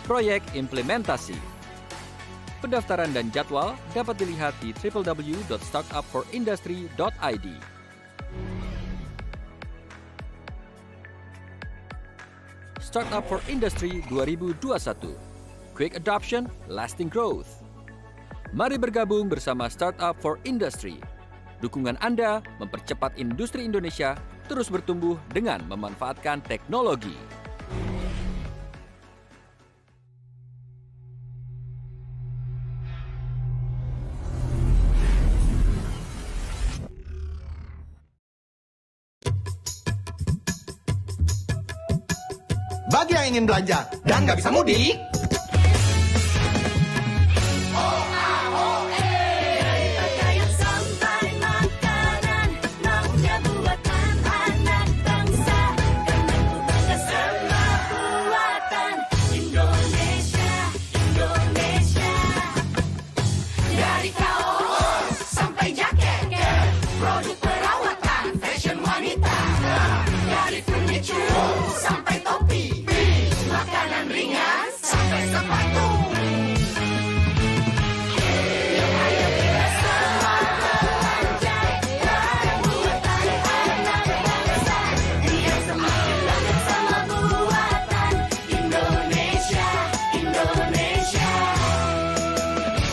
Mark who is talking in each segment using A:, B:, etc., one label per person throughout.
A: proyek implementasi. Pendaftaran dan jadwal dapat dilihat di www.startupforindustry.id. Startup for Industry 2021. Quick Adoption, Lasting Growth. Mari bergabung bersama Startup for Industry. Dukungan Anda mempercepat industri Indonesia terus bertumbuh dengan memanfaatkan teknologi.
B: Bagi yang ingin belanja dan nggak bisa mudik,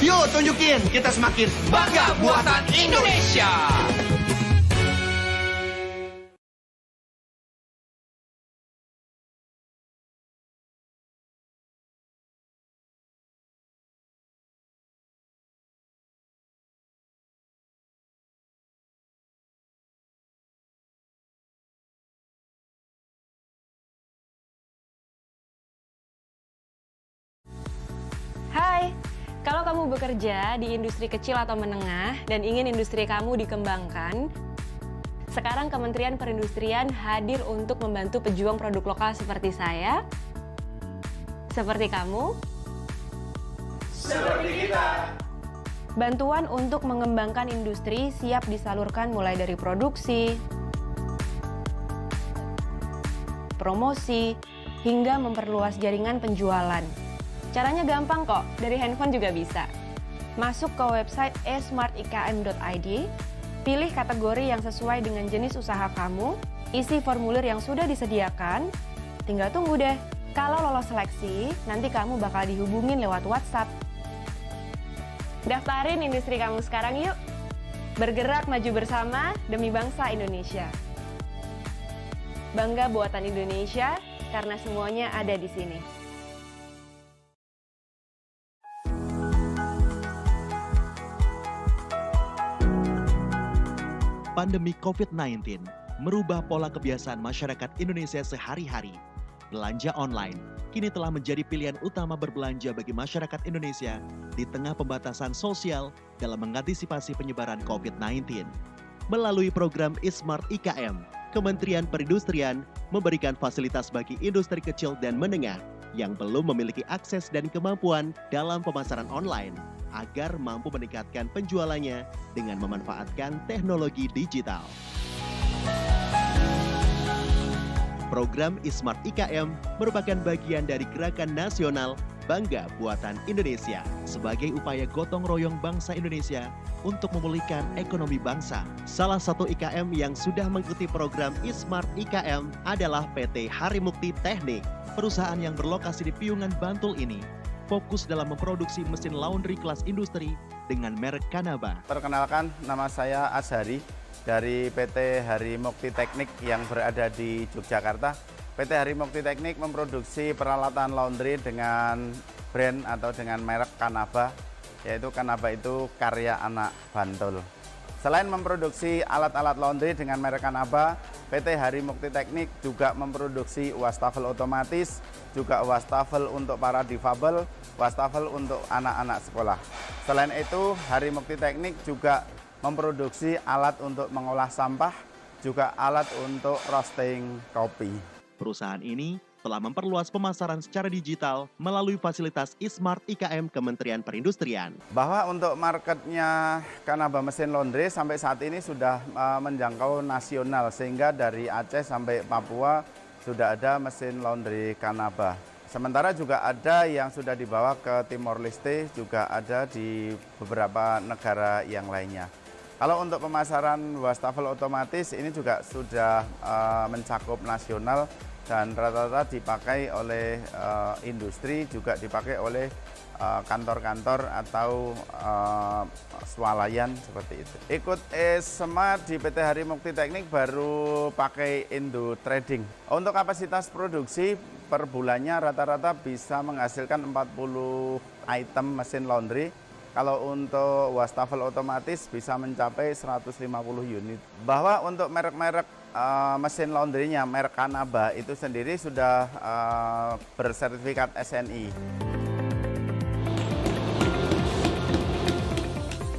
B: yuk tunjukin kita semakin bangga buatan Indonesia.
C: Hai, kalau kamu bekerja di industri kecil atau menengah dan ingin industri kamu dikembangkan, sekarang Kementerian Perindustrian hadir untuk membantu pejuang produk lokal seperti saya, seperti kamu,
B: Seperti kita.
C: bantuan untuk mengembangkan industri siap disalurkan mulai dari produksi, promosi, hingga memperluas jaringan penjualan. Caranya gampang kok, dari handphone juga bisa. Masuk ke website esmartikm.id, pilih kategori yang sesuai dengan jenis usaha kamu, isi formulir yang sudah disediakan, tinggal tunggu deh. Kalau lolos seleksi, nanti kamu bakal dihubungin lewat WhatsApp. Daftarin industri kamu sekarang yuk. Bergerak maju bersama demi bangsa Indonesia. Bangga buatan Indonesia, karena semuanya ada di sini.
D: Pandemi COVID-19 merubah pola kebiasaan masyarakat Indonesia sehari-hari. Belanja online kini telah menjadi pilihan utama berbelanja bagi masyarakat Indonesia di tengah pembatasan sosial dalam mengantisipasi penyebaran COVID-19. Melalui program Ismart IKM, Kementerian Perindustrian memberikan fasilitas bagi industri kecil dan menengah yang belum memiliki akses dan kemampuan dalam pemasaran online agar mampu meningkatkan penjualannya dengan memanfaatkan teknologi digital. Program Ismart IKM merupakan bagian dari gerakan nasional Bangga Buatan Indonesia sebagai upaya gotong royong bangsa Indonesia untuk memulihkan ekonomi bangsa. Salah satu IKM yang sudah mengikuti program Ismart IKM adalah PT Harimukti Teknik. Perusahaan yang berlokasi di Piungan, Bantul ini fokus dalam memproduksi mesin laundry kelas industri dengan merek Kanaba.
E: Perkenalkan, nama saya Azhari dari PT Harimukti Teknik yang berada di Yogyakarta. PT Harimukti Teknik memproduksi peralatan laundry dengan brand atau dengan merek Kanaba, yaitu Kanaba itu karya anak Bantul. Selain memproduksi alat-alat laundry dengan merek Kanaba, PT Harimukti Teknik juga memproduksi wastafel otomatis, juga wastafel untuk para difabel, wastafel untuk anak-anak sekolah. Selain itu, Harimukti Teknik juga memproduksi alat untuk mengolah sampah, juga alat untuk roasting kopi.
D: Perusahaan ini telah memperluas pemasaran secara digital melalui fasilitas Ismart IKM Kementerian Perindustrian.
E: Bahwa untuk marketnya Kanaba mesin laundry sampai saat ini sudah menjangkau nasional, sehingga dari Aceh sampai Papua sudah ada mesin laundry Kanaba. Sementara juga ada yang sudah dibawa ke Timor Leste, juga ada di beberapa negara yang lainnya. Kalau untuk pemasaran wastafel otomatis ini juga sudah mencakup nasional dan rata-rata dipakai oleh industri, juga dipakai oleh kantor-kantor atau swalayan seperti itu. Ikut Smart di PT Hari Mukti Teknik baru pakai Indo Trading. Untuk kapasitas produksi per bulannya rata-rata bisa menghasilkan 40 item mesin laundry. Kalau untuk wastafel otomatis bisa mencapai 150 unit. Bahwa untuk merek-merek mesin laundry-nya, merek Kanaba itu sendiri sudah bersertifikat SNI.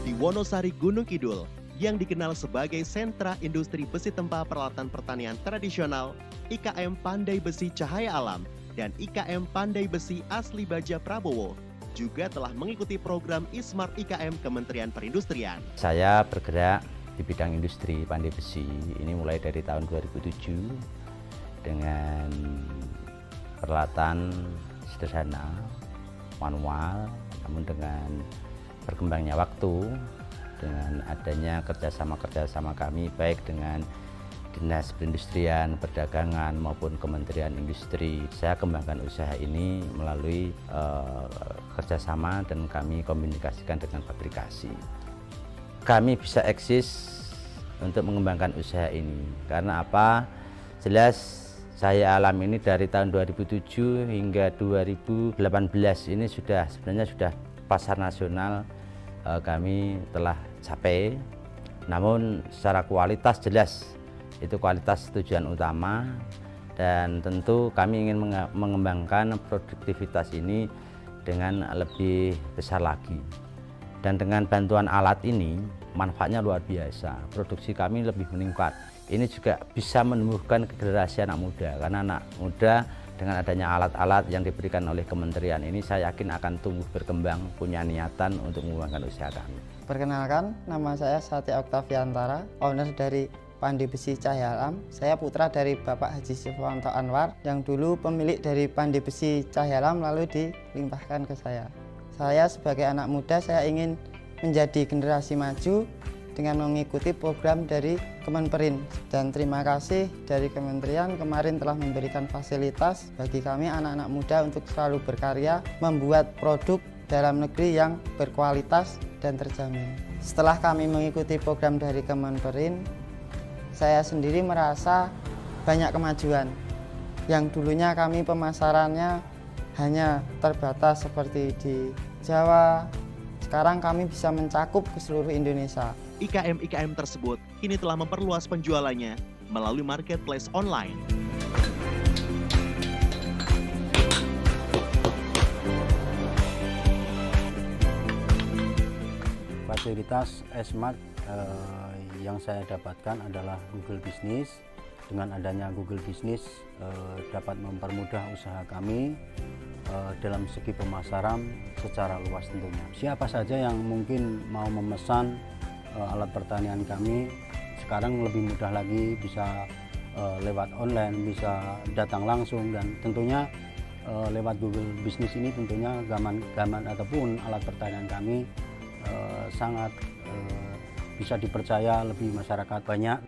D: Di Wonosari Gunung Kidul, yang dikenal sebagai sentra industri besi tempa peralatan pertanian tradisional, IKM Pandai Besi Cahaya Alam dan IKM Pandai Besi Asli Baja Prabowo juga telah mengikuti program Ismart IKM Kementerian Perindustrian.
F: Saya bergerak di bidang industri pandai besi ini mulai dari tahun 2007 dengan peralatan sederhana, manual, namun dengan berkembangnya waktu, dengan adanya kerjasama kami baik dengan Dinas Perindustrian, Perdagangan maupun Kementerian Industri. Saya kembangkan usaha ini melalui kerjasama dan kami komunikasikan dengan pabrikasi. Kami bisa eksis untuk mengembangkan usaha ini. Karena apa? Jelas Cahaya Alam ini dari tahun 2007 hingga 2018 ini sebenarnya sudah pasar nasional kami telah capai. Namun secara kualitas jelas itu kualitas tujuan utama, dan tentu kami ingin mengembangkan produktivitas ini dengan lebih besar lagi. Dan dengan bantuan alat ini manfaatnya luar biasa, produksi kami lebih meningkat. Ini juga bisa menumbuhkan generasi anak muda, karena anak muda dengan adanya alat-alat yang diberikan oleh kementerian ini saya yakin akan tumbuh berkembang, punya niatan untuk mengembangkan usaha kami.
G: Perkenalkan, nama saya Satya Oktaviantara, owner dari Pandai Besi Cahaya Alam. Saya putra dari Bapak Haji Sifwanto Anwar yang dulu pemilik dari Pandai Besi Cahaya Alam lalu dilimpahkan ke saya. Saya sebagai anak muda saya ingin menjadi generasi maju dengan mengikuti program dari Kemenperin, dan terima kasih dari kementerian kemarin telah memberikan fasilitas bagi kami anak-anak muda untuk selalu berkarya membuat produk dalam negeri yang berkualitas dan terjamin. Setelah kami mengikuti program dari Kemenperin, saya sendiri merasa banyak kemajuan. Yang dulunya kami pemasarannya hanya terbatas seperti di Jawa, sekarang kami bisa mencakup ke seluruh Indonesia.
D: IKM-IKM tersebut kini telah memperluas penjualannya melalui marketplace online.
H: Fasilitas Smart yang saya dapatkan adalah Google Business. Dengan adanya Google Business dapat mempermudah usaha kami dalam segi pemasaran secara luas tentunya. Siapa saja yang mungkin mau memesan alat pertanian kami sekarang lebih mudah lagi, bisa lewat online, bisa datang langsung, dan tentunya lewat Google Business ini tentunya gaman ataupun alat pertanian kami sangat bisa dipercaya lebih masyarakat banyak.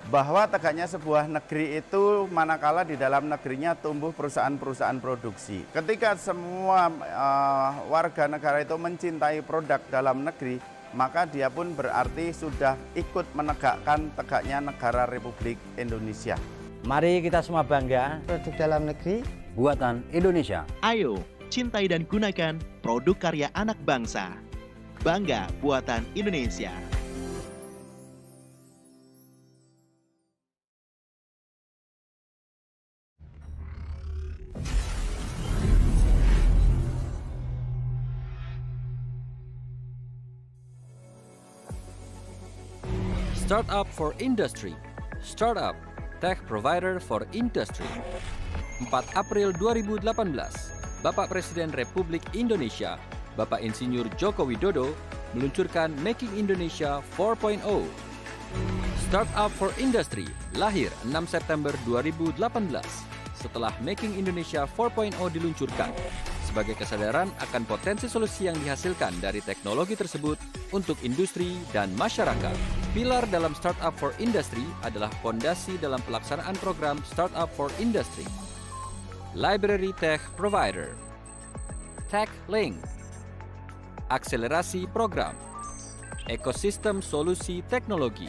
E: Bahwa tegaknya sebuah negeri itu manakala di dalam negerinya tumbuh perusahaan-perusahaan produksi. Ketika semua warga negara itu mencintai produk dalam negeri, maka dia pun berarti sudah ikut menegakkan tegaknya negara Republik Indonesia.
F: Mari kita semua bangga
G: Produk dalam negeri
H: Buatan Indonesia.
D: Ayo, cintai dan gunakan produk karya anak bangsa. Bangga buatan Indonesia.
A: Startup for Industry. Startup, Tech Provider for Industry. 4 April 2018, Bapak Presiden Republik Indonesia, Bapak Insinyur Joko Widodo, meluncurkan Making Indonesia 4.0. Startup for Industry lahir 6 September 2018. setelah Making Indonesia 4.0 diluncurkan, sebagai kesadaran akan potensi solusi yang dihasilkan dari teknologi tersebut untuk industri dan masyarakat. Pilar dalam Startup for Industry adalah fondasi dalam pelaksanaan program Startup for Industry. Library Tech Provider, Tech Link, akselerasi program, ekosistem solusi teknologi.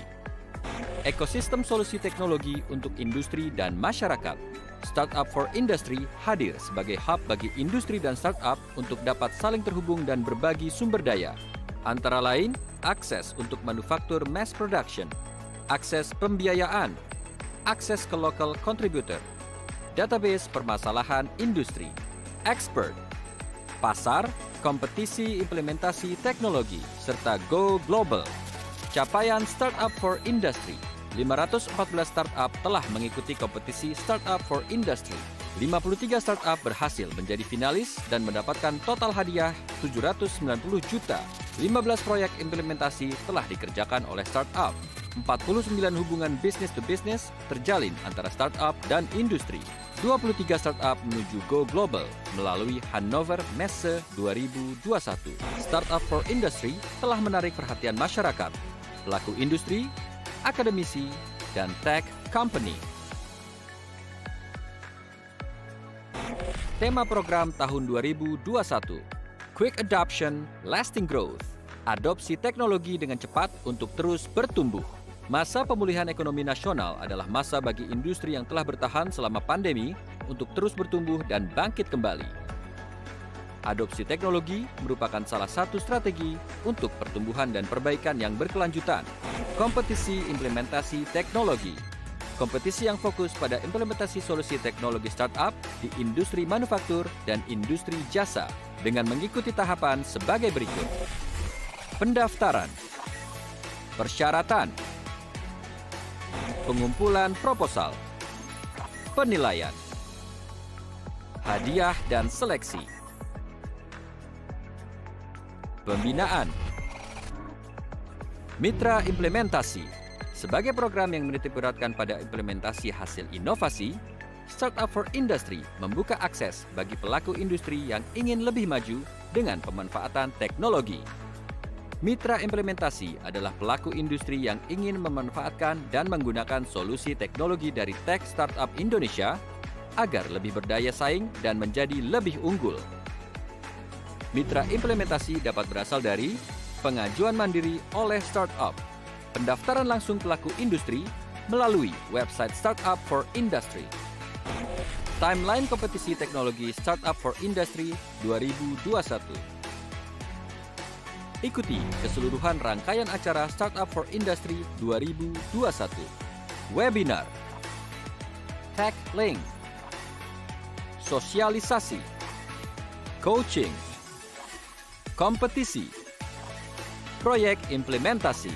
A: Ekosistem solusi teknologi untuk industri dan masyarakat. Startup for Industry hadir sebagai hub bagi industri dan startup untuk dapat saling terhubung dan berbagi sumber daya. Antara lain, akses untuk manufaktur mass production, akses pembiayaan, akses ke local contributor, database permasalahan industri, expert, pasar, kompetisi implementasi teknologi, serta go global. Capaian Startup for Industry. 514 startup telah mengikuti kompetisi Startup for Industry. 53 startup berhasil menjadi finalis dan mendapatkan total hadiah 790 juta. 15 proyek implementasi telah dikerjakan oleh startup. 49 hubungan business to business terjalin antara startup dan industri. 23 startup menuju go global melalui Hannover Messe 2021. Startup for Industry telah menarik perhatian masyarakat, pelaku industri, akademisi, dan tech company. Tema program tahun 2021, Quick Adoption, Lasting Growth. Adopsi teknologi dengan cepat untuk terus bertumbuh. Masa pemulihan ekonomi nasional adalah masa bagi industri yang telah bertahan selama pandemi untuk terus bertumbuh dan bangkit kembali. Adopsi teknologi merupakan salah satu strategi untuk pertumbuhan dan perbaikan yang berkelanjutan. Kompetisi implementasi teknologi. Kompetisi yang fokus pada implementasi solusi teknologi startup di industri manufaktur dan industri jasa dengan mengikuti tahapan sebagai berikut. Pendaftaran, persyaratan, pengumpulan proposal, penilaian, hadiah dan seleksi, pembinaan, mitra implementasi. Sebagai program yang menitikberatkan pada implementasi hasil inovasi, Startup for Industry membuka akses bagi pelaku industri yang ingin lebih maju dengan pemanfaatan teknologi. Mitra implementasi adalah pelaku industri yang ingin memanfaatkan dan menggunakan solusi teknologi dari tech startup Indonesia agar lebih berdaya saing dan menjadi lebih unggul. Mitra implementasi dapat berasal dari pengajuan mandiri oleh startup, pendaftaran langsung pelaku industri melalui website Startup for Industry. Timeline kompetisi teknologi Startup for Industry 2021. Ikuti keseluruhan rangkaian acara Startup for Industry 2021. Webinar, Tech Link, sosialisasi, coaching, kompetisi, proyek implementasi.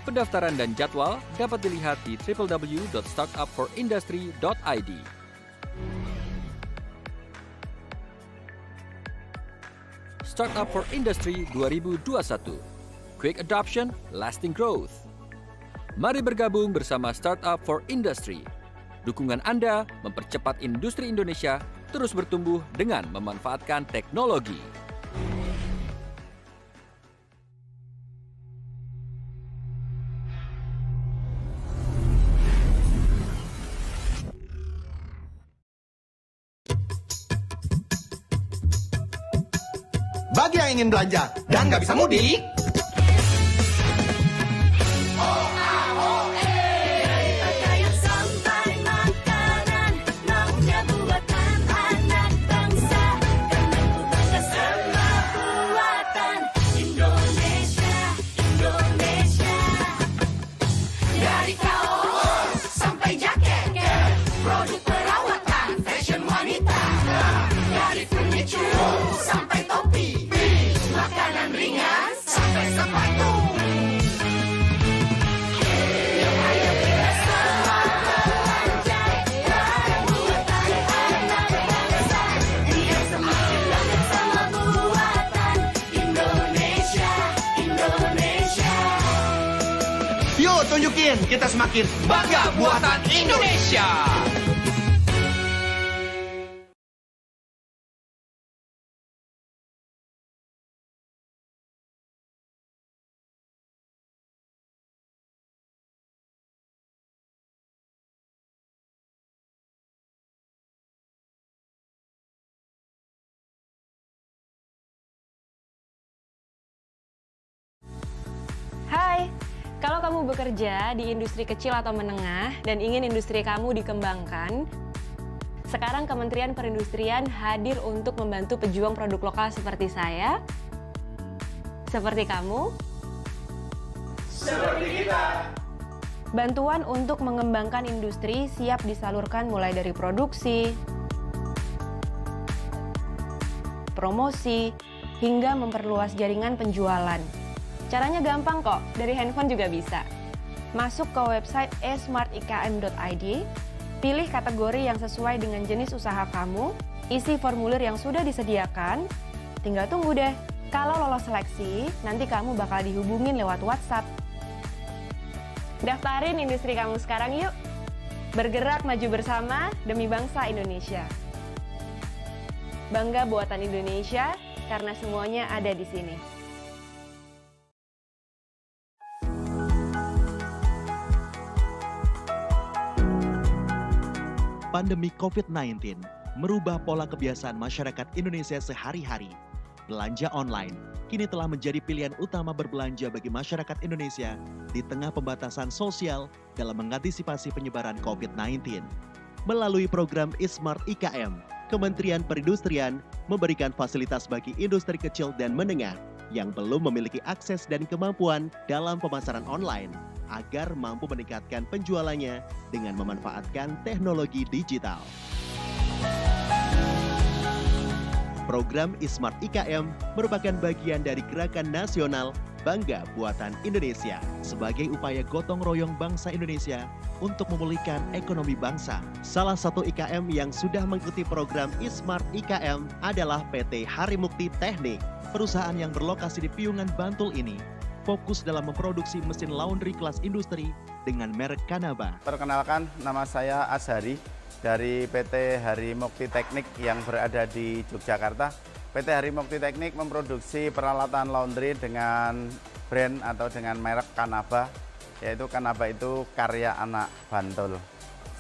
A: Pendaftaran dan jadwal dapat dilihat di www.startupforindustry.id. Startup for Industry 2021. Quick Adoption, Lasting Growth. Mari bergabung bersama Startup for Industry. Dukungan Anda mempercepat industri Indonesia terus bertumbuh dengan memanfaatkan teknologi.
B: Bagi yang ingin belanja dan nggak bisa mudik, yuk tunjukin kita semakin bangga buatan Indonesia.
C: Kalau kamu bekerja di industri kecil atau menengah dan ingin industri kamu dikembangkan, sekarang Kementerian Perindustrian hadir untuk membantu pejuang produk lokal seperti saya, seperti kamu,
E: Seperti kita.
C: Bantuan untuk mengembangkan industri siap disalurkan mulai dari produksi, promosi, hingga memperluas jaringan penjualan. Caranya gampang kok, dari handphone juga bisa. Masuk ke website esmartikm.id, pilih kategori yang sesuai dengan jenis usaha kamu, isi formulir yang sudah disediakan, tinggal tunggu deh. Kalau lolos seleksi, nanti kamu bakal dihubungin lewat WhatsApp. Daftarin industri kamu sekarang yuk. Bergerak maju bersama demi bangsa Indonesia. Bangga buatan Indonesia, karena semuanya ada di sini.
D: Pandemi COVID-19 merubah pola kebiasaan masyarakat Indonesia sehari-hari. Belanja online kini telah menjadi pilihan utama berbelanja bagi masyarakat Indonesia di tengah pembatasan sosial dalam mengantisipasi penyebaran COVID-19. Melalui program Ismart IKM, Kementerian Perindustrian memberikan fasilitas bagi industri kecil dan menengah yang belum memiliki akses dan kemampuan dalam pemasaran online agar mampu meningkatkan penjualannya dengan memanfaatkan teknologi digital. Program Ismart IKM merupakan bagian dari gerakan nasional Bangga Buatan Indonesia sebagai upaya gotong royong bangsa Indonesia untuk memulihkan ekonomi bangsa. Salah satu IKM yang sudah mengikuti program Ismart IKM adalah PT Harimukti Teknik. Perusahaan yang berlokasi di Piungan, Bantul ini fokus dalam memproduksi mesin laundry kelas industri dengan merek Kanaba.
E: Perkenalkan, nama saya Azhari dari PT Harimukti Teknik yang berada di Yogyakarta. PT Harimukti Teknik memproduksi peralatan laundry dengan brand atau dengan merek Kanaba, yaitu Kanaba itu karya anak Bantul.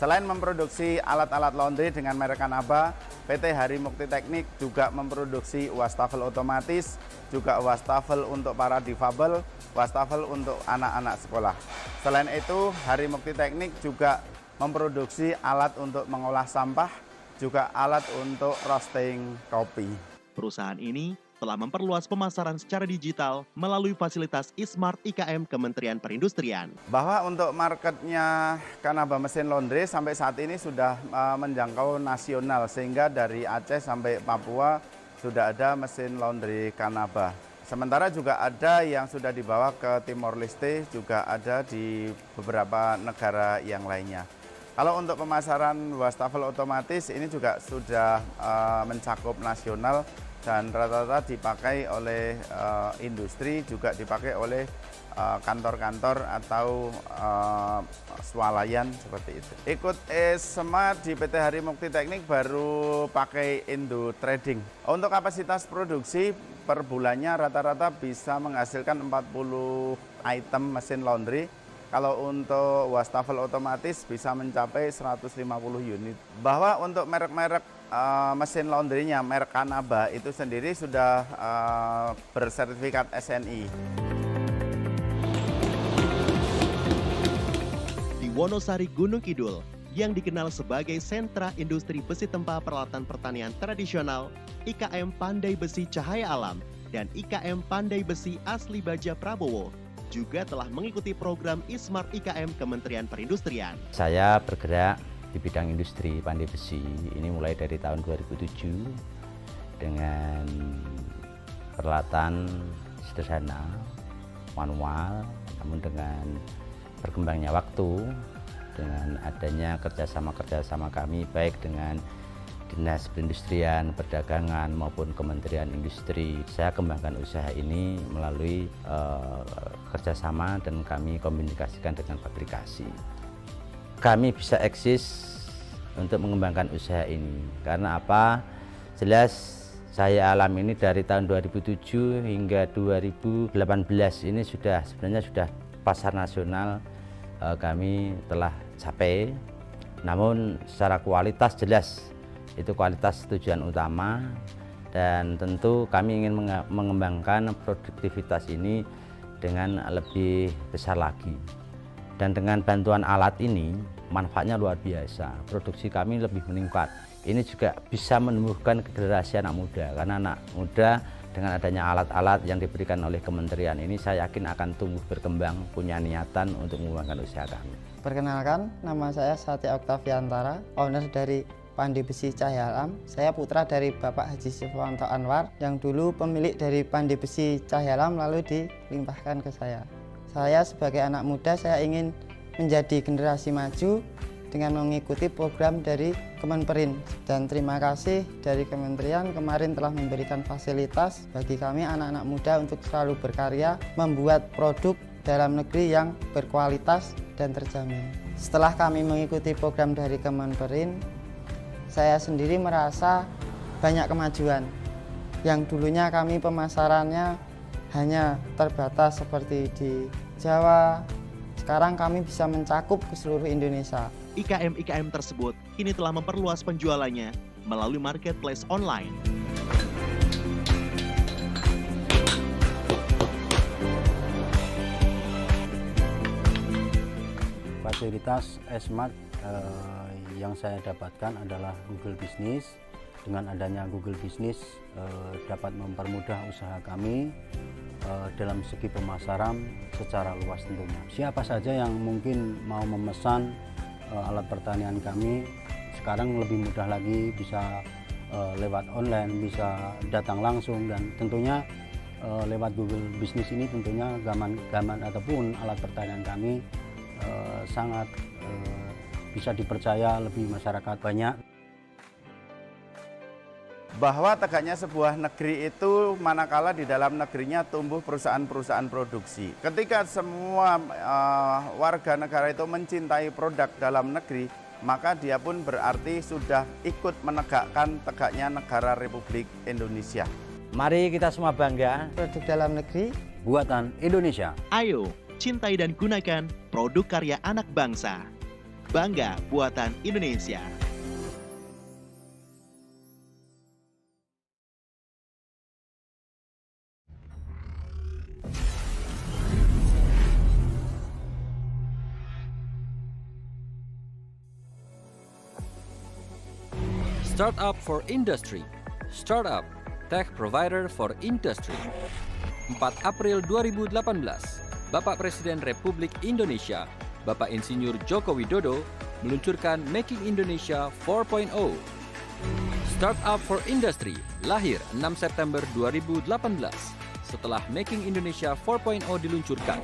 E: Selain memproduksi alat-alat laundry dengan merek Kanaba, PT Harimukti Teknik juga memproduksi wastafel otomatis, juga wastafel untuk para difabel, wastafel untuk anak-anak sekolah. Selain itu, Harimukti Teknik juga memproduksi alat untuk mengolah sampah, juga alat untuk roasting kopi.
D: Perusahaan ini telah memperluas pemasaran secara digital melalui fasilitas Ismart IKM Kementerian Perindustrian.
E: Bahwa untuk marketnya Kanaba mesin laundry sampai saat ini sudah menjangkau nasional, sehingga dari Aceh sampai Papua sudah ada mesin laundry Kanaba. Sementara juga ada yang sudah dibawa ke Timor Leste, juga ada di beberapa negara yang lainnya. Kalau untuk pemasaran wastafel otomatis ini juga sudah mencakup nasional dan rata-rata dipakai oleh industri, juga dipakai oleh kantor-kantor atau swalayan seperti itu. Ikut Smart di PT Harimukti Teknik baru pakai Indo Trading. Untuk kapasitas produksi per bulannya rata-rata bisa menghasilkan 40 item mesin laundry. Kalau untuk wastafel otomatis bisa mencapai 150 unit. Bahwa untuk merek-merek mesin laundry-nya, merek Kanaba itu sendiri sudah bersertifikat SNI.
D: Di Wonosari, Gunung Kidul, yang dikenal sebagai sentra industri besi tempa peralatan pertanian tradisional, IKM Pandai Besi Cahaya Alam dan IKM Pandai Besi Asli Baja Prabowo juga telah mengikuti program Ismart IKM Kementerian Perindustrian.
F: Saya bergerak di bidang industri pandai besi ini mulai dari tahun 2007 dengan peralatan sederhana, manual, namun dengan berkembangnya waktu, dengan adanya kerjasama kami baik dengan Dinas Perindustrian, Perdagangan maupun Kementerian Industri. Saya kembangkan usaha ini melalui kerjasama dan kami komunikasikan dengan pabrikasi. Kami bisa eksis untuk mengembangkan usaha ini. Karena apa? Jelas saya alami ini dari tahun 2007 hingga 2018 ini sebenarnya sudah pasar nasional kami telah capai. Namun secara kualitas jelas itu kualitas tujuan utama, dan tentu kami ingin mengembangkan produktivitas ini dengan lebih besar lagi. Dan dengan bantuan alat ini, manfaatnya luar biasa. Produksi kami lebih meningkat. Ini juga bisa menumbuhkan generasi anak muda, karena anak muda dengan adanya alat-alat yang diberikan oleh kementerian ini, saya yakin akan tumbuh berkembang, punya niatan untuk mengembangkan usaha kami.
G: Perkenalkan, nama saya Satya Oktaviantara, owner dari Pandi Besi Cahya Alam. Saya putra dari Bapak Haji Sifwanto Anwar, yang dulu pemilik dari Pandi Besi Cahya Alam lalu dilimpahkan ke saya. Saya sebagai anak muda, saya ingin menjadi generasi maju dengan mengikuti program dari Kemenperin. Dan terima kasih dari kementerian kemarin telah memberikan fasilitas bagi kami anak-anak muda untuk selalu berkarya, membuat produk dalam negeri yang berkualitas dan terjamin. Setelah kami mengikuti program dari Kemenperin, saya sendiri merasa banyak kemajuan. Yang dulunya kami pemasarannya hanya terbatas seperti di Jawa, sekarang kami bisa mencakup ke seluruh Indonesia.
D: IKM-IKM tersebut kini telah memperluas penjualannya melalui marketplace online.
H: Fasilitas Esmart yang saya dapatkan adalah Google Business. Dengan adanya Google Business dapat mempermudah usaha kami dalam segi pemasaran secara luas tentunya. Siapa saja yang mungkin mau memesan alat pertanian kami sekarang lebih mudah lagi, bisa lewat online, bisa datang langsung, dan tentunya lewat Google Business ini tentunya gaman ataupun alat pertanian kami sangat bisa dipercaya lebih masyarakat banyak.
E: Bahwa tegaknya sebuah negeri itu manakala di dalam negerinya tumbuh perusahaan-perusahaan produksi. Ketika semua warga negara itu mencintai produk dalam negeri, maka dia pun berarti sudah ikut menegakkan tegaknya negara Republik Indonesia.
F: Mari kita semua bangga.
G: Produk dalam negeri
H: Buatan Indonesia.
D: Ayo, cintai dan gunakan produk karya anak bangsa. Bangga buatan Indonesia.
A: Startup for Industry. Startup, Tech Provider for Industry. 4 April 2018, Bapak Presiden Republik Indonesia, Bapak Insinyur Joko Widodo, meluncurkan Making Indonesia 4.0. Startup for Industry lahir 6 September 2018 setelah Making Indonesia 4.0 diluncurkan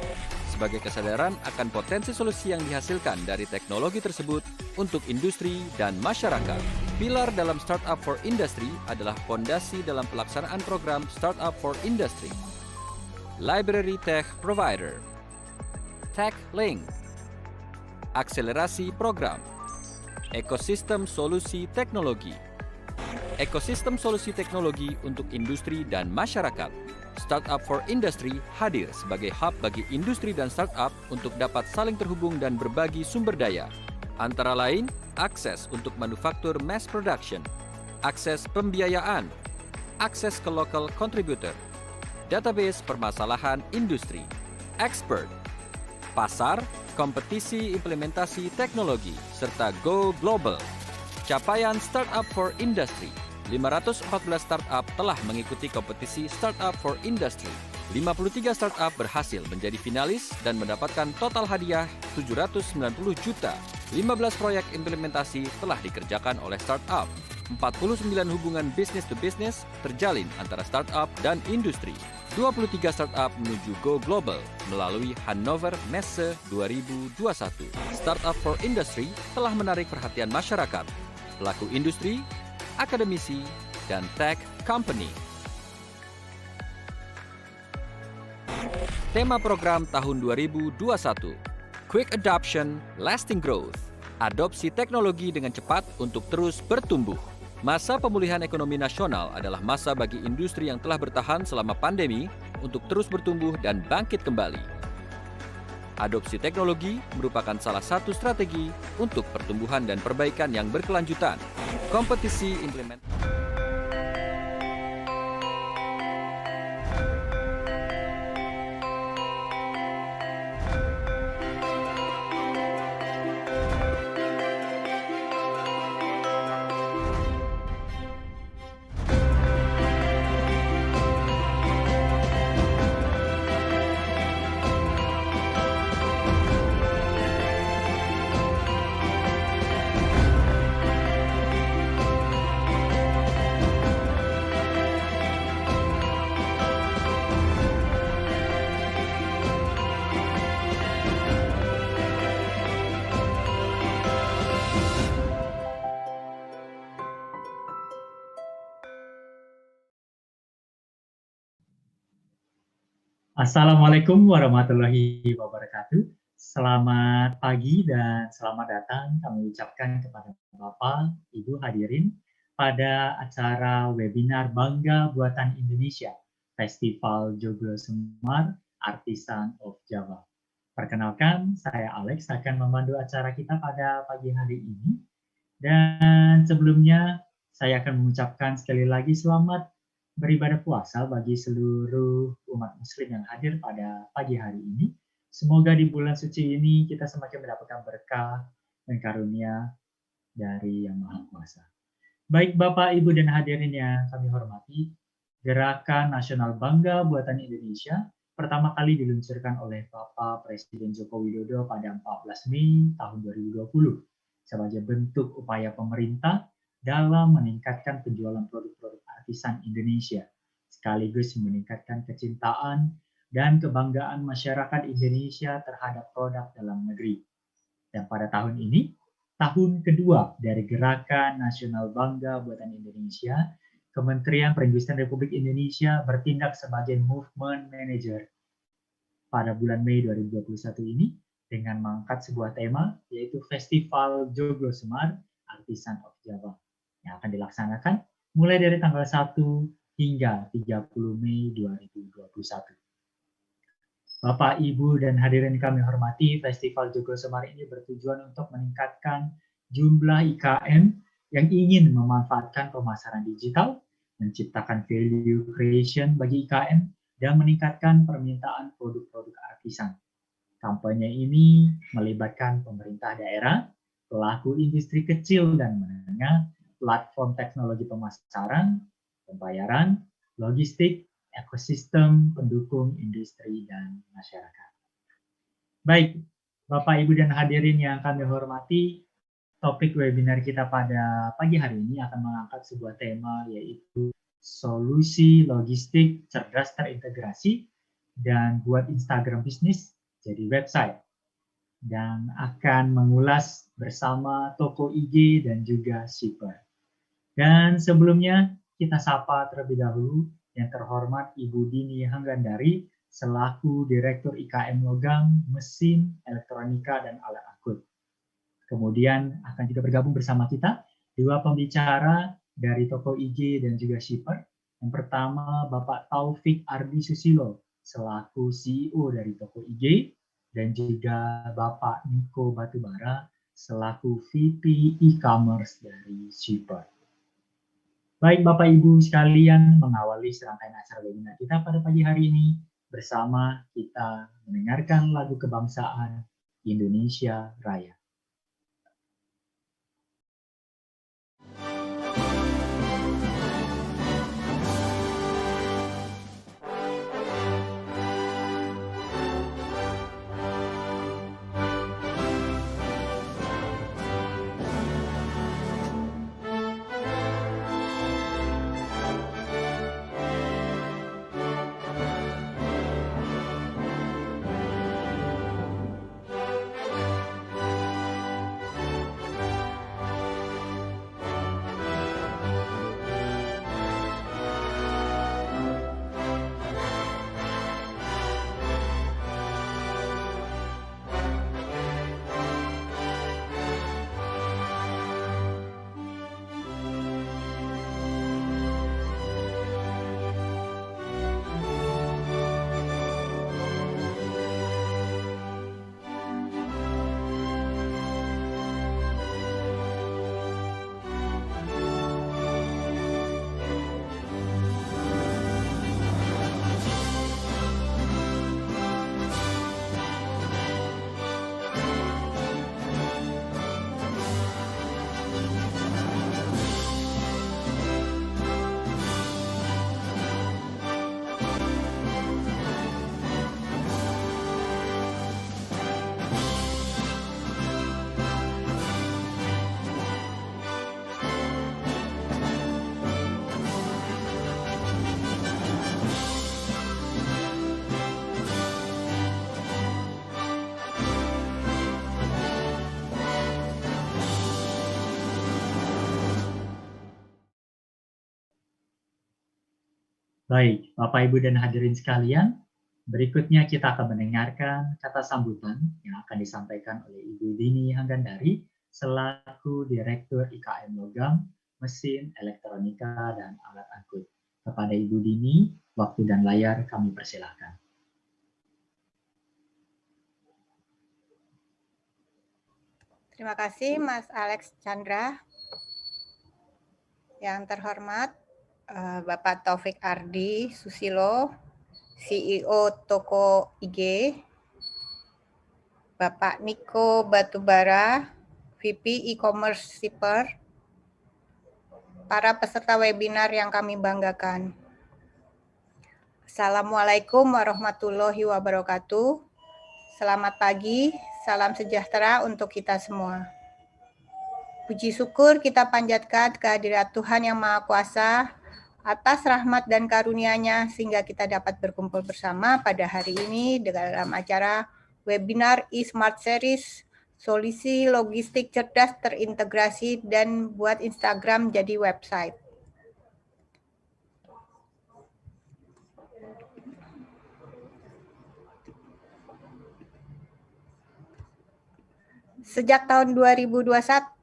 A: sebagai kesadaran akan potensi solusi yang dihasilkan dari teknologi tersebut untuk industri dan masyarakat. Pilar dalam Startup for Industry adalah fondasi dalam pelaksanaan program Startup for Industry. Library Tech Provider, Tech Link, akselerasi program, ekosistem solusi teknologi, ekosistem solusi teknologi untuk industri dan masyarakat. Startup for Industry hadir sebagai hub bagi industri dan startup untuk dapat saling terhubung dan berbagi sumber daya. Antara lain, akses untuk manufaktur mass production, akses pembiayaan, akses ke local contributor, database permasalahan industri, expert, pasar, kompetisi implementasi teknologi, serta go global. Capaian Startup for Industry, 514 startup telah mengikuti kompetisi Startup for Industry. 53 startup berhasil menjadi finalis dan mendapatkan total hadiah 790 juta. 15 proyek implementasi telah dikerjakan oleh startup. 49 hubungan business to business terjalin antara startup dan industri. 23 startup menuju go global melalui Hannover Messe 2021. Startup for Industry telah menarik perhatian masyarakat, pelaku industri, akademisi, dan tech company. Tema program tahun 2021, Quick Adoption, Lasting Growth. Adopsi teknologi dengan cepat untuk terus bertumbuh. Masa pemulihan ekonomi nasional adalah masa bagi industri yang telah bertahan selama pandemi untuk terus bertumbuh dan bangkit kembali. Adopsi teknologi merupakan salah satu strategi untuk pertumbuhan dan perbaikan yang berkelanjutan. Kompetisi implementasi.
I: Assalamualaikum warahmatullahi wabarakatuh. Selamat pagi dan selamat datang kami ucapkan kepada Bapak, Ibu hadirin pada acara webinar Bangga Buatan Indonesia, Festival Joglo Semar, Artisan of Java. Perkenalkan, saya Alex akan memandu acara kita pada pagi hari ini. Dan sebelumnya, saya akan mengucapkan sekali lagi selamat beribadah puasa bagi seluruh umat muslim yang hadir pada pagi hari ini. Semoga di bulan suci ini kita semakin mendapatkan berkah dan karunia dari Yang Maha Kuasa. Baik Bapak, Ibu, dan hadirin yang kami hormati, Gerakan Nasional Bangga Buatan Indonesia pertama kali diluncurkan oleh Bapak Presiden Joko Widodo pada 14 Mei tahun 2020 sebagai bentuk upaya pemerintah dalam meningkatkan penjualan produk-produk artisan Indonesia, sekaligus meningkatkan kecintaan dan kebanggaan masyarakat Indonesia terhadap produk dalam negeri. Dan pada tahun ini, tahun kedua dari Gerakan Nasional Bangga Buatan Indonesia, Kementerian Perindustrian Republik Indonesia bertindak sebagai Movement Manager pada bulan Mei 2021 ini dengan mengangkat sebuah tema, yaitu Festival Joglo Semar, Artisan of Java, yang akan dilaksanakan mulai dari tanggal 1 hingga 30 Mei 2021. Bapak, Ibu, dan hadirin kami hormati, Festival Joglo Semar ini bertujuan untuk meningkatkan jumlah IKM yang ingin memanfaatkan pemasaran digital, menciptakan value creation bagi IKM, dan meningkatkan permintaan produk-produk artisan. Kampanye ini melibatkan pemerintah daerah, pelaku industri kecil dan menengah, platform teknologi pemasaran, pembayaran, logistik, ekosistem, pendukung industri, dan masyarakat. Baik, Bapak, Ibu, dan hadirin yang kami hormati, topik webinar kita pada pagi hari ini akan mengangkat sebuah tema, yaitu solusi logistik cerdas terintegrasi dan buat Instagram bisnis jadi website. Dan akan mengulas bersama toko IG dan juga shipper. Dan sebelumnya kita sapa terlebih dahulu yang terhormat Ibu Dini Hanggandari selaku Direktur IKM Logam, Mesin, Elektronika, dan Alat Angkut. Kemudian akan juga bergabung bersama kita dua pembicara dari toko IG dan juga shipper. Yang pertama Bapak Taufik Ardi Susilo selaku CEO dari toko IG dan juga Bapak Niko Batubara selaku VP e-commerce dari shipper. Baik Bapak Ibu sekalian, mengawali serangkaian acara webinar kita pada pagi hari ini, bersama kita mendengarkan lagu kebangsaan Indonesia Raya. Baik, Bapak, Ibu, dan hadirin sekalian, Berikutnya kita akan mendengarkan kata sambutan yang akan disampaikan oleh Ibu Dini Hanggandari selaku Direktur IKM Logam, Mesin, Elektronika, dan Alat Angkut. Kepada Ibu Dini, waktu dan layar kami persilahkan.
J: Terima kasih Mas Alex Chandra. Yang terhormat Bapak Taufik Ardi Susilo, CEO Toko IG, Bapak Niko Batubara, VP E-Commerce Shipper, para peserta webinar yang kami banggakan. Assalamualaikum warahmatullahi wabarakatuh. Selamat pagi, salam sejahtera untuk kita semua. Puji syukur kita panjatkan kehadirat Tuhan Yang Maha Kuasa atas rahmat dan karunia-Nya sehingga kita dapat berkumpul bersama pada hari ini dalam acara webinar e-Smart Series Solusi Logistik Cerdas Terintegrasi dan Buat Instagram Jadi Website. Sejak tahun 2011,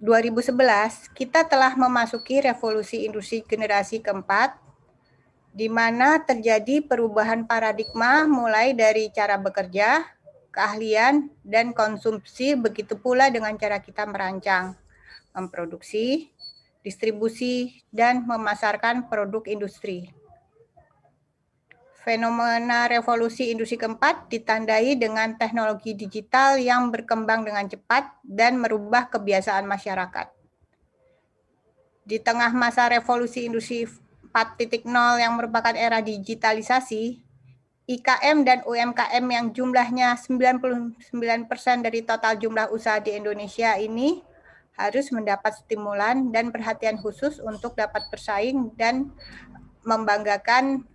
J: kita telah memasuki revolusi industri generasi keempat, di mana terjadi perubahan paradigma mulai dari cara bekerja, keahlian, dan konsumsi, begitu pula dengan cara kita merancang, memproduksi, distribusi, dan memasarkan produk industri. Fenomena revolusi industri keempat ditandai dengan teknologi digital yang berkembang dengan cepat dan merubah kebiasaan masyarakat. Di tengah masa revolusi industri 4.0 yang merupakan era digitalisasi, IKM dan UMKM yang jumlahnya 99% dari total jumlah usaha di Indonesia ini harus mendapat stimulan dan perhatian khusus untuk dapat bersaing dan membanggakan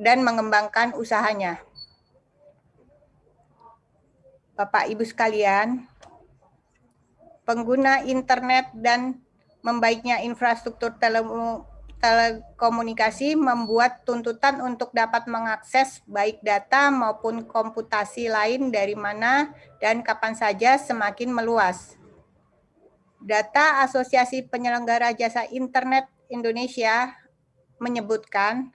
J: dan mengembangkan usahanya. Bapak Ibu sekalian, pengguna internet dan membaiknya infrastruktur telekomunikasi membuat tuntutan untuk dapat mengakses baik data maupun komputasi lain dari mana dan kapan saja semakin meluas. Data Asosiasi Penyelenggara Jasa Internet Indonesia menyebutkan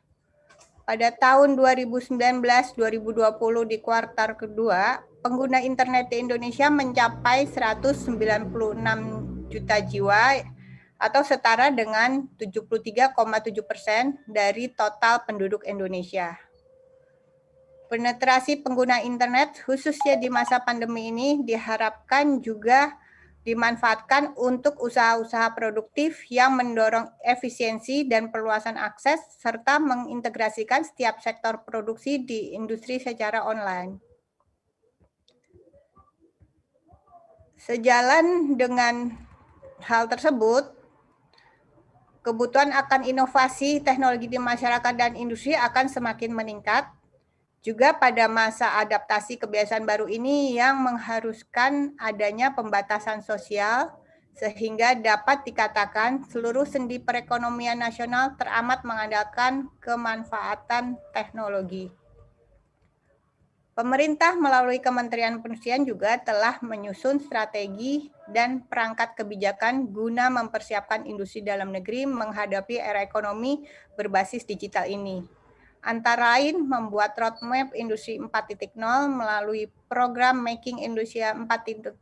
J: pada tahun 2019-2020 di kuartal kedua, pengguna internet di Indonesia mencapai 196 juta jiwa atau setara dengan 73,7% dari total penduduk Indonesia. Penetrasi pengguna internet khususnya di masa pandemi ini diharapkan juga dimanfaatkan untuk usaha-usaha produktif yang mendorong efisiensi dan perluasan akses serta mengintegrasikan setiap sektor produksi di industri secara online. Sejalan dengan hal tersebut, kebutuhan akan inovasi teknologi di masyarakat dan industri akan semakin meningkat. Juga pada masa adaptasi kebiasaan baru ini yang mengharuskan adanya pembatasan sosial, sehingga dapat dikatakan seluruh sendi perekonomian nasional teramat mengandalkan kemanfaatan teknologi. Pemerintah melalui Kementerian Perindustrian juga telah menyusun strategi dan perangkat kebijakan guna mempersiapkan industri dalam negeri menghadapi era ekonomi berbasis digital ini. Antara lain membuat roadmap Industri 4.0 melalui program Making Indonesia 4.0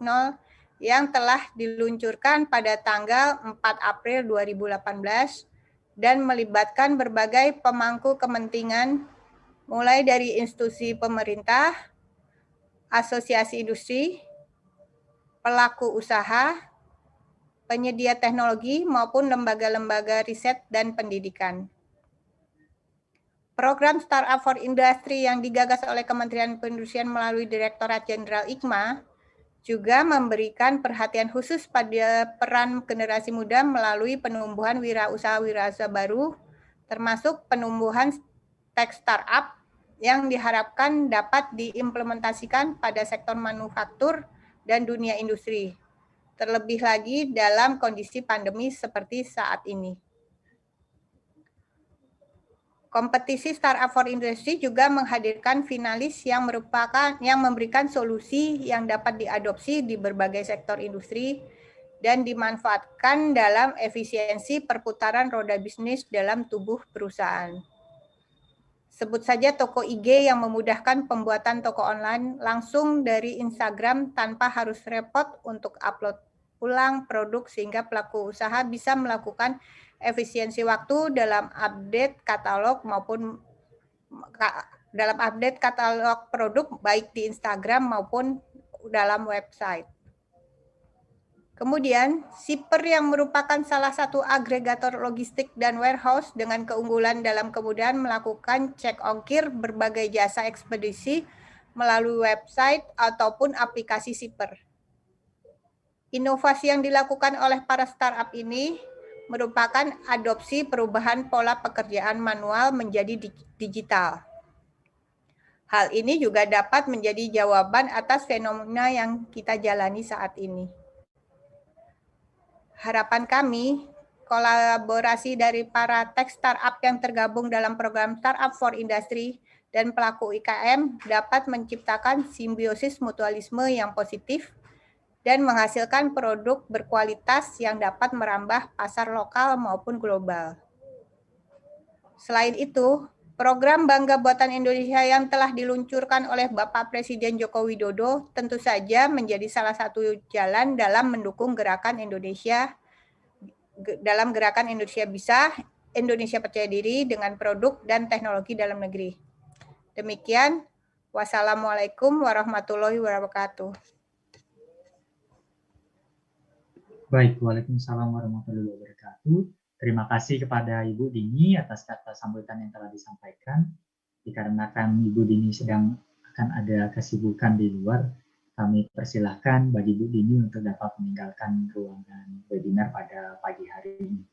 J: yang telah diluncurkan pada tanggal 4 April 2018 dan melibatkan berbagai pemangku kepentingan mulai dari institusi pemerintah, asosiasi industri, pelaku usaha, penyedia teknologi maupun lembaga-lembaga riset dan pendidikan. Program Startup for Industry yang digagas oleh Kementerian Perindustrian melalui Direktorat Jenderal IKMA juga memberikan perhatian khusus pada peran generasi muda melalui penumbuhan wirausaha baru, termasuk penumbuhan tech startup yang diharapkan dapat diimplementasikan pada sektor manufaktur dan dunia industri, terlebih lagi dalam kondisi pandemi seperti saat ini. Kompetisi Startup for Industry juga menghadirkan finalis yang memberikan solusi yang dapat diadopsi di berbagai sektor industri dan dimanfaatkan dalam efisiensi perputaran roda bisnis dalam tubuh perusahaan. Sebut saja toko IG yang memudahkan pembuatan toko online langsung dari Instagram tanpa harus repot untuk upload ulang produk sehingga pelaku usaha bisa melakukan efisiensi waktu dalam update katalog produk baik di Instagram maupun dalam website. Kemudian, Shipper yang merupakan salah satu agregator logistik dan warehouse dengan keunggulan dalam kemudahan melakukan cek ongkir berbagai jasa ekspedisi melalui website ataupun aplikasi Shipper. Inovasi yang dilakukan oleh para startup ini merupakan adopsi perubahan pola pekerjaan manual menjadi digital. Hal ini juga dapat menjadi jawaban atas fenomena yang kita jalani saat ini. Harapan kami, kolaborasi dari para tech startup yang tergabung dalam program Startup for Industry dan pelaku IKM dapat menciptakan simbiosis mutualisme yang positif dan menghasilkan produk berkualitas yang dapat merambah pasar lokal maupun global. Selain itu, program Bangga Buatan Indonesia yang telah diluncurkan oleh Bapak Presiden Joko Widodo tentu saja menjadi salah satu jalan dalam mendukung gerakan Indonesia Bisa, Indonesia Percaya Diri dengan produk dan teknologi dalam negeri. Demikian, wassalamualaikum warahmatullahi wabarakatuh.
I: Baik, waalaikumsalam warahmatullahi wabarakatuh. Terima kasih kepada Ibu Dini atas kata sambutan yang telah disampaikan. Dikarenakan Ibu Dini sedang akan ada kesibukan di luar, kami persilahkan bagi Ibu Dini untuk dapat meninggalkan ruangan webinar pada pagi hari ini.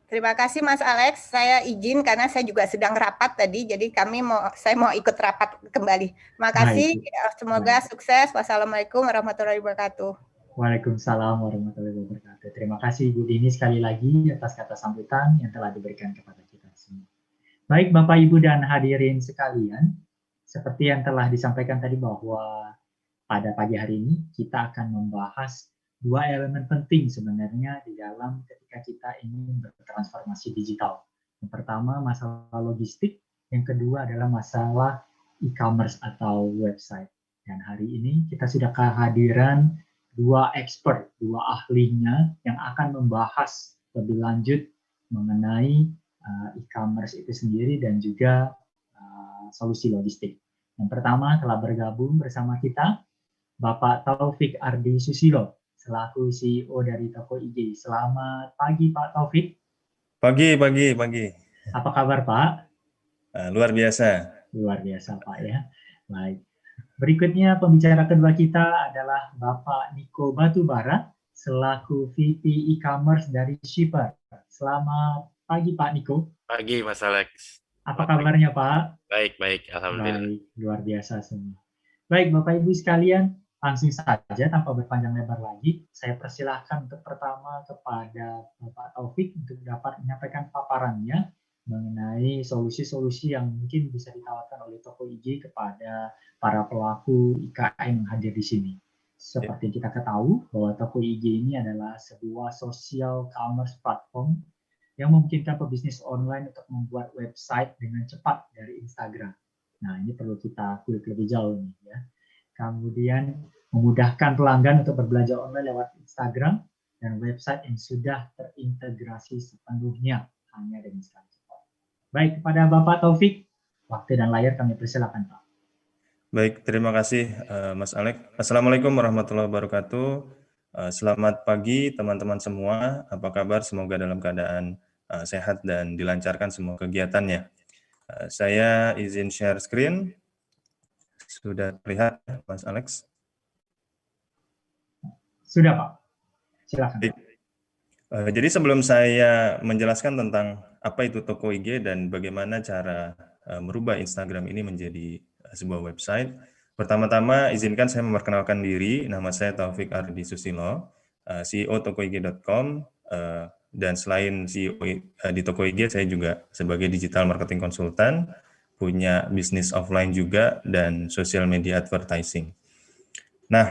J: Terima kasih Mas Alex, saya izin karena saya juga sedang rapat tadi, jadi saya mau ikut rapat kembali. Terima kasih, semoga sukses. Wassalamualaikum warahmatullahi wabarakatuh.
I: Waalaikumsalam warahmatullahi wabarakatuh. Terima kasih Ibu Dini sekali lagi atas kata sambutan yang telah diberikan kepada kita semua. Baik Bapak Ibu dan hadirin sekalian, seperti yang telah disampaikan tadi bahwa pada pagi hari ini kita akan membahas dua elemen penting sebenarnya di dalam ketika kita ingin bertransformasi digital. Yang pertama masalah logistik, yang kedua adalah masalah e-commerce atau website. Dan hari ini kita sudah kehadiran dua expert, dua ahlinya yang akan membahas lebih lanjut mengenai e-commerce itu sendiri dan juga solusi logistik. Yang pertama telah bergabung bersama kita Bapak Taufik Ardi Susilo selaku CEO dari Toko IG. Selamat pagi Pak Taufik.
K: Pagi.
I: Apa kabar Pak?
K: Luar biasa.
I: Luar biasa Pak ya. Baik. Berikutnya pembicara kedua kita adalah Bapak Niko Batubara selaku VP e-commerce dari Shipper. Selamat pagi Pak Niko.
L: Pagi Mas Alex.
I: Apa kabarnya Pak?
L: Baik, alhamdulillah.
I: Baik, luar biasa semua. Baik Bapak Ibu sekalian, langsung saja tanpa berpanjang lebar lagi, saya persilahkan untuk pertama kepada Bapak Taufik untuk dapat menyampaikan paparannya mengenai solusi-solusi yang mungkin bisa ditawarkan oleh Toko IG kepada para pelaku IKM yang hadir di sini. Seperti kita ketahui bahwa Toko IG ini adalah sebuah social commerce platform yang memungkinkan pebisnis online untuk membuat website dengan cepat dari Instagram. Nah, ini perlu kita kulik lebih jauh nih ya. Kemudian memudahkan pelanggan untuk berbelanja online lewat Instagram dan website yang sudah terintegrasi sepenuhnya hanya dengan sekali cepat. Baik, kepada Bapak Taufik, waktu dan layar kami persilakan Pak.
K: Baik, terima kasih Mas Alex. Assalamualaikum warahmatullahi wabarakatuh. Selamat pagi teman-teman semua. Apa kabar? Semoga dalam keadaan sehat dan dilancarkan semua kegiatannya. Saya izin share screen. Sudah terlihat Mas Alex?
I: Sudah Pak, silakan.
K: Jadi sebelum saya menjelaskan tentang apa itu Toko IG dan bagaimana cara merubah Instagram ini menjadi sebuah website, pertama-tama izinkan saya memperkenalkan diri. Nama saya Taufik Ardi Susilo, CEO tokoig.com, Dan selain CEO di Tokopedia, saya juga sebagai digital marketing konsultan, punya bisnis offline juga, dan social media advertising. Nah,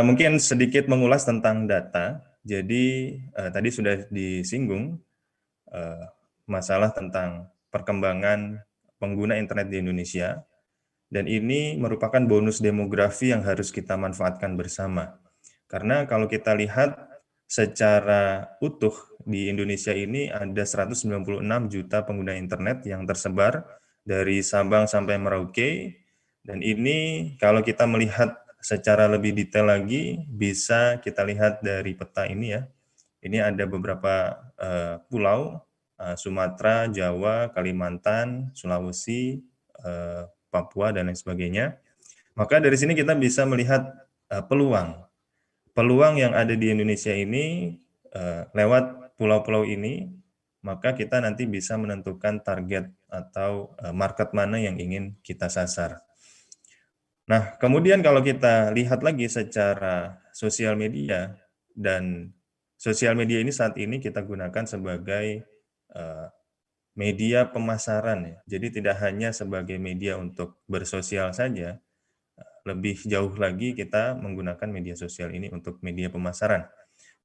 K: mungkin sedikit mengulas tentang data. Jadi tadi sudah disinggung masalah tentang perkembangan pengguna internet di Indonesia, dan ini merupakan bonus demografi yang harus kita manfaatkan bersama. Karena kalau kita lihat secara utuh di Indonesia ini ada 196 juta pengguna internet yang tersebar dari Sabang sampai Merauke, dan ini kalau kita melihat secara lebih detail lagi bisa kita lihat dari peta ini ya. Ini ada beberapa pulau, Sumatera, Jawa, Kalimantan, Sulawesi, Papua, dan lain sebagainya. Maka dari sini kita bisa melihat peluang yang ada di Indonesia ini lewat pulau-pulau ini, maka kita nanti bisa menentukan target atau market mana yang ingin kita sasar. Nah, kemudian kalau kita lihat lagi secara sosial media, dan sosial media ini saat ini kita gunakan sebagai media pemasaran ya. Jadi tidak hanya sebagai media untuk bersosial saja, lebih jauh lagi kita menggunakan media sosial ini untuk media pemasaran.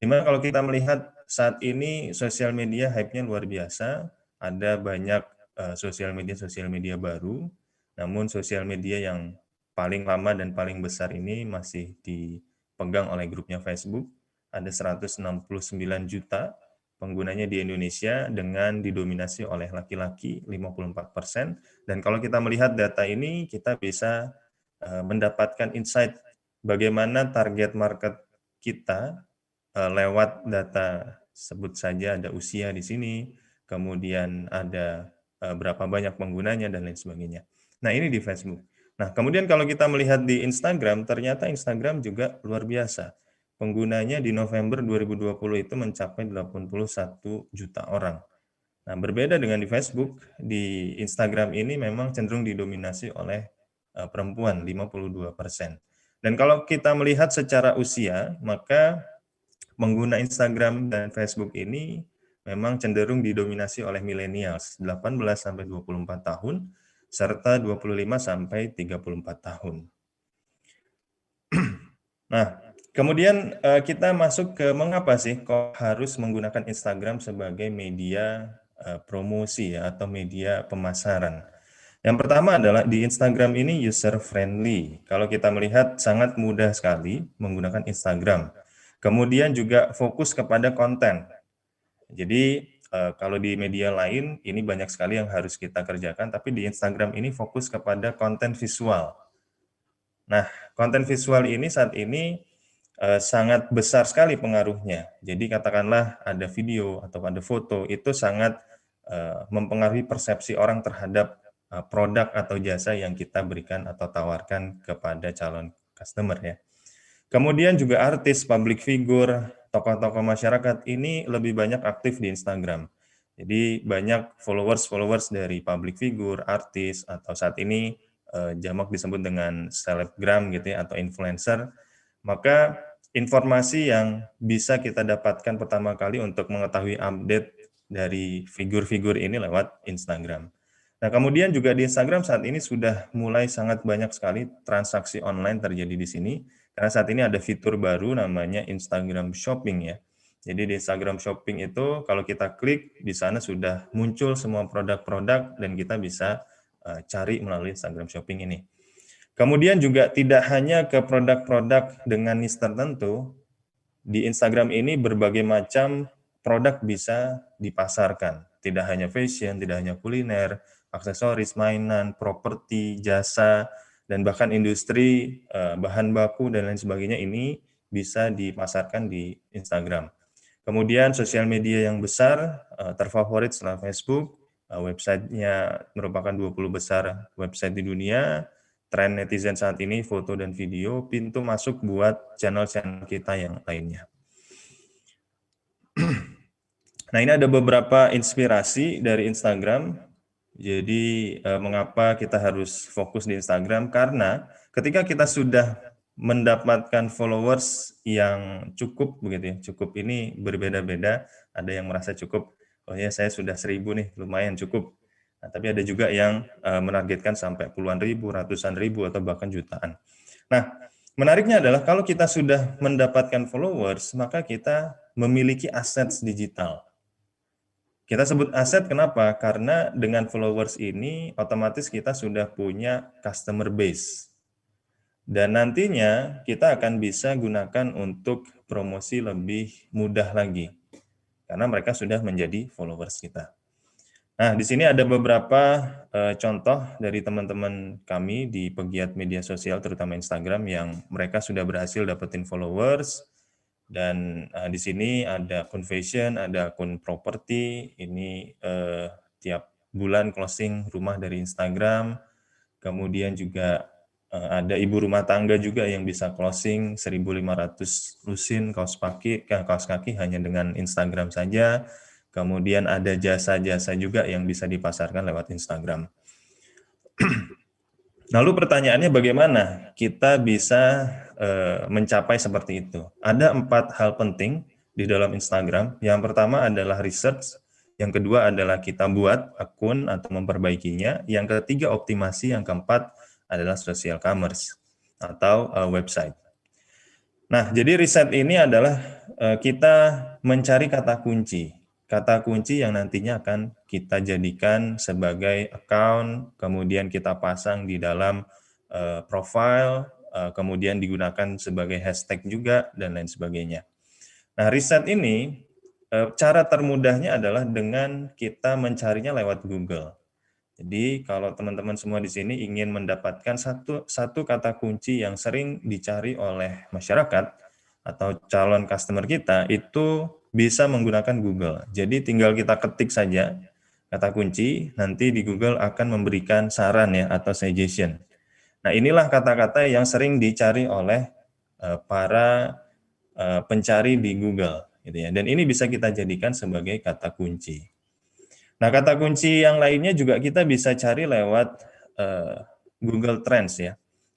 K: Dimana kalau kita melihat saat ini sosial media hype-nya luar biasa, ada banyak sosial media baru, namun sosial media yang paling lama dan paling besar ini masih dipegang oleh grupnya Facebook. Ada 169 juta penggunanya di Indonesia dengan didominasi oleh laki-laki 54%. Dan kalau kita melihat data ini, kita bisa mendapatkan insight bagaimana target market kita lewat data, sebut saja ada usia di sini, kemudian ada berapa banyak penggunanya, dan lain sebagainya. Nah, ini di Facebook. Nah, kemudian kalau kita melihat di Instagram, ternyata Instagram juga luar biasa. Penggunanya di November 2020 itu mencapai 81 juta orang. Nah, berbeda dengan di Facebook, di Instagram ini memang cenderung didominasi oleh perempuan, 52%. Dan kalau kita melihat secara usia, maka pengguna Instagram dan Facebook ini memang cenderung didominasi oleh millennials, 18-24 tahun, serta 25-34 tahun. Nah, kemudian kita masuk ke mengapa sih kok harus menggunakan Instagram sebagai media promosi ya, atau media pemasaran. Yang pertama adalah di Instagram ini user friendly. Kalau kita melihat sangat mudah sekali menggunakan Instagram. Kemudian juga fokus kepada konten. Jadi kalau di media lain ini banyak sekali yang harus kita kerjakan, tapi di Instagram ini fokus kepada konten visual. Nah, konten visual ini saat ini sangat besar sekali pengaruhnya. Jadi katakanlah ada video atau ada foto, itu sangat mempengaruhi persepsi orang terhadap produk atau jasa yang kita berikan atau tawarkan kepada calon customer ya. Kemudian juga artis, public figure, tokoh-tokoh masyarakat ini lebih banyak aktif di Instagram. Jadi banyak followers dari public figure, artis, atau saat ini jamak disebut dengan selebgram gitu ya, atau influencer. Maka informasi yang bisa kita dapatkan pertama kali untuk mengetahui update dari figur-figur ini lewat Instagram. Nah, kemudian juga di Instagram saat ini sudah mulai sangat banyak sekali transaksi online terjadi di sini, karena saat ini ada fitur baru namanya Instagram Shopping ya. Jadi di Instagram Shopping itu kalau kita klik, di sana sudah muncul semua produk-produk dan kita bisa cari melalui Instagram Shopping ini. Kemudian juga tidak hanya ke produk-produk dengan niche tertentu, di Instagram ini berbagai macam produk bisa dipasarkan. Tidak hanya fashion, tidak hanya kuliner, aksesoris, mainan, properti, jasa, dan bahkan industri, bahan baku, dan lain sebagainya ini bisa dipasarkan di Instagram. Kemudian sosial media yang besar, terfavorit setelah Facebook, websitenya merupakan 20 besar website di dunia, tren netizen saat ini foto dan video, pintu masuk buat channel-channel kita yang lainnya. Nah, ini ada beberapa inspirasi dari Instagram. Jadi mengapa kita harus fokus di Instagram? Karena ketika kita sudah mendapatkan followers yang cukup begitu ya. Cukup ini berbeda-beda. Ada yang merasa cukup, oh ya saya sudah 1000 nih, lumayan cukup. Nah, tapi ada juga yang menargetkan sampai puluhan ribu, ratusan ribu, atau bahkan jutaan. Nah, menariknya adalah kalau kita sudah mendapatkan followers, maka kita memiliki aset digital. Kita sebut aset kenapa? Karena dengan followers ini otomatis kita sudah punya customer base. Dan nantinya kita akan bisa gunakan untuk promosi lebih mudah lagi. Karena mereka sudah menjadi followers kita. Nah, di sini ada beberapa contoh dari teman-teman kami di pegiat media sosial, terutama Instagram, yang mereka sudah berhasil dapetin followers. Dan di sini ada akun fashion, ada akun properti, ini tiap bulan closing rumah dari Instagram. Kemudian juga ada ibu rumah tangga juga yang bisa closing 1.500 lusin kaos kaki hanya dengan Instagram saja. Kemudian ada jasa-jasa juga yang bisa dipasarkan lewat Instagram. Lalu pertanyaannya bagaimana kita bisa mencapai seperti itu? Ada 4 hal penting di dalam Instagram. Yang pertama adalah research, yang kedua adalah kita buat akun atau memperbaikinya, yang ketiga optimasi, yang keempat adalah social commerce atau website. Nah, jadi riset ini adalah kita mencari kata kunci yang nantinya akan kita jadikan sebagai account, kemudian kita pasang di dalam profile, kemudian digunakan sebagai hashtag juga, dan lain sebagainya. Nah, riset ini, cara termudahnya adalah dengan kita mencarinya lewat Google. Jadi, kalau teman-teman semua di sini ingin mendapatkan satu kata kunci yang sering dicari oleh masyarakat atau calon customer kita, itu bisa menggunakan Google. Jadi, tinggal kita ketik saja kata kunci, nanti di Google akan memberikan saran ya, atau suggestion. Nah, inilah kata-kata yang sering dicari oleh para pencari di Google, gitu ya. Dan ini bisa kita jadikan sebagai kata kunci. Nah, kata kunci yang lainnya juga kita bisa cari lewat Google Trends ya.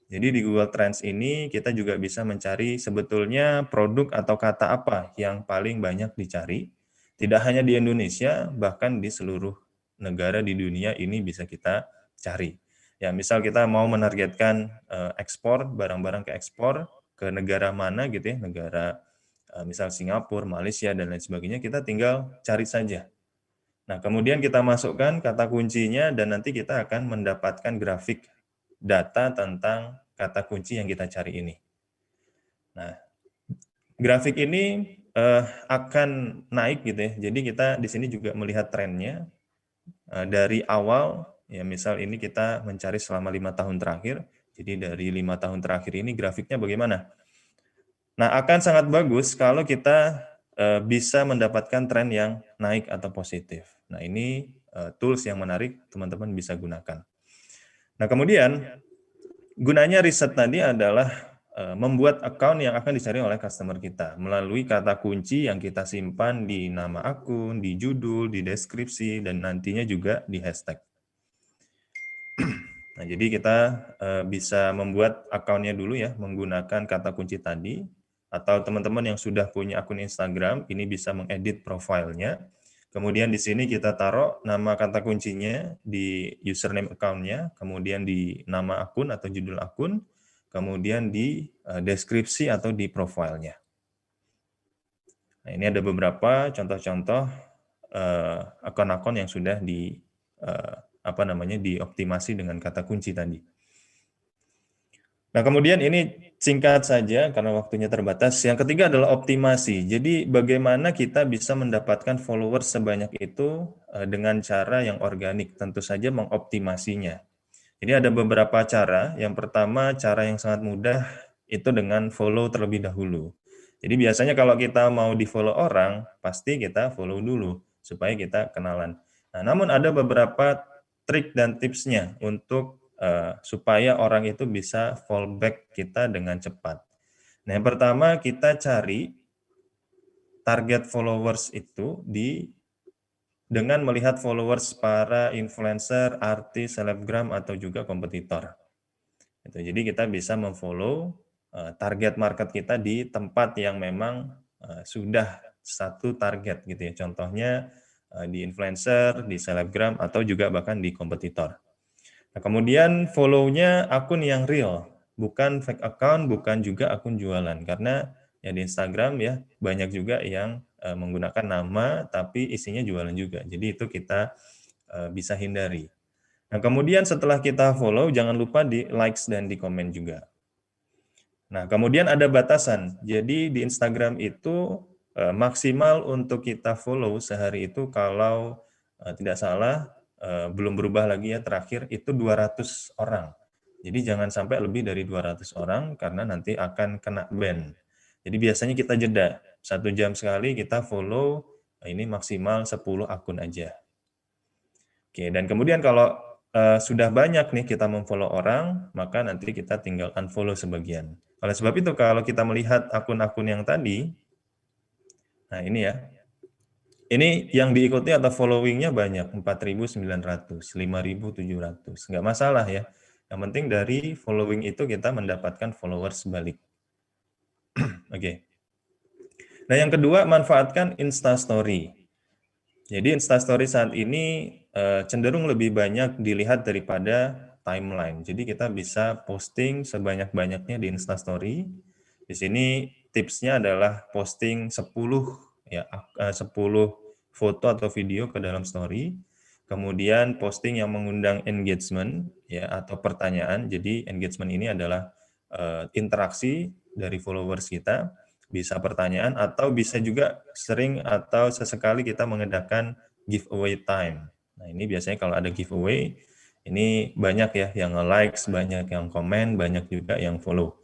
K: Jadi di Google Trends ini kita juga bisa mencari sebetulnya produk atau kata apa yang paling banyak dicari. Tidak hanya di Indonesia, bahkan di seluruh negara di dunia ini bisa kita cari. Ya, misal kita mau menargetkan ekspor, barang-barang ke ekspor ke negara mana gitu ya, negara misal Singapura, Malaysia, dan lain sebagainya, kita tinggal cari saja. Nah, kemudian kita masukkan kata kuncinya dan nanti kita akan mendapatkan grafik data tentang kata kunci yang kita cari ini. Nah, grafik ini akan naik gitu ya. Jadi kita di sini juga melihat trennya dari awal. Ya, misal ini kita mencari selama 5 tahun terakhir, jadi dari 5 tahun terakhir ini grafiknya bagaimana? Nah, akan sangat bagus kalau kita bisa mendapatkan tren yang naik atau positif. Nah, ini tools yang menarik teman-teman bisa gunakan. Nah, kemudian gunanya riset tadi adalah membuat account yang akan dicari oleh customer kita melalui kata kunci yang kita simpan di nama akun, di judul, di deskripsi, dan nantinya juga di hashtag. Nah, jadi kita bisa membuat akunnya dulu ya, menggunakan kata kunci tadi, atau teman-teman yang sudah punya akun Instagram, ini bisa mengedit profilnya. Kemudian di sini kita taruh nama kata kuncinya di username account-nya, kemudian di nama akun atau judul akun, kemudian di deskripsi atau di profilnya. Nah, ini ada beberapa contoh-contoh akun-akun yang sudah dioptimasi dengan kata kunci tadi. Nah, kemudian ini singkat saja karena waktunya terbatas. Yang ketiga adalah optimasi. Jadi bagaimana kita bisa mendapatkan followers sebanyak itu dengan cara yang organik, tentu saja mengoptimasinya. Jadi ada beberapa cara. Yang pertama, cara yang sangat mudah itu dengan follow terlebih dahulu. Jadi biasanya kalau kita mau di-follow orang, pasti kita follow dulu supaya kita kenalan. Nah, namun ada beberapa trik dan tipsnya untuk supaya orang itu bisa follow back kita dengan cepat. Nah, yang pertama kita cari target followers itu dengan melihat followers para influencer, artis, selebgram, atau juga kompetitor. Jadi kita bisa memfollow target market kita di tempat yang memang sudah satu target gitu ya. Contohnya di influencer, di selebgram, atau juga bahkan di kompetitor. Nah, kemudian follow-nya akun yang real, bukan fake account, bukan juga akun jualan. Karena ya di Instagram ya banyak juga yang menggunakan nama tapi isinya jualan juga. Jadi itu kita bisa hindari. Nah, kemudian setelah kita follow, jangan lupa di likes dan di komen juga. Nah, kemudian ada batasan. Jadi di Instagram itu maksimal untuk kita follow sehari itu kalau tidak salah, belum berubah lagi ya terakhir, itu 200 orang. Jadi jangan sampai lebih dari 200 orang karena nanti akan kena ban. Jadi biasanya kita jeda. 1 jam sekali kita follow, ini maksimal 10 akun aja. Oke, dan kemudian kalau sudah banyak nih kita memfollow orang, maka nanti kita tinggal unfollow sebagian. Oleh sebab itu kalau kita melihat akun-akun yang tadi, nah ini ya, ini yang diikuti atau following-nya banyak, 4.900, 5.700, nggak masalah ya. Yang penting dari following itu kita mendapatkan followers balik. Oke. Nah yang kedua, manfaatkan Instastory. Jadi Instastory saat ini cenderung lebih banyak dilihat daripada timeline. Jadi kita bisa posting sebanyak-banyaknya di Instastory. Di sini tipsnya adalah posting 10 foto atau video ke dalam story. Kemudian posting yang mengundang engagement ya atau pertanyaan. Jadi engagement ini adalah interaksi dari followers kita. Bisa pertanyaan atau bisa juga sering atau sesekali kita mengadakan giveaway time. Nah ini biasanya kalau ada giveaway, ini banyak ya yang likes, banyak yang komen, banyak juga yang follow.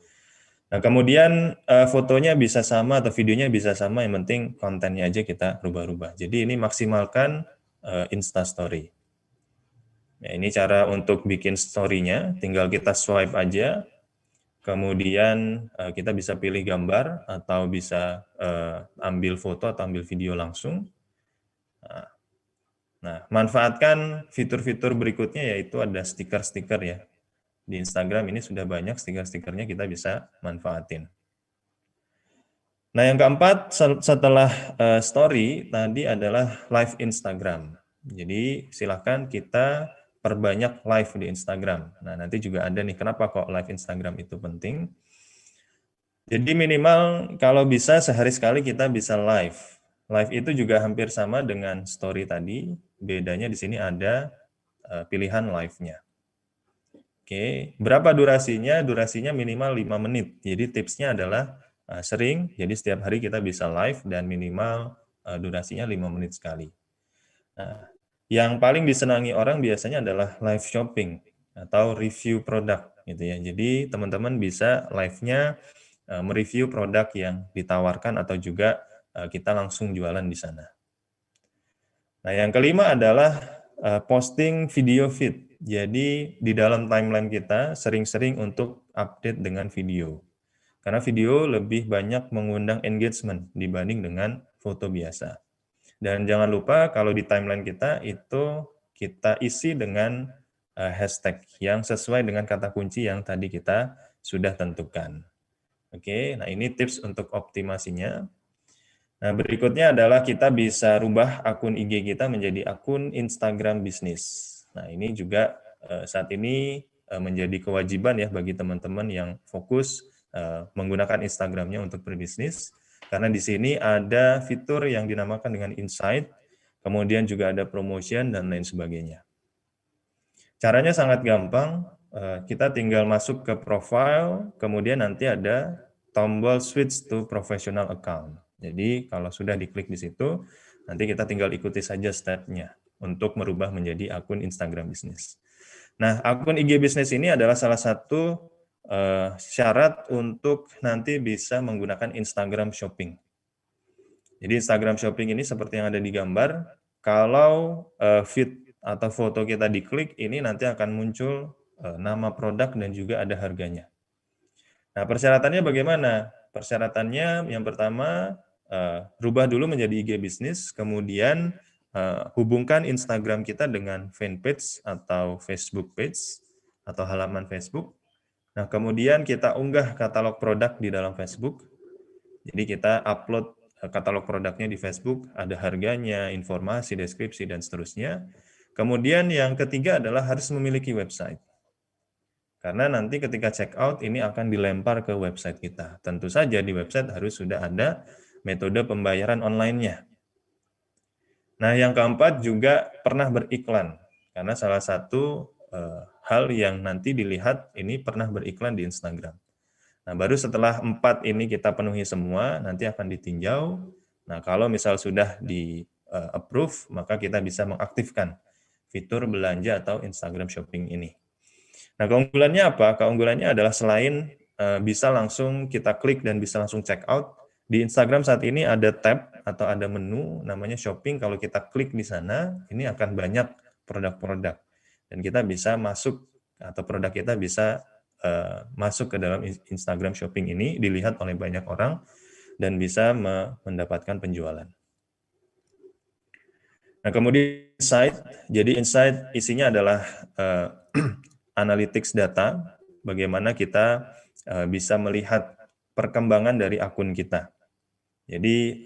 K: Nah kemudian fotonya bisa sama atau videonya bisa sama, yang penting kontennya aja kita rubah-rubah. Jadi ini maksimalkan Instastory. Nah, ini cara untuk bikin story-nya, tinggal kita swipe aja. Kemudian kita bisa pilih gambar atau bisa ambil foto atau ambil video langsung. Nah, manfaatkan fitur-fitur berikutnya yaitu ada stiker-stiker ya. Di Instagram ini sudah banyak stiker-stikernya kita bisa manfaatin. Nah, yang keempat setelah story tadi adalah live Instagram. Jadi silahkan kita perbanyak live di Instagram. Nah, nanti juga ada nih, kenapa kok live Instagram itu penting. Jadi minimal kalau bisa sehari sekali kita bisa live. Live itu juga hampir sama dengan story tadi, bedanya di sini ada pilihan live-nya. Oke, berapa durasinya? Durasinya minimal 5 menit. Jadi tipsnya adalah sering, jadi setiap hari kita bisa live dan minimal durasinya 5 menit sekali. Nah, yang paling disenangi orang biasanya adalah live shopping atau review produk gitu ya. Jadi teman-teman bisa live-nya mereview produk yang ditawarkan atau juga kita langsung jualan di sana. Nah, yang kelima adalah posting video feed. Jadi di dalam timeline kita sering-sering untuk update dengan video. Karena video lebih banyak mengundang engagement dibanding dengan foto biasa. Dan jangan lupa kalau di timeline kita itu kita isi dengan hashtag yang sesuai dengan kata kunci yang tadi kita sudah tentukan. Oke, nah ini tips untuk optimasinya. Nah berikutnya adalah kita bisa rubah akun IG kita menjadi akun Instagram bisnis. Nah ini juga saat ini menjadi kewajiban ya bagi teman-teman yang fokus menggunakan Instagramnya untuk berbisnis. Karena di sini ada fitur yang dinamakan dengan insight, kemudian juga ada promotion dan lain sebagainya. Caranya sangat gampang, kita tinggal masuk ke profile, kemudian nanti ada tombol switch to professional account. Jadi kalau sudah diklik di situ, nanti kita tinggal ikuti saja step-nya untuk merubah menjadi akun Instagram bisnis. Nah, akun IG bisnis ini adalah salah satu syarat untuk nanti bisa menggunakan Instagram Shopping. Jadi Instagram Shopping ini seperti yang ada di gambar, kalau feed atau foto kita diklik, ini nanti akan muncul nama produk dan juga ada harganya. Nah persyaratannya bagaimana? Persyaratannya yang pertama, rubah dulu menjadi IG bisnis, kemudian hubungkan Instagram kita dengan fanpage atau Facebook page atau halaman Facebook. Nah, kemudian kita unggah katalog produk di dalam Facebook. Jadi kita upload katalog produknya di Facebook, ada harganya, informasi, deskripsi, dan seterusnya. Kemudian yang ketiga adalah harus memiliki website. Karena nanti ketika check out ini akan dilempar ke website kita. Tentu saja di website harus sudah ada metode pembayaran online-nya. Nah, yang keempat juga pernah beriklan. Karena salah satu hal yang nanti dilihat ini pernah beriklan di Instagram. Nah, baru setelah 4 ini kita penuhi semua, nanti akan ditinjau. Nah, kalau misal sudah di approve, maka kita bisa mengaktifkan fitur belanja atau Instagram Shopping ini. Nah, keunggulannya apa? Keunggulannya adalah selain bisa langsung kita klik dan bisa langsung check out, di Instagram saat ini ada tab atau ada menu namanya Shopping. Kalau kita klik di sana, ini akan banyak produk-produk. Dan kita bisa masuk, atau produk kita bisa masuk ke dalam Instagram Shopping ini, dilihat oleh banyak orang, dan bisa mendapatkan penjualan. Nah, kemudian insight. Jadi insight isinya adalah analytics data, bagaimana kita bisa melihat perkembangan dari akun kita. Jadi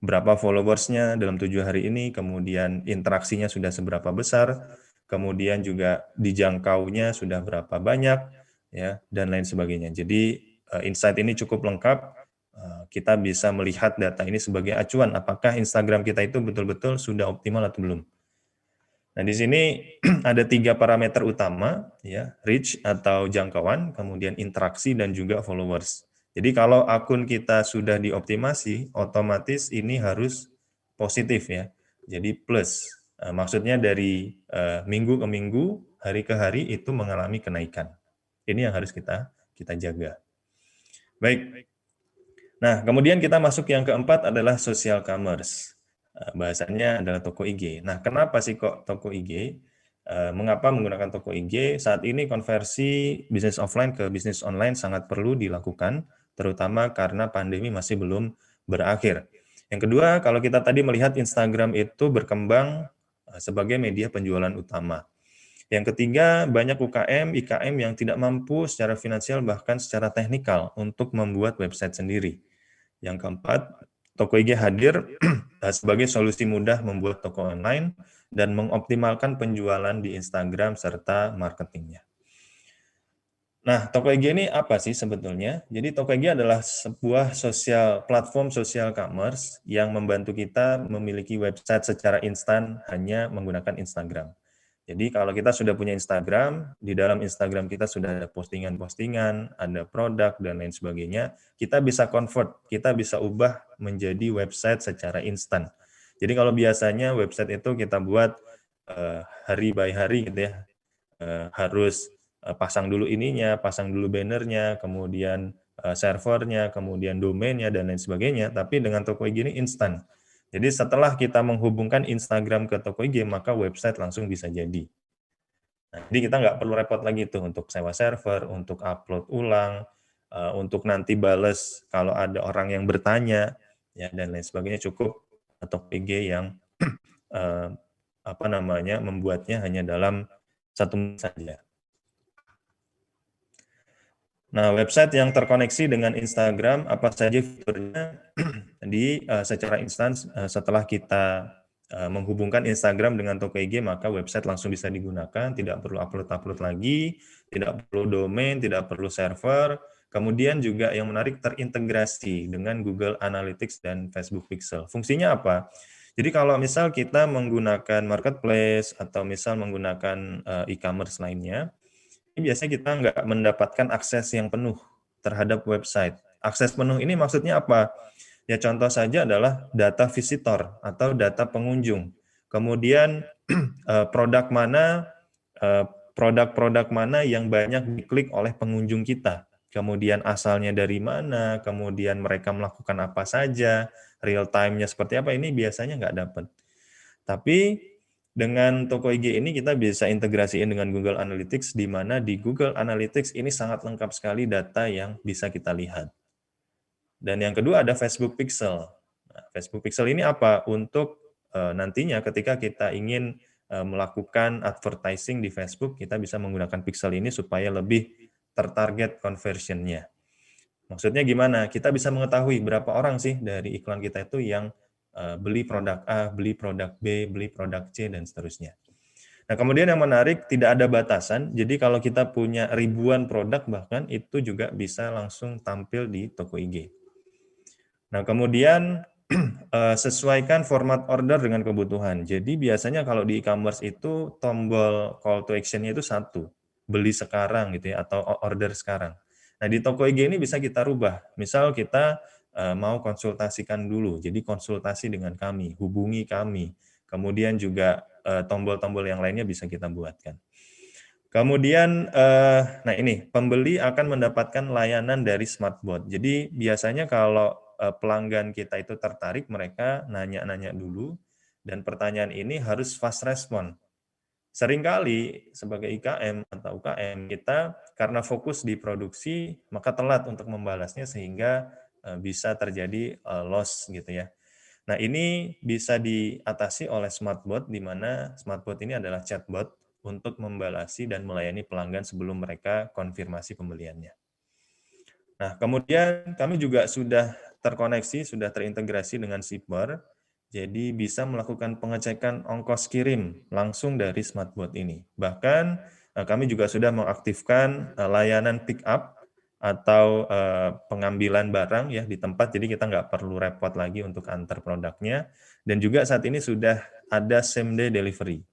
K: berapa followersnya dalam 7 hari ini, kemudian interaksinya sudah seberapa besar, kemudian juga dijangkaunya sudah berapa banyak, ya, dan lain sebagainya. Jadi insight ini cukup lengkap. Kita bisa melihat data ini sebagai acuan apakah Instagram kita itu betul-betul sudah optimal atau belum. Nah, di sini ada 3 parameter utama, ya, reach atau jangkauan, kemudian interaksi dan juga followers. Jadi kalau akun kita sudah dioptimasi, otomatis ini harus positif, ya. Jadi plus. Maksudnya dari minggu ke minggu, hari ke hari itu mengalami kenaikan. Ini yang harus kita jaga. Baik. Nah, kemudian kita masuk yang keempat adalah social commerce. Bahasanya adalah toko IG. Nah, kenapa sih kok toko IG? Mengapa menggunakan toko IG? Saat ini konversi bisnis offline ke bisnis online sangat perlu dilakukan, terutama karena pandemi masih belum berakhir. Yang kedua, kalau kita tadi melihat Instagram itu berkembang sebagai media penjualan utama. Yang ketiga, banyak UKM, IKM yang tidak mampu secara finansial bahkan secara teknikal untuk membuat website sendiri. Yang keempat, toko IG hadir sebagai solusi mudah membuat toko online dan mengoptimalkan penjualan di Instagram serta marketingnya. Nah, toko IG ini apa sih sebetulnya? Jadi toko IG adalah sebuah platform sosial commerce yang membantu kita memiliki website secara instan hanya menggunakan Instagram. Jadi kalau kita sudah punya Instagram, di dalam Instagram kita sudah ada postingan-postingan, ada produk, dan lain sebagainya, kita bisa convert, kita bisa ubah menjadi website secara instan. Jadi kalau biasanya website itu kita buat hari by hari gitu ya, harus pasang dulu ininya, pasang dulu bannernya, kemudian servernya, kemudian domainnya, dan lain sebagainya, tapi dengan toko IG ini instan. Jadi setelah kita menghubungkan Instagram ke toko IG, maka website langsung bisa jadi. Nah, jadi kita nggak perlu repot lagi tuh untuk sewa server, untuk upload ulang, untuk nanti bales kalau ada orang yang bertanya, ya, dan lain sebagainya. Cukup toko IG yang membuatnya hanya dalam 1 menit saja. Nah, website yang terkoneksi dengan Instagram, apa saja fiturnya? Secara instan setelah kita menghubungkan Instagram dengan toko IG, maka website langsung bisa digunakan, tidak perlu upload lagi, tidak perlu domain, tidak perlu server. Kemudian juga yang menarik, terintegrasi dengan Google Analytics dan Facebook Pixel. Fungsinya apa? Jadi kalau misal kita menggunakan marketplace atau misal menggunakan e-commerce lainnya, ini biasanya kita nggak mendapatkan akses yang penuh terhadap website. Akses penuh ini maksudnya apa? Ya, contoh saja adalah data visitor atau data pengunjung. Kemudian produk-produk mana yang banyak diklik oleh pengunjung kita. Kemudian asalnya dari mana, kemudian mereka melakukan apa saja, real time-nya seperti apa, ini biasanya nggak dapat. Tapi dengan toko IG ini kita bisa integrasiin dengan Google Analytics, di mana di Google Analytics ini sangat lengkap sekali data yang bisa kita lihat. Dan yang kedua ada Facebook Pixel. Nah, Facebook Pixel ini apa? Untuk nantinya ketika kita ingin melakukan advertising di Facebook, kita bisa menggunakan Pixel ini supaya lebih tertarget conversion-nya. Maksudnya gimana? Kita bisa mengetahui berapa orang sih dari iklan kita itu yang beli produk A, beli produk B, beli produk C, dan seterusnya. Nah, kemudian yang menarik, tidak ada batasan. Jadi kalau kita punya ribuan produk bahkan, itu juga bisa langsung tampil di toko IG. Nah, kemudian sesuaikan format order dengan kebutuhan. Jadi biasanya kalau di e-commerce itu tombol call to action-nya itu satu, beli sekarang gitu ya, atau order sekarang. Nah, di toko IG ini bisa kita rubah. Misal kita mau konsultasikan dulu, jadi konsultasi dengan kami, hubungi kami. Kemudian juga tombol-tombol yang lainnya bisa kita buatkan. Kemudian, nah ini, pembeli akan mendapatkan layanan dari Smartbot. Jadi biasanya kalau pelanggan kita itu tertarik, mereka nanya-nanya dulu, dan pertanyaan ini harus fast respon. Seringkali sebagai IKM atau UKM, kita karena fokus di produksi, maka telat untuk membalasnya sehingga bisa terjadi loss gitu ya. Nah, ini bisa diatasi oleh Smartbot, di mana Smartbot ini adalah chatbot untuk membalasi dan melayani pelanggan sebelum mereka konfirmasi pembeliannya. Nah, kemudian kami juga sudah terkoneksi, sudah terintegrasi dengan Shipper, jadi bisa melakukan pengecekan ongkos kirim langsung dari Smartbot ini. Bahkan kami juga sudah mengaktifkan layanan pick up atau pengambilan barang ya di tempat, jadi kita nggak perlu repot lagi untuk antar produknya. Dan juga saat ini sudah ada same day delivery.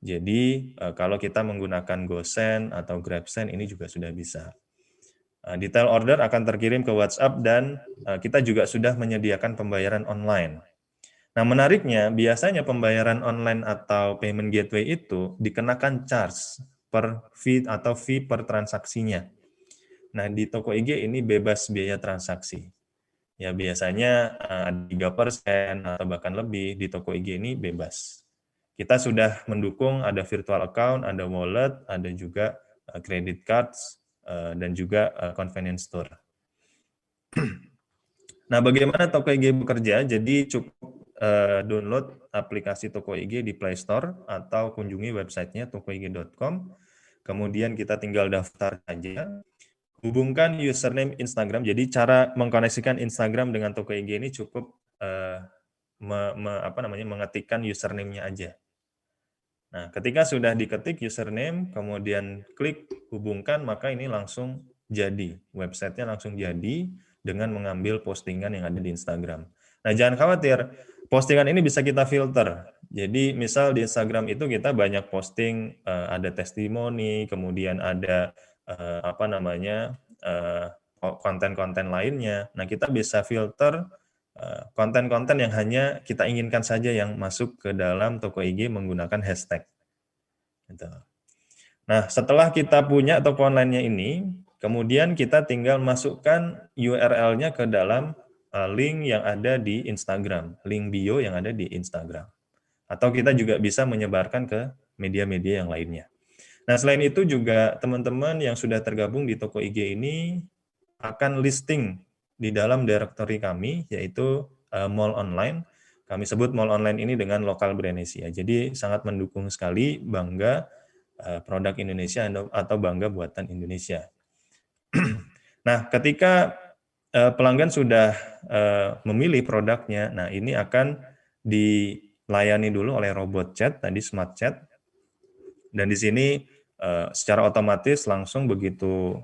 K: Jadi kalau kita menggunakan GoSend atau GrabSend ini juga sudah bisa. Detail order akan terkirim ke WhatsApp dan kita juga sudah menyediakan pembayaran online. Nah, menariknya biasanya pembayaran online atau payment gateway itu dikenakan charge per fee atau fee per transaksinya. Nah, di toko IG ini bebas biaya transaksi. Ya, biasanya ada 3% atau bahkan lebih, di toko IG ini bebas. Kita sudah mendukung ada virtual account, ada wallet, ada juga credit cards, dan juga convenience store. Nah, bagaimana toko IG bekerja? Jadi cukup download aplikasi toko IG di Play Store atau kunjungi websitenya tokoig.com. Kemudian kita tinggal daftar saja. Hubungkan username Instagram. Jadi cara mengkoneksikan Instagram dengan toko IG ini cukup mengetikkan username-nya aja. Nah, ketika sudah diketik username, kemudian klik hubungkan, maka ini langsung jadi. Websitenya langsung jadi dengan mengambil postingan yang ada di Instagram. Nah, jangan khawatir, postingan ini bisa kita filter. Jadi, misal di Instagram itu kita banyak posting, ada testimoni, kemudian ada konten-konten lainnya. Nah, kita bisa filter konten-konten yang hanya kita inginkan saja yang masuk ke dalam toko IG menggunakan hashtag. Gitu. Nah, setelah kita punya toko online-nya ini, kemudian kita tinggal masukkan URL-nya ke dalam link yang ada di Instagram, link bio yang ada di Instagram. Atau kita juga bisa menyebarkan ke media-media yang lainnya. Nah, selain itu juga teman-teman yang sudah tergabung di toko IG ini akan listing di dalam directory kami, yaitu mall online. Kami sebut mall online ini dengan lokal brand Asia. Jadi sangat mendukung sekali, bangga produk Indonesia atau bangga buatan Indonesia. Nah, ketika pelanggan sudah memilih produknya, nah ini akan dilayani dulu oleh robot chat, tadi smart chat. Dan di sini secara otomatis langsung begitu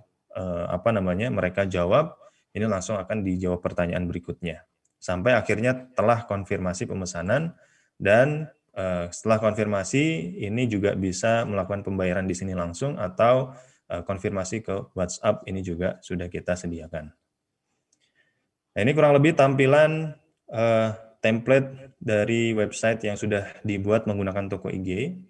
K: mereka jawab, ini langsung akan dijawab pertanyaan berikutnya. Sampai akhirnya telah konfirmasi pemesanan, dan setelah konfirmasi ini juga bisa melakukan pembayaran di sini langsung atau konfirmasi ke WhatsApp, ini juga sudah kita sediakan. Nah, ini kurang lebih tampilan template dari website yang sudah dibuat menggunakan toko IG.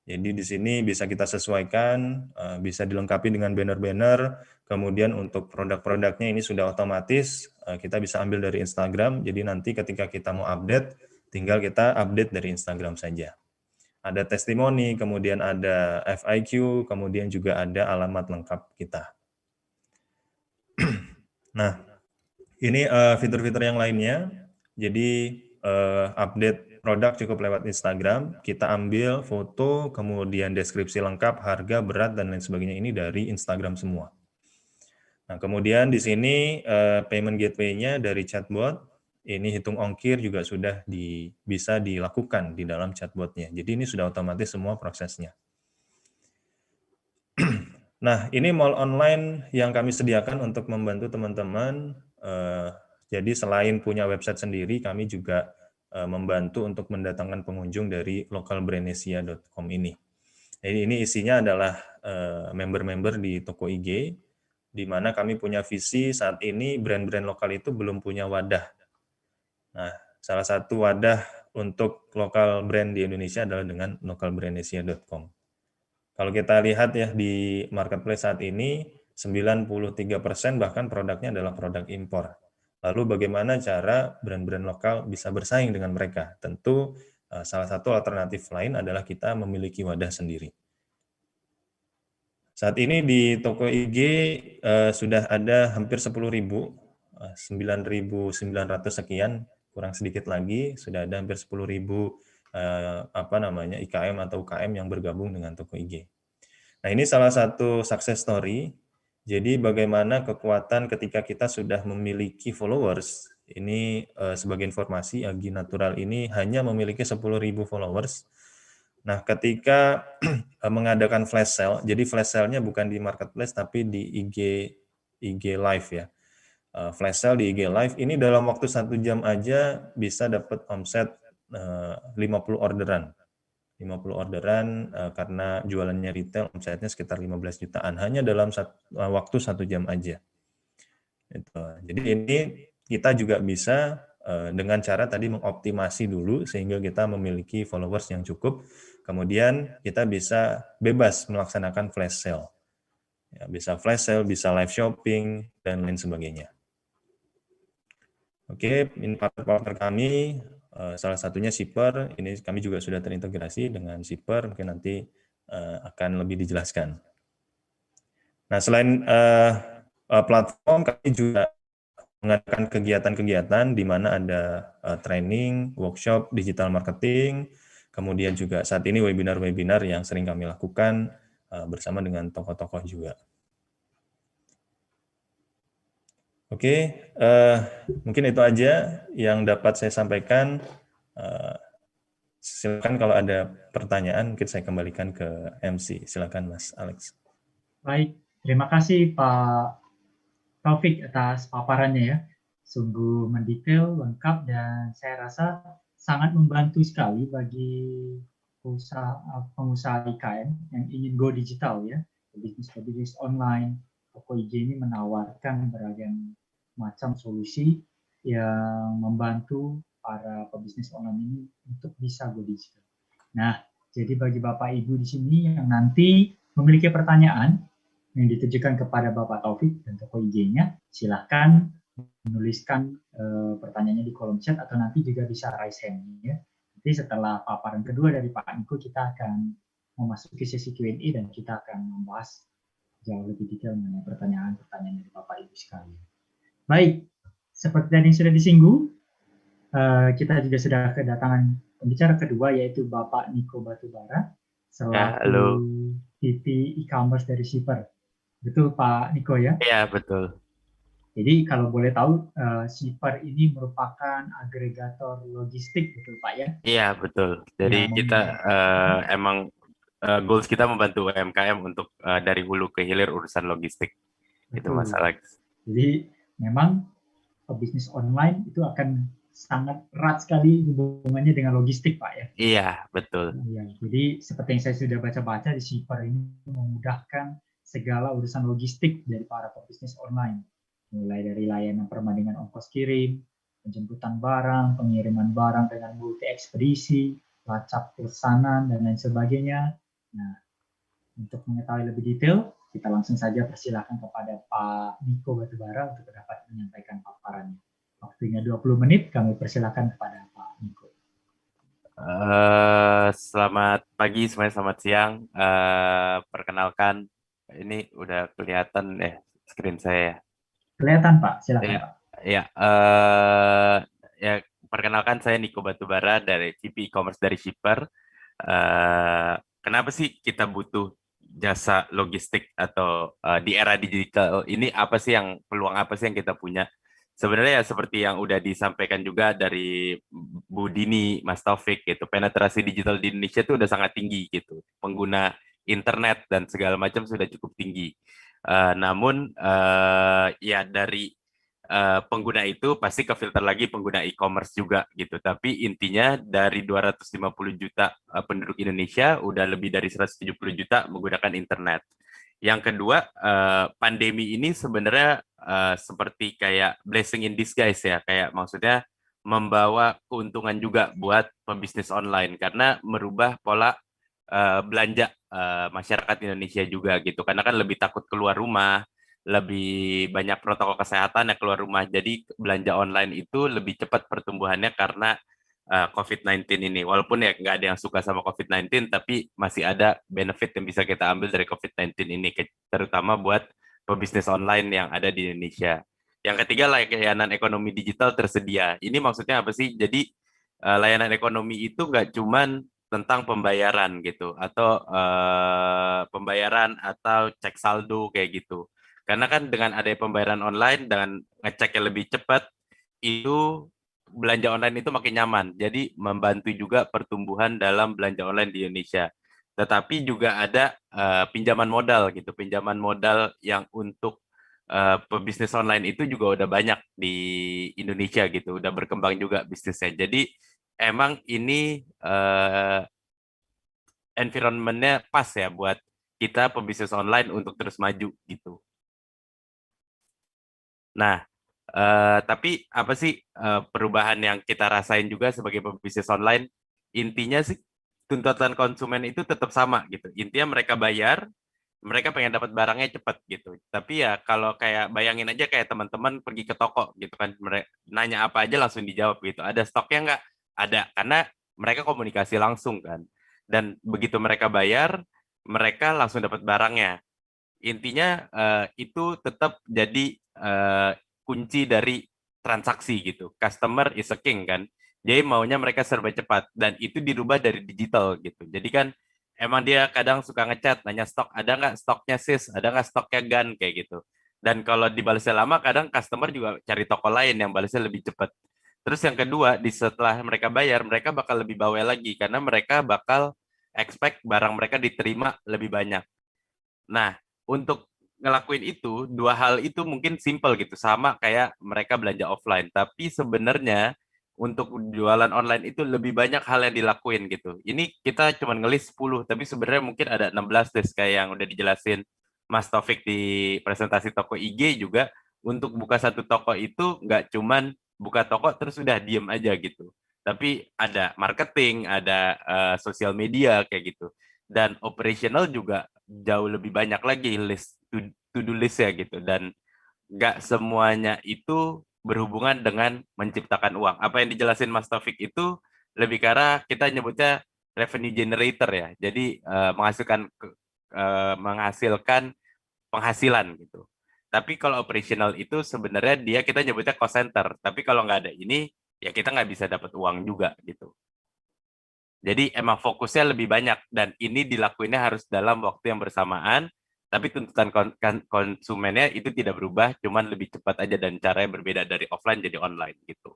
K: Jadi di sini bisa kita sesuaikan, bisa dilengkapi dengan banner-banner, kemudian untuk produk-produknya ini sudah otomatis, kita bisa ambil dari Instagram, jadi nanti ketika kita mau update, tinggal kita update dari Instagram saja. Ada testimoni, kemudian ada FAQ, kemudian juga ada alamat lengkap kita. Nah, ini fitur-fitur yang lainnya, jadi update produk cukup lewat Instagram, kita ambil foto, kemudian deskripsi lengkap, harga, berat, dan lain sebagainya ini dari Instagram semua. Nah, kemudian di sini payment gateway-nya dari chatbot, ini hitung ongkir juga sudah bisa dilakukan di dalam chatbot-nya. Jadi ini sudah otomatis semua prosesnya. Nah, ini mall online yang kami sediakan untuk membantu teman-teman. Jadi selain punya website sendiri, kami juga membantu untuk mendatangkan pengunjung dari localbrandnesia.com ini. Jadi ini isinya adalah member-member di toko IG, di mana kami punya visi saat ini brand-brand lokal itu belum punya wadah. Nah, salah satu wadah untuk lokal brand di Indonesia adalah dengan localbrandnesia.com. Kalau kita lihat ya di marketplace saat ini, 93% bahkan produknya adalah produk impor. Lalu bagaimana cara brand-brand lokal bisa bersaing dengan mereka? Tentu salah satu alternatif lain adalah kita memiliki wadah sendiri. Saat ini di toko IG sudah ada hampir 10.000, 9.900 sekian, kurang sedikit lagi, sudah ada hampir 10.000 IKM atau UKM yang bergabung dengan toko IG. Nah, ini salah satu success story. Jadi bagaimana kekuatan ketika kita sudah memiliki followers. Ini sebagai informasi, Agi Natural ini hanya memiliki 10.000 followers. Nah, ketika mengadakan flash sale, jadi flash sale-nya bukan di marketplace tapi di IG live ya. Flash sale di IG live ini dalam waktu 1 jam aja bisa dapat omset 50 orderan. 50 orderan karena jualannya retail, omsetnya sekitar 15 jutaan hanya dalam waktu 1 jam aja. Jadi ini kita juga bisa dengan cara tadi mengoptimasi dulu sehingga kita memiliki followers yang cukup. Kemudian kita bisa bebas melaksanakan flash sale. Ya, bisa flash sale, bisa live shopping, dan lain sebagainya. Oke, ini partner kami, salah satunya Shipper. Ini kami juga sudah terintegrasi dengan Shipper, mungkin nanti akan lebih dijelaskan. Nah, selain platform, kami juga mengadakan kegiatan-kegiatan di mana ada training, workshop, digital marketing, kemudian juga saat ini webinar-webinar yang sering kami lakukan bersama dengan tokoh-tokoh juga. Oke, mungkin itu aja yang dapat saya sampaikan. Silakan kalau ada pertanyaan, mungkin saya kembalikan ke MC. Silakan Mas Alex.
I: Baik, terima kasih Pak Taufik atas paparannya ya. Sungguh mendetail, lengkap, dan saya rasa sangat membantu sekali bagi pengusaha IKM yang ingin go digital ya, bisnis online. Toko IG ini menawarkan beragam macam solusi yang membantu para pebisnis online ini untuk bisa go digital. Nah, jadi bagi Bapak Ibu di sini yang nanti memiliki pertanyaan yang ditujukan kepada Bapak Taufik dan toko IG-nya, silahkan menuliskan pertanyaannya di kolom chat atau nanti juga bisa raise hand ya. Nanti setelah paparan kedua dari Pak Niko, kita akan memasuki sesi Q&A dan kita akan membahas jauh lebih detail mengenai pertanyaan-pertanyaan dari Bapak Ibu sekalian. Baik, seperti tadi yang sudah disinggung, kita juga sudah kedatangan pembicara kedua yaitu Bapak Niko Batubara selaku VP e-commerce dari Shipper. Betul Pak Niko ya?
L: Iya, betul.
I: Jadi kalau boleh tahu, Shipper ini merupakan agregator logistik, betul Pak ya?
L: Iya, betul. Jadi kita emang goals kita membantu UMKM untuk dari hulu ke hilir urusan logistik. Itu Mas Alex.
I: Jadi memang bisnis online itu akan sangat erat sekali hubungannya dengan logistik Pak ya?
L: Iya, betul.
I: Iya, jadi seperti yang saya sudah baca-baca di Shipper ini memudahkan segala urusan logistik dari para pebisnis online. Mulai dari layanan perbandingan ongkos kirim, penjemputan barang, pengiriman barang dengan multi ekspedisi, lacak pesanan, dan lain sebagainya. Nah, untuk mengetahui lebih detail, kita langsung saja persilakan kepada Pak Niko Batubara untuk dapat menyampaikan paparannya. Waktunya 20 menit, kami persilakan kepada Pak Niko.
L: Selamat pagi semuanya, selamat siang. Perkenalkan, ini udah kelihatan screen saya.
I: Kelihatan Pak, silakan Pak.
L: Ya, perkenalkan saya Niko Batubara dari VP e-commerce dari Shipper. Kenapa sih kita butuh jasa logistik atau di era digital ini apa sih yang peluang apa sih yang kita punya? Sebenarnya ya seperti yang udah disampaikan juga dari Bu Dini, Mas Taufik gitu, penetrasi digital di Indonesia itu udah sangat tinggi gitu. Pengguna internet dan segala macam sudah cukup tinggi. Namun ya dari pengguna itu pasti ke filter lagi pengguna e-commerce juga gitu. Tapi intinya dari 250 juta penduduk Indonesia udah lebih dari 170 juta menggunakan internet. Yang kedua, pandemi ini sebenarnya seperti kayak blessing in disguise ya, kayak maksudnya membawa keuntungan juga buat pebisnis online karena merubah pola belanja masyarakat Indonesia juga gitu. Karena kan lebih takut keluar rumah, lebih banyak protokol kesehatan yang keluar rumah. Jadi belanja online itu lebih cepat pertumbuhannya karena COVID-19 ini. Walaupun ya nggak ada yang suka sama COVID-19, tapi masih ada benefit yang bisa kita ambil dari COVID-19 ini, terutama buat pebisnis online yang ada di Indonesia. Yang ketiga, layanan ekonomi digital tersedia. Ini maksudnya apa sih? Jadi layanan ekonomi itu nggak cuman tentang pembayaran gitu, atau pembayaran atau cek saldo kayak gitu. Karena kan dengan adanya pembayaran online dan ngeceknya lebih cepat, itu belanja online itu makin nyaman. Jadi membantu juga pertumbuhan dalam belanja online di Indonesia. Tetapi juga ada pinjaman modal gitu. Pinjaman modal yang untuk pebisnis online itu juga udah banyak di Indonesia gitu. Udah berkembang juga bisnisnya. Jadi emang ini environment-nya pas ya buat kita pebisnis online untuk terus maju gitu. Nah, tapi apa sih perubahan yang kita rasain juga sebagai pebisnis online? Intinya sih tuntutan konsumen itu tetap sama gitu. Intinya mereka bayar, mereka pengen dapat barangnya cepat gitu. Tapi ya kalau kayak bayangin aja kayak teman-teman pergi ke toko gitu kan, nanya apa aja langsung dijawab gitu. Ada stoknya nggak? Ada, karena mereka komunikasi langsung kan. Dan begitu mereka bayar, mereka langsung dapat barangnya. Intinya itu tetap jadi kunci dari transaksi gitu. Customer is a king kan. Jadi maunya mereka serba cepat dan itu dirubah dari digital gitu. Jadi kan emang dia kadang suka ngechat, nanya stok, ada nggak stoknya sis, ada nggak stoknya gun kayak gitu. Dan kalau dibalasnya lama, kadang customer juga cari toko lain yang balasnya lebih cepat. Terus yang kedua, setelah mereka bayar, mereka bakal lebih bawel lagi karena mereka bakal expect barang mereka diterima lebih banyak. Nah, untuk ngelakuin itu, dua hal itu mungkin simple gitu, sama kayak mereka belanja offline. Tapi sebenarnya untuk jualan online itu lebih banyak hal yang dilakuin gitu. Ini kita cuma ngelis 10, tapi sebenarnya mungkin ada 16 deh kayak yang udah dijelasin Mas Taufik di presentasi toko IG juga. Untuk buka satu toko itu nggak cuman buka toko terus udah diem aja gitu. Tapi ada marketing, ada sosial media kayak gitu. Dan operational juga jauh lebih banyak lagi to-do list ya gitu. Dan nggak semuanya itu berhubungan dengan menciptakan uang. Apa yang dijelasin Mas Taufik itu lebih ke arah kita nyebutnya revenue generator ya. Jadi menghasilkan penghasilan gitu. Tapi kalau operational itu sebenarnya kita nyebutnya cost center. Tapi kalau nggak ada ini, ya kita nggak bisa dapat uang juga gitu. Jadi emang fokusnya lebih banyak dan ini dilakuinnya harus dalam waktu yang bersamaan, tapi tuntutan konsumennya itu tidak berubah, cuman lebih cepat aja dan caranya berbeda dari offline jadi online gitu.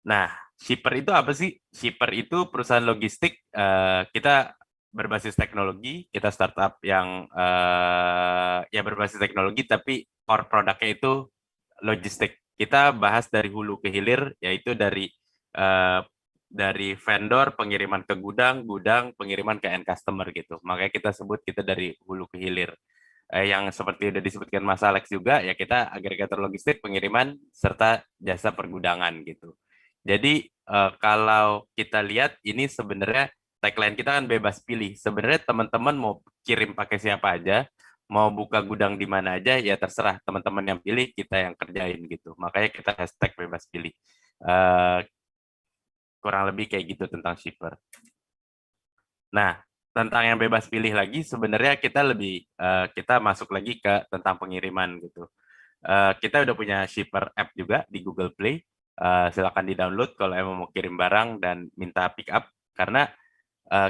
L: Nah, Shipper itu apa sih? Shipper itu perusahaan logistik, kita berbasis teknologi, kita startup yang ya berbasis teknologi, tapi core produknya itu logistik. Kita bahas dari hulu ke hilir, yaitu dari vendor, pengiriman ke gudang, pengiriman ke end customer gitu. Makanya kita sebut kita dari hulu ke hilir. Yang seperti udah disebutkan Mas Alex juga, ya kita agregator logistik, pengiriman, serta jasa pergudangan gitu. Jadi kalau kita lihat ini sebenarnya tagline kita kan bebas pilih. Sebenarnya teman-teman mau kirim pakai siapa aja, mau buka gudang di mana aja, ya terserah teman-teman yang pilih, kita yang kerjain gitu. Makanya kita hashtag bebas pilih. Kurang lebih kayak gitu tentang shipper. Nah, tentang yang bebas pilih lagi, sebenarnya kita masuk lagi ke tentang pengiriman gitu. Kita udah punya shipper app juga di Google Play. Silakan di-download kalau emang mau kirim barang dan minta pick up. Karena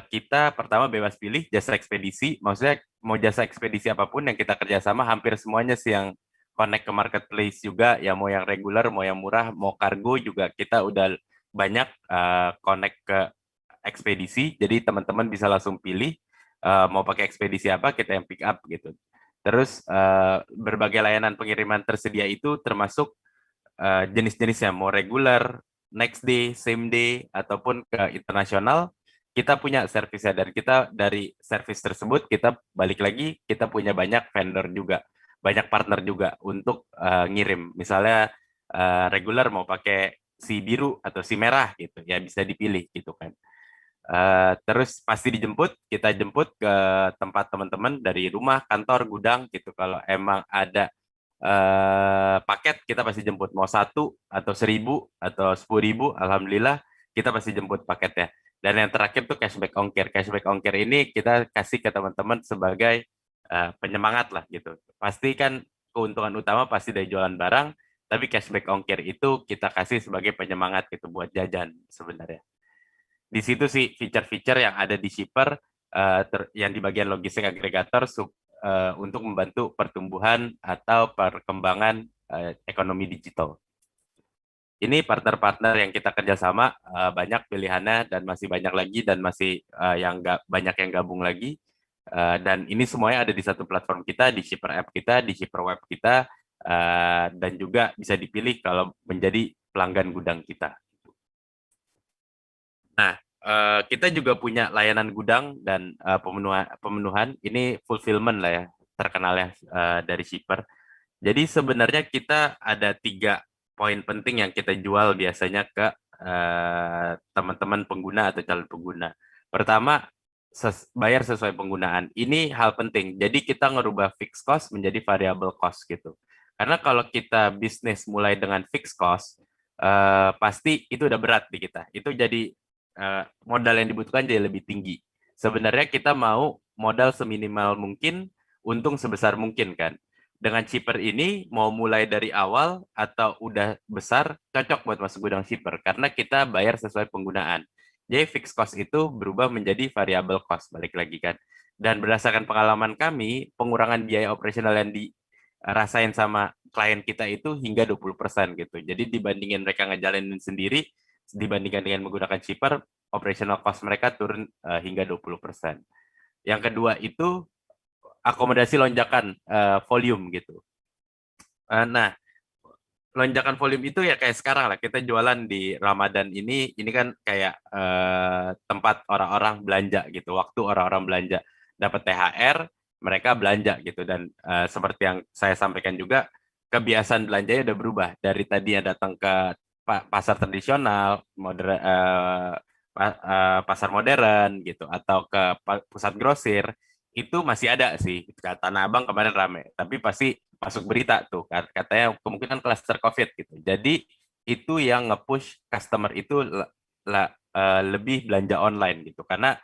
L: kita pertama bebas pilih jasa ekspedisi, maksudnya mau jasa ekspedisi apapun yang kita kerjasama, hampir semuanya sih yang connect ke marketplace juga, ya mau yang regular, mau yang murah, mau kargo juga kita udah banyak connect ke ekspedisi, jadi teman-teman bisa langsung pilih mau pakai ekspedisi apa, kita yang pick up gitu. Terus berbagai layanan pengiriman tersedia itu termasuk jenis-jenisnya, mau regular, next day, same day, ataupun ke internasional, kita punya servisnya, dan kita dari servis tersebut kita balik lagi, kita punya banyak vendor juga, banyak partner juga untuk ngirim. Misalnya regular mau pakai si biru atau si merah gitu, ya bisa dipilih gitu kan. Terus pasti dijemput, kita jemput ke tempat teman-teman dari rumah, kantor, gudang gitu. Kalau emang ada paket, kita pasti jemput. Mau 1 atau 1.000 atau 10.000, alhamdulillah kita pasti jemput paketnya. Dan yang terakhir tuh cashback ongkir. Cashback ongkir ini kita kasih ke teman-teman sebagai penyemangat lah gitu. Pasti kan keuntungan utama pasti dari jualan barang, tapi cashback ongkir itu kita kasih sebagai penyemangat gitu buat jajan sebenarnya. Di situ sih feature-feature yang ada di Shipper yang di bagian logistik agregator untuk membantu pertumbuhan atau perkembangan ekonomi digital. Ini partner-partner yang kita kerjasama, banyak pilihannya dan masih banyak lagi, dan masih banyak yang gabung lagi. Dan ini semuanya ada di satu platform kita, di Shipper app kita, di Shipper web kita, dan juga bisa dipilih kalau menjadi pelanggan gudang kita. Nah, kita juga punya layanan gudang dan pemenuhan. Ini fulfillment lah ya, terkenalnya dari Shipper. Jadi sebenarnya kita ada 3 poin penting yang kita jual biasanya ke teman-teman pengguna atau calon pengguna. Pertama, bayar sesuai penggunaan. Ini hal penting. Jadi kita ngerubah fixed cost menjadi variable cost gitu. Karena kalau kita bisnis mulai dengan fixed cost, pasti itu udah berat di kita. Itu jadi modal yang dibutuhkan jadi lebih tinggi. Sebenarnya kita mau modal seminimal mungkin, untung sebesar mungkin kan. Dengan Shipper ini mau mulai dari awal atau udah besar, cocok buat masuk gudang Shipper karena kita bayar sesuai penggunaan. Jadi fixed cost itu berubah menjadi variable cost, balik lagi kan. Dan berdasarkan pengalaman kami, pengurangan biaya operasional yang dirasain sama klien kita itu hingga 20% gitu. Jadi dibandingin mereka ngejalanin sendiri, dibandingkan dengan menggunakan Shipper, operational cost mereka turun hingga 20%. Yang kedua itu akomodasi lonjakan volume gitu. Nah, lonjakan volume itu ya kayak sekarang lah, kita jualan di Ramadan ini kan kayak tempat orang-orang belanja gitu, waktu orang-orang belanja dapat THR, mereka belanja gitu. Dan seperti yang saya sampaikan juga, kebiasaan belanjanya udah berubah dari tadi yang datang ke pasar tradisional, pasar modern gitu, atau ke pusat grosir, itu masih ada sih. Tanah Abang kemarin rame, tapi pasti masuk berita tuh katanya kemungkinan klaster COVID gitu. Jadi itu yang nge-push customer itu lebih belanja online gitu, karena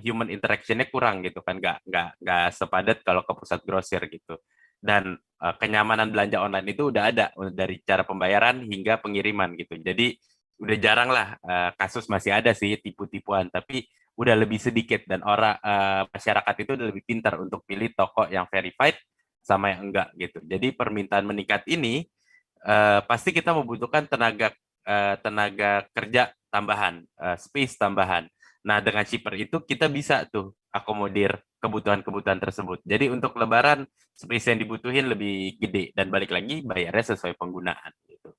L: human interaction-nya kurang gitu kan, nggak sepadat kalau ke pusat grosir gitu. Dan kenyamanan belanja online itu udah ada dari cara pembayaran hingga pengiriman gitu. Jadi udah jarang lah, kasus masih ada sih tipu-tipuan, tapi udah lebih sedikit, dan masyarakat itu udah lebih pintar untuk pilih toko yang verified sama yang enggak gitu. Jadi permintaan meningkat ini pasti kita membutuhkan tenaga kerja tambahan, space tambahan. Nah, dengan Shipper itu kita bisa tuh akomodir kebutuhan-kebutuhan tersebut. Jadi untuk Lebaran space yang dibutuhin lebih gede, dan balik lagi bayarnya sesuai penggunaan gitu.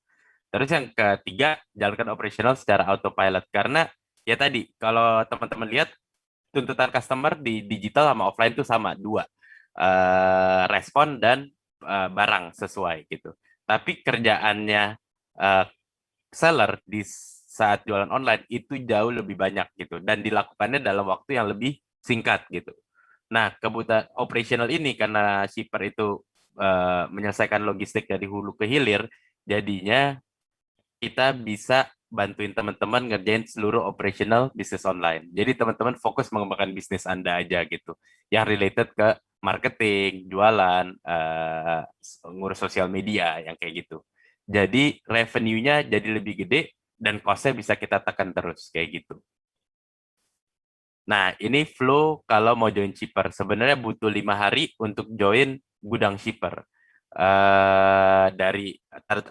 L: Terus yang ketiga, jalankan operasional secara autopilot, karena ya tadi kalau teman-teman lihat tuntutan customer di digital sama offline itu sama, 2, respon dan barang sesuai gitu. Tapi kerjaannya seller di saat jualan online itu jauh lebih banyak gitu, dan dilakukannya dalam waktu yang lebih singkat gitu. Nah, kebutuhan operational ini karena Shipper itu menyelesaikan logistik dari hulu ke hilir, jadinya kita bisa bantuin teman-teman ngerjain seluruh operational bisnis online. Jadi teman-teman fokus mengembangkan bisnis Anda aja gitu, yang related ke marketing, jualan, ngurus sosial media, yang kayak gitu. Jadi revenue-nya jadi lebih gede dan cost-nya bisa kita tekan terus kayak gitu. Nah, ini flow kalau mau join shipper. Sebenarnya butuh 5 hari untuk join gudang shipper.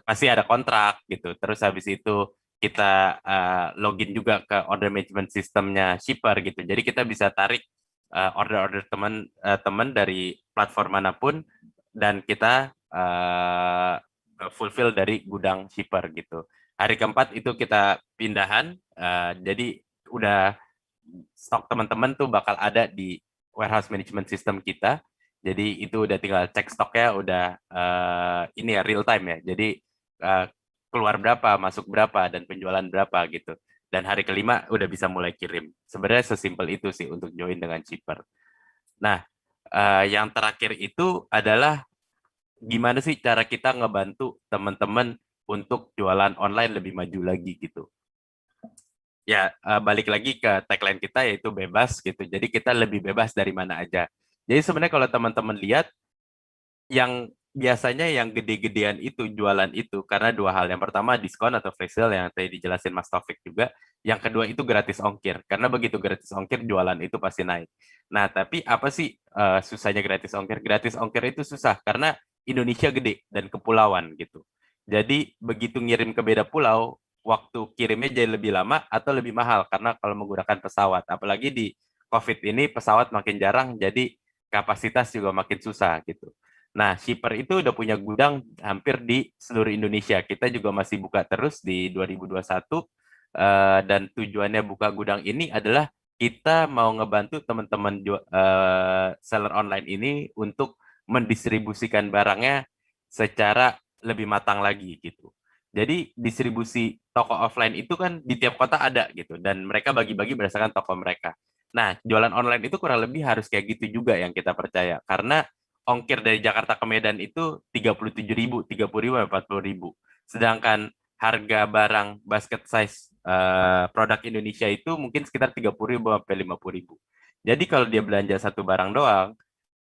L: Pasti ada kontrak gitu. Terus habis itu kita login juga ke order management sistemnya shipper gitu. Jadi kita bisa tarik order-order teman dari platform manapun dan kita fulfill dari gudang shipper gitu. Hari keempat itu kita pindahan. Jadi udah stok teman-teman tuh bakal ada di warehouse management system kita. Jadi itu udah tinggal cek stoknya udah ini ya real time ya. Jadi keluar berapa, masuk berapa, dan penjualan berapa gitu. Dan hari kelima udah bisa mulai kirim. Sebenarnya sesimpel itu sih untuk join dengan shipper. Nah, yang terakhir itu adalah gimana sih cara kita ngebantu teman-teman untuk jualan online lebih maju lagi gitu. Ya, balik lagi ke tagline kita yaitu bebas gitu. Jadi kita lebih bebas dari mana aja. Jadi sebenarnya kalau teman-teman lihat, yang biasanya yang gede-gedean itu jualan itu karena dua hal. Yang pertama diskon atau flash sale yang tadi dijelasin Mas Taufik juga. Yang kedua itu gratis ongkir. Karena begitu gratis ongkir jualan itu pasti naik. Nah, tapi apa sih susahnya gratis ongkir? Gratis ongkir itu susah karena Indonesia gede dan kepulauan gitu. Jadi begitu ngirim ke beda pulau, waktu kirimnya jadi lebih lama atau lebih mahal karena kalau menggunakan pesawat. Apalagi di COVID ini pesawat makin jarang, jadi kapasitas juga makin susah gitu. Nah, shipper itu udah punya gudang hampir di seluruh Indonesia. Kita juga masih buka terus di 2021 dan tujuannya buka gudang ini adalah kita mau ngebantu teman-teman seller online ini untuk mendistribusikan barangnya secara lebih matang lagi gitu. Jadi distribusi toko offline itu kan di tiap kota ada gitu dan mereka bagi-bagi berdasarkan toko mereka. Nah, jualan online itu kurang lebih harus kayak gitu juga yang kita percaya karena ongkir dari Jakarta ke Medan itu 37.000, 30.000, 40.000. Sedangkan harga barang basket size produk Indonesia itu mungkin sekitar 30.000 sampai 50.000. Jadi kalau dia belanja satu barang doang,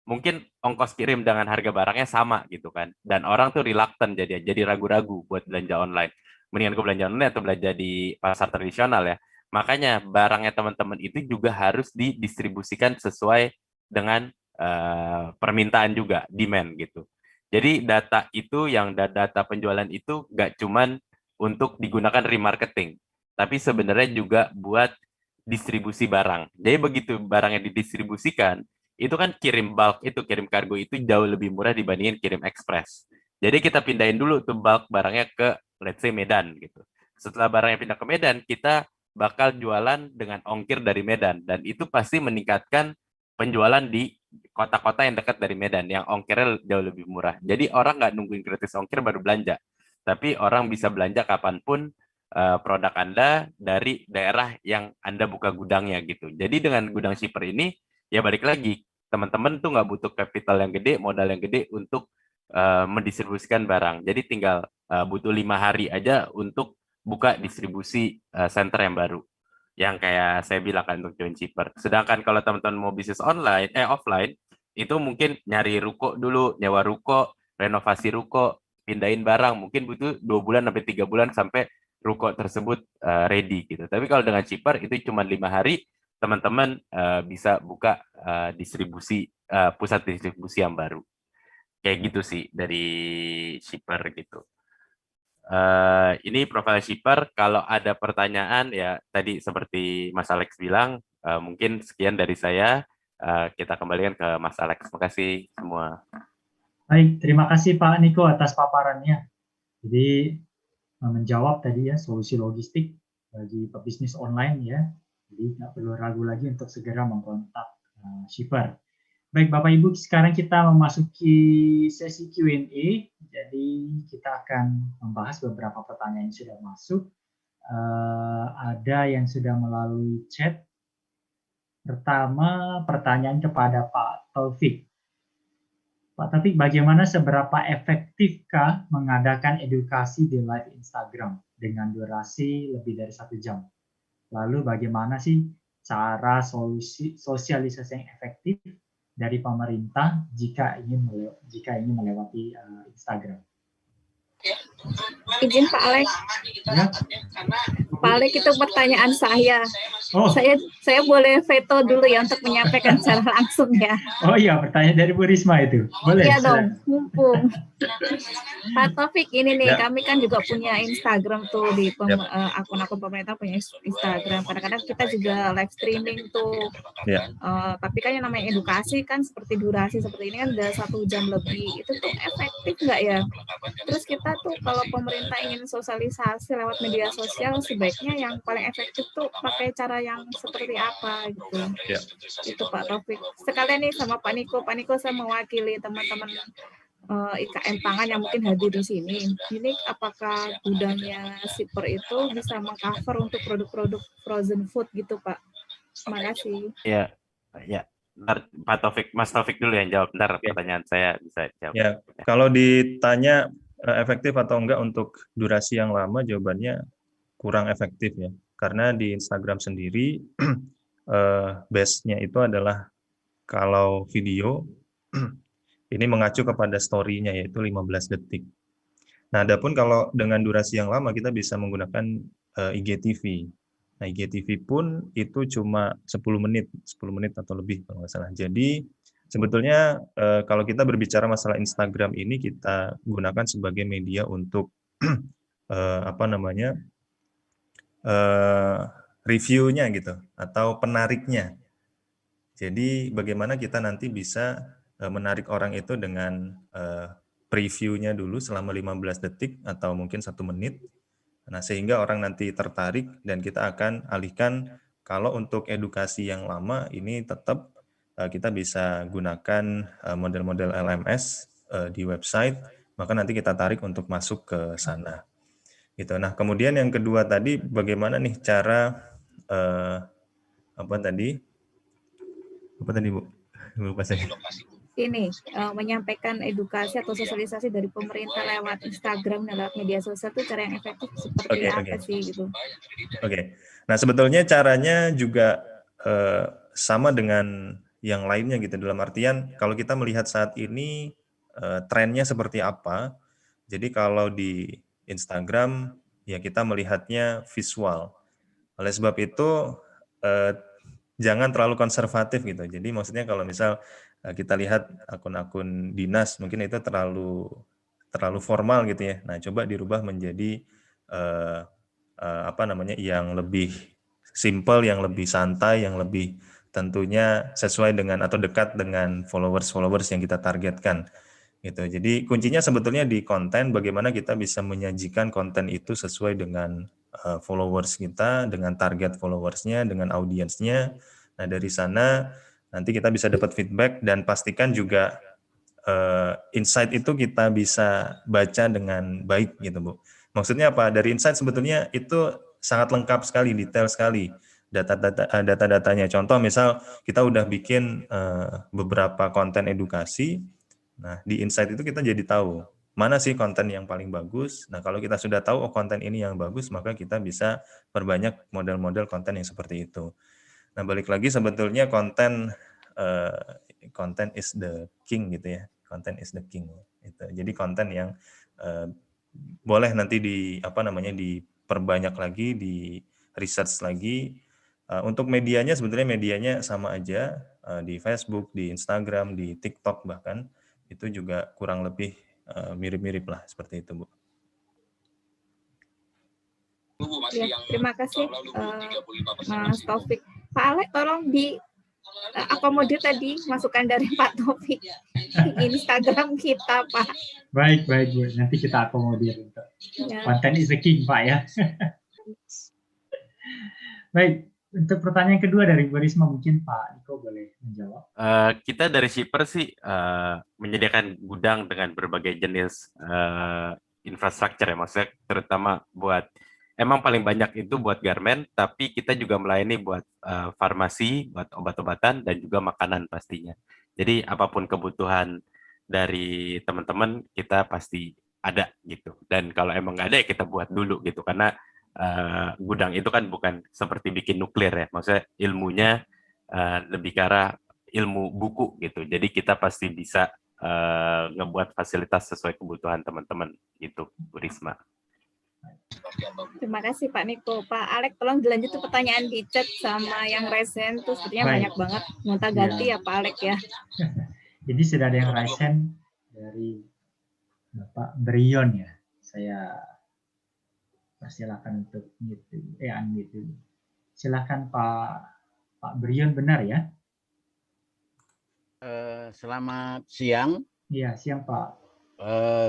L: mungkin ongkos kirim dengan harga barangnya sama gitu kan. Dan orang tuh reluctant jadi ragu-ragu buat belanja online. Mendingan gue belanja online atau belanja di pasar tradisional ya. Makanya barangnya teman-teman itu juga harus didistribusikan sesuai dengan permintaan juga, demand gitu. Jadi data itu yang data penjualan itu nggak cuman untuk digunakan remarketing, tapi sebenarnya juga buat distribusi barang. Jadi begitu barangnya didistribusikan, itu kan kirim bulk itu, kirim kargo itu jauh lebih murah dibandingin kirim ekspres. Jadi kita pindahin dulu tuh bulk barangnya ke let's say Medan gitu. Setelah barangnya pindah ke Medan, kita bakal jualan dengan ongkir dari Medan dan itu pasti meningkatkan penjualan di kota-kota yang dekat dari Medan yang ongkirnya jauh lebih murah. Jadi orang nggak nungguin gratis ongkir baru belanja, tapi orang bisa belanja kapanpun produk Anda dari daerah yang Anda buka gudangnya gitu. Jadi dengan gudang shipper ini ya balik lagi teman-teman tuh nggak butuh kapital yang gede, modal yang gede untuk mendistribusikan barang. Jadi tinggal butuh 5 hari aja untuk buka distribusi center yang baru. Yang kayak saya bilang kan untuk join shipper. Sedangkan kalau teman-teman mau bisnis online, offline, itu mungkin nyari ruko dulu, nyewa ruko, renovasi ruko, pindahin barang, mungkin butuh 2 bulan sampai 3 bulan sampai ruko tersebut ready gitu. Tapi kalau dengan shipper itu cuma 5 hari, teman-teman bisa buka distribusi pusat distribusi yang baru. Kayak gitu sih dari shipper gitu. Ini profil shipper. Kalau ada pertanyaan ya tadi seperti Mas Alex bilang, mungkin sekian dari saya. Kita kembalikan ke Mas Alex. Terima kasih semua.
I: Baik, terima kasih Pak Niko atas paparannya. Jadi menjawab tadi ya solusi logistik bagi pebisnis online ya. Jadi nggak perlu ragu lagi untuk segera mengkontak shipper. Baik Bapak Ibu, sekarang kita memasuki sesi Q&A. Jadi kita akan membahas beberapa pertanyaan yang sudah masuk. Ada yang sudah melalui chat. Pertama, pertanyaan kepada Pak Taufik. Pak Taufik, bagaimana seberapa efektifkah mengadakan edukasi di live Instagram dengan durasi lebih dari 1 jam? Lalu bagaimana sih cara sosialisasi yang efektif dari pemerintah jika ingin melewati Instagram?
M: Izin Pak Alek.
I: Ya.
M: Pak Alek, itu pertanyaan saya.
I: Oh.
M: Saya boleh veto dulu ya untuk menyampaikan secara langsung ya.
I: Oh iya, pertanyaan dari Bu Risma itu. Boleh?
M: Iya dong, mumpung. Pak Taufik, ini nih,
K: Ya.
M: kami kan juga punya Instagram tuh di akun-akun pemerintah punya Instagram. Kadang-kadang kita juga live streaming tuh.
K: Ya.
M: Tapi kan yang namanya edukasi kan seperti durasi seperti ini kan udah 1 jam lebih. Itu tuh efektif nggak ya? Terus kita tuh kalau pemerintah ingin sosialisasi lewat media sosial, sebaiknya yang paling efektif tuh pakai cara yang seperti apa gitu.
K: Ya.
M: Itu Pak Taufik. Sekalian nih sama Pak Niko. Pak Niko, saya mewakili teman-teman IKM pangan yang mungkin hadir di sini. Ini apakah gudangnya Siper itu bisa mengcover untuk produk-produk frozen food gitu, Pak? Terima kasih.
L: Ya, ya. Ntar Pak Taufik, Mas Taufik dulu yang jawab. Ntar pertanyaan saya bisa jawab.
K: Ya, kalau ditanya efektif atau enggak untuk durasi yang lama, jawabannya kurang efektif ya. Karena di Instagram sendiri base-nya itu adalah kalau video ini mengacu kepada story-nya yaitu 15 detik. Nah, adapun kalau dengan durasi yang lama kita bisa menggunakan IGTV. Nah, IGTV pun itu cuma 10 menit atau lebih kalau nggak salah. Jadi sebetulnya kalau kita berbicara masalah Instagram ini kita gunakan sebagai media untuk reviewnya gitu atau penariknya. Jadi bagaimana kita nanti bisa menarik orang itu dengan previewnya dulu selama 15 detik atau mungkin 1 menit. Nah, sehingga orang nanti tertarik dan kita akan alihkan kalau untuk edukasi yang lama ini tetap kita bisa gunakan model-model LMS di website, maka nanti kita tarik untuk masuk ke sana. Gitu. Nah, kemudian yang kedua tadi bagaimana nih cara apa tadi Bu? Lupa saya.
M: Ini menyampaikan edukasi atau sosialisasi dari pemerintah lewat Instagram dan lewat media sosial itu cara yang efektif seperti apa sih gitu?
K: Oke. Nah, sebetulnya caranya juga sama dengan yang lainnya gitu, dalam artian kalau kita melihat saat ini trennya seperti apa. Jadi kalau di Instagram ya kita melihatnya visual. Oleh sebab itu jangan terlalu konservatif gitu. Jadi maksudnya kalau misal kita lihat akun-akun dinas mungkin itu terlalu formal gitu ya. Nah, coba dirubah menjadi yang lebih simple, yang lebih santai, yang lebih tentunya sesuai dengan atau dekat dengan followers yang kita targetkan gitu. Jadi kuncinya sebetulnya di konten, bagaimana kita bisa menyajikan konten itu sesuai dengan followers kita, dengan target followersnya, dengan audiensnya. Nah, dari sana nanti kita bisa dapat feedback dan pastikan juga insight itu kita bisa baca dengan baik gitu Bu. Maksudnya apa? Dari insight sebetulnya itu sangat lengkap sekali, detail sekali data-datanya. Contoh misal kita udah bikin beberapa konten edukasi. Nah, di insight itu kita jadi tahu mana sih konten yang paling bagus. Nah, kalau kita sudah tahu konten ini yang bagus, maka kita bisa perbanyak model-model konten yang seperti itu. Nah, balik lagi sebetulnya konten is the king gitu ya. Konten is the king. Gitu. Jadi konten yang boleh nanti diperbanyak lagi, di research lagi. Untuk medianya sebetulnya medianya sama aja, di Facebook, di Instagram, di TikTok bahkan itu juga kurang lebih mirip-mirip lah seperti itu Bu.
M: Ya, terima kasih Mas Taufik. Pak Alek tolong diakomodir tadi masukan dari Pak Taufik di Instagram kita Pak.
I: Baik Bu, nanti kita akomodir untuk konten is the king Pak ya. Baik. Untuk pertanyaan kedua dari Bu Risma, mungkin Pak Niko boleh menjawab.
L: Kita dari Shipper sih menyediakan gudang dengan berbagai jenis infrastruktur ya, maksudnya terutama buat, emang paling banyak itu buat garment, tapi kita juga melayani buat farmasi, buat obat-obatan, dan juga makanan pastinya. Jadi apapun kebutuhan dari teman-teman, kita pasti ada gitu. Dan kalau emang nggak ada ya kita buat dulu gitu, karena gudang itu kan bukan seperti bikin nuklir ya, maksudnya ilmunya lebih ke arah ilmu buku gitu. Jadi kita pasti bisa ngebuat fasilitas sesuai kebutuhan teman-teman gitu, Bu Risma.
M: Terima kasih Pak Niko. Pak Alek, tolong dilanjut pertanyaan di chat sama yang resen tuh sepertinya banyak banget. Minta ganti ya Pak Alek ya.
I: Jadi sudah ada yang resen dari Bapak Brion ya. Saya persilakan untuk unmute dulu. Silakan Pak Brion, benar ya?
N: Selamat siang.
I: Iya, siang Pak.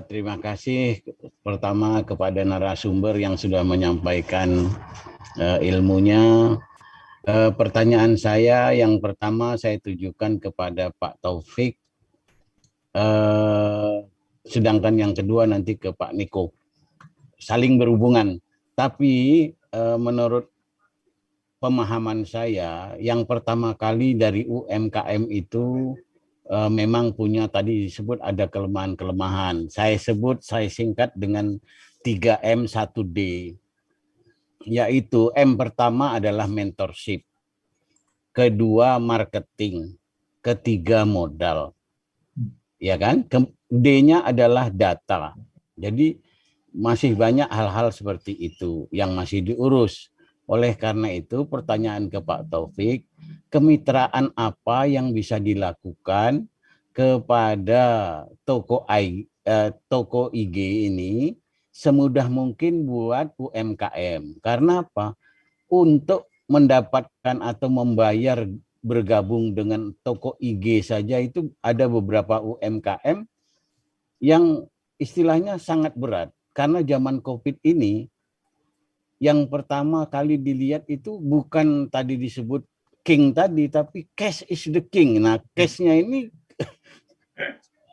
N: Terima kasih pertama kepada narasumber yang sudah menyampaikan ilmunya. Pertanyaan saya yang pertama saya tujukan kepada Pak Taufik, sedangkan yang kedua nanti ke Pak Niko. Saling berhubungan, tapi menurut pemahaman saya, yang pertama kali dari UMKM itu memang punya, tadi disebut ada kelemahan-kelemahan. Saya singkat dengan 3M 1D, yaitu M pertama adalah mentorship, kedua marketing, ketiga modal, ya kan? D-nya adalah data. Jadi masih banyak hal-hal seperti itu yang masih diurus. Oleh karena itu, pertanyaan ke Pak Taufik, kemitraan apa yang bisa dilakukan kepada toko IG ini semudah mungkin buat UMKM. Karena apa? Untuk mendapatkan atau membayar bergabung dengan toko IG saja itu ada beberapa UMKM yang istilahnya sangat berat. Karena zaman COVID ini, yang pertama kali dilihat itu bukan tadi disebut king tadi, tapi cash is the king. Nah, cash-nya ini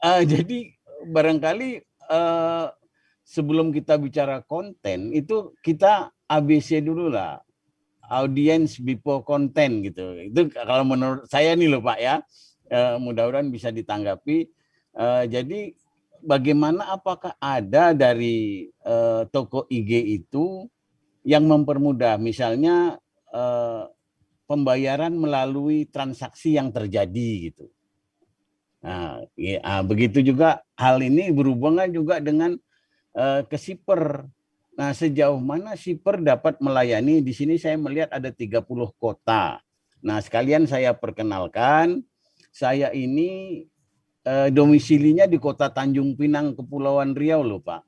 N: jadi barangkali sebelum kita bicara konten itu kita ABC dulu lah, audience before content gitu. Itu kalau menurut saya nih loh Pak ya, mudah-mudahan bisa ditanggapi. Jadi bagaimana, apakah ada dari toko IG itu yang mempermudah, misalnya pembayaran melalui transaksi yang terjadi gitu. Nah, ya, begitu juga hal ini berhubungan juga dengan ke shipper. Nah, sejauh mana shipper dapat melayani? Di sini saya melihat ada 30 kota. Nah, sekalian saya perkenalkan, saya ini domisilinya di Kota Tanjung Pinang, Kepulauan Riau loh Pak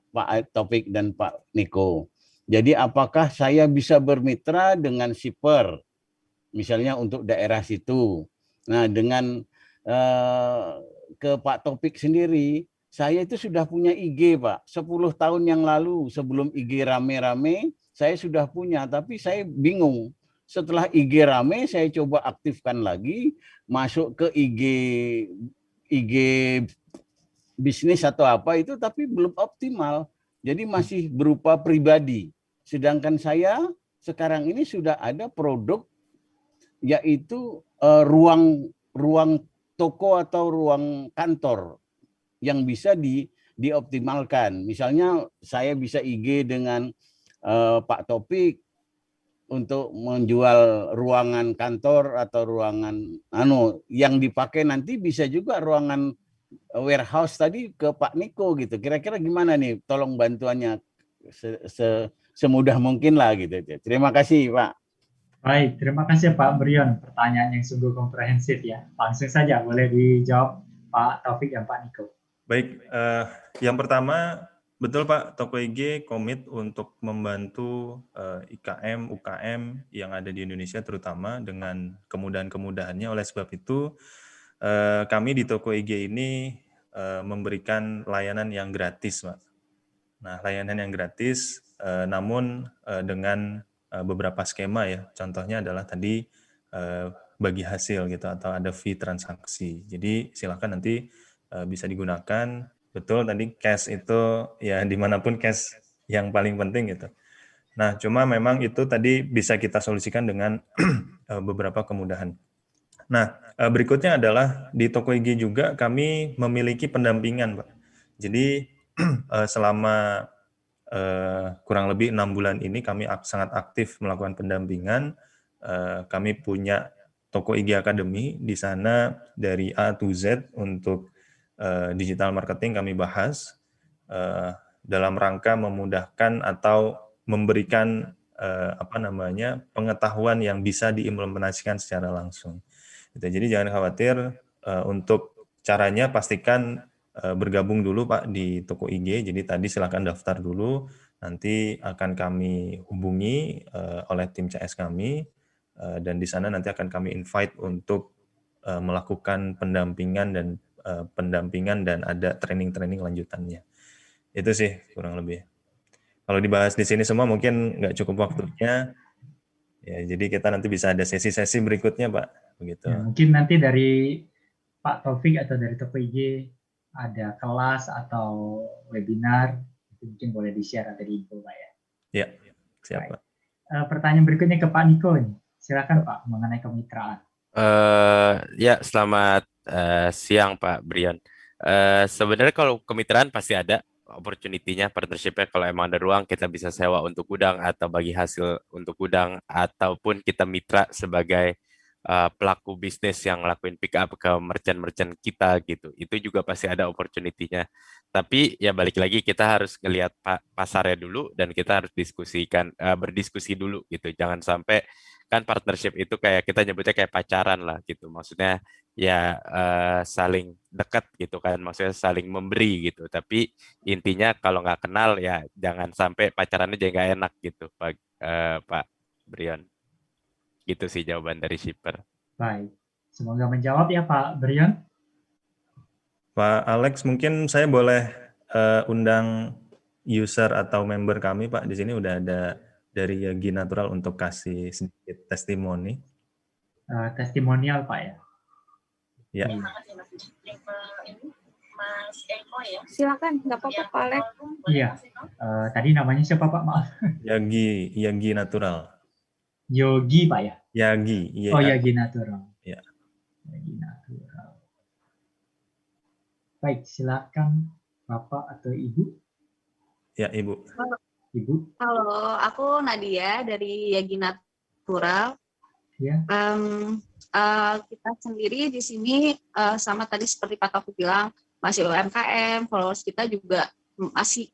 N: Taufik dan Pak Niko. Jadi apakah saya bisa bermitra dengan shipper, misalnya untuk daerah situ. Nah, dengan ke Pak Taufik sendiri, saya itu sudah punya IG Pak. 10 tahun yang lalu sebelum IG rame-rame, saya sudah punya, tapi saya bingung. Setelah IG rame, saya coba aktifkan lagi, masuk ke IG bisnis atau apa itu, tapi belum optimal. Jadi masih berupa pribadi. Sedangkan saya sekarang ini sudah ada produk, yaitu ruang toko atau ruang kantor yang bisa dioptimalkan. Misalnya saya bisa IG dengan Pak Taufik untuk menjual ruangan kantor atau ruangan yang dipakai nanti bisa juga ruangan warehouse tadi ke Pak Niko gitu. Kira-kira gimana nih? Tolong bantuannya semudah mungkin lah gitu. Terima kasih Pak.
I: Baik, terima kasih Pak Brion. Pertanyaan yang sungguh komprehensif ya. Langsung saja boleh dijawab Pak Taufik dan Pak Niko.
K: Baik, yang pertama betul Pak, toko IG komit untuk membantu IKM, UKM yang ada di Indonesia terutama dengan kemudahan-kemudahannya. Oleh sebab itu kami di toko IG ini memberikan layanan yang gratis Pak. Nah, layanan yang gratis namun dengan beberapa skema ya. Contohnya adalah tadi bagi hasil gitu atau ada fee transaksi. Jadi silakan nanti bisa digunakan. Betul tadi cash itu ya dimanapun cash yang paling penting gitu. Nah, cuma memang itu tadi bisa kita solusikan dengan beberapa kemudahan. Nah, berikutnya adalah di toko IG juga kami memiliki pendampingan Pak. Jadi selama kurang lebih 6 bulan ini kami sangat aktif melakukan pendampingan. Kami punya toko IG Academy, di sana dari A to Z untuk digital marketing kami bahas dalam rangka memudahkan atau memberikan pengetahuan yang bisa diimplementasikan secara langsung. Jadi jangan khawatir untuk caranya, pastikan bergabung dulu Pak di toko IG. Jadi tadi silakan daftar dulu, nanti akan kami hubungi oleh tim CS kami, dan di sana nanti akan kami invite untuk melakukan pendampingan dan ada training-training lanjutannya. Itu sih kurang lebih. Kalau dibahas di sini semua mungkin nggak cukup waktunya. Ya, jadi kita nanti bisa ada sesi-sesi berikutnya Pak. Begitu.
I: Ya, mungkin nanti dari Pak Taufik atau dari toko IG ada kelas atau webinar, itu mungkin boleh di-share atau di-info Pak ya.
K: Ya, siap Pak.
I: Pertanyaan berikutnya ke Pak Niko nih. Silakan Pak mengenai kemitraan.
L: Ya, selamat siang Pak Brian. Sebenarnya kalau kemitraan pasti ada opportunity-nya, partnership-nya. Kalau emang ada ruang, kita bisa sewa untuk gudang atau bagi hasil untuk gudang, ataupun kita mitra sebagai pelaku bisnis yang ngelakuin pick up ke merchant-merchant kita gitu. Itu juga pasti ada opportunity-nya. Tapi ya balik lagi, kita harus ngelihat pasarnya dulu dan kita harus berdiskusi dulu gitu. Jangan sampai kan partnership itu kayak kita nyebutnya kayak pacaran lah gitu. Maksudnya ya saling dekat gitu kan, maksudnya saling memberi gitu. Tapi intinya kalau nggak kenal ya jangan sampai pacarannya jadi nggak enak gitu Pak Brian. Gitu sih jawaban dari shipper.
I: Baik, semoga menjawab ya Pak Brian.
K: Pak Alex, mungkin saya boleh undang user atau member kami Pak. Di sini udah ada dari Yagi Natural untuk kasih sedikit testimoni.
I: Testimonial Pak ya.
K: Ya.
M: Silakan, nggak apa-apa Pak Alex.
I: Iya. Tadi namanya siapa Pak? Maaf.
K: Yagi Natural.
I: Yogi Pak ya?
K: Yagi.
I: Oh, Yagi Natural.
K: Ya.
I: Yagi Natural. Baik, silakan Bapak atau Ibu.
K: Ya, Ibu.
I: Ibu.
O: Halo, aku Nadia dari Yagi Natural.
I: Ya.
O: Kita sendiri di sini sama tadi seperti Pak Taufik bilang, masih UMKM, followers kita juga masih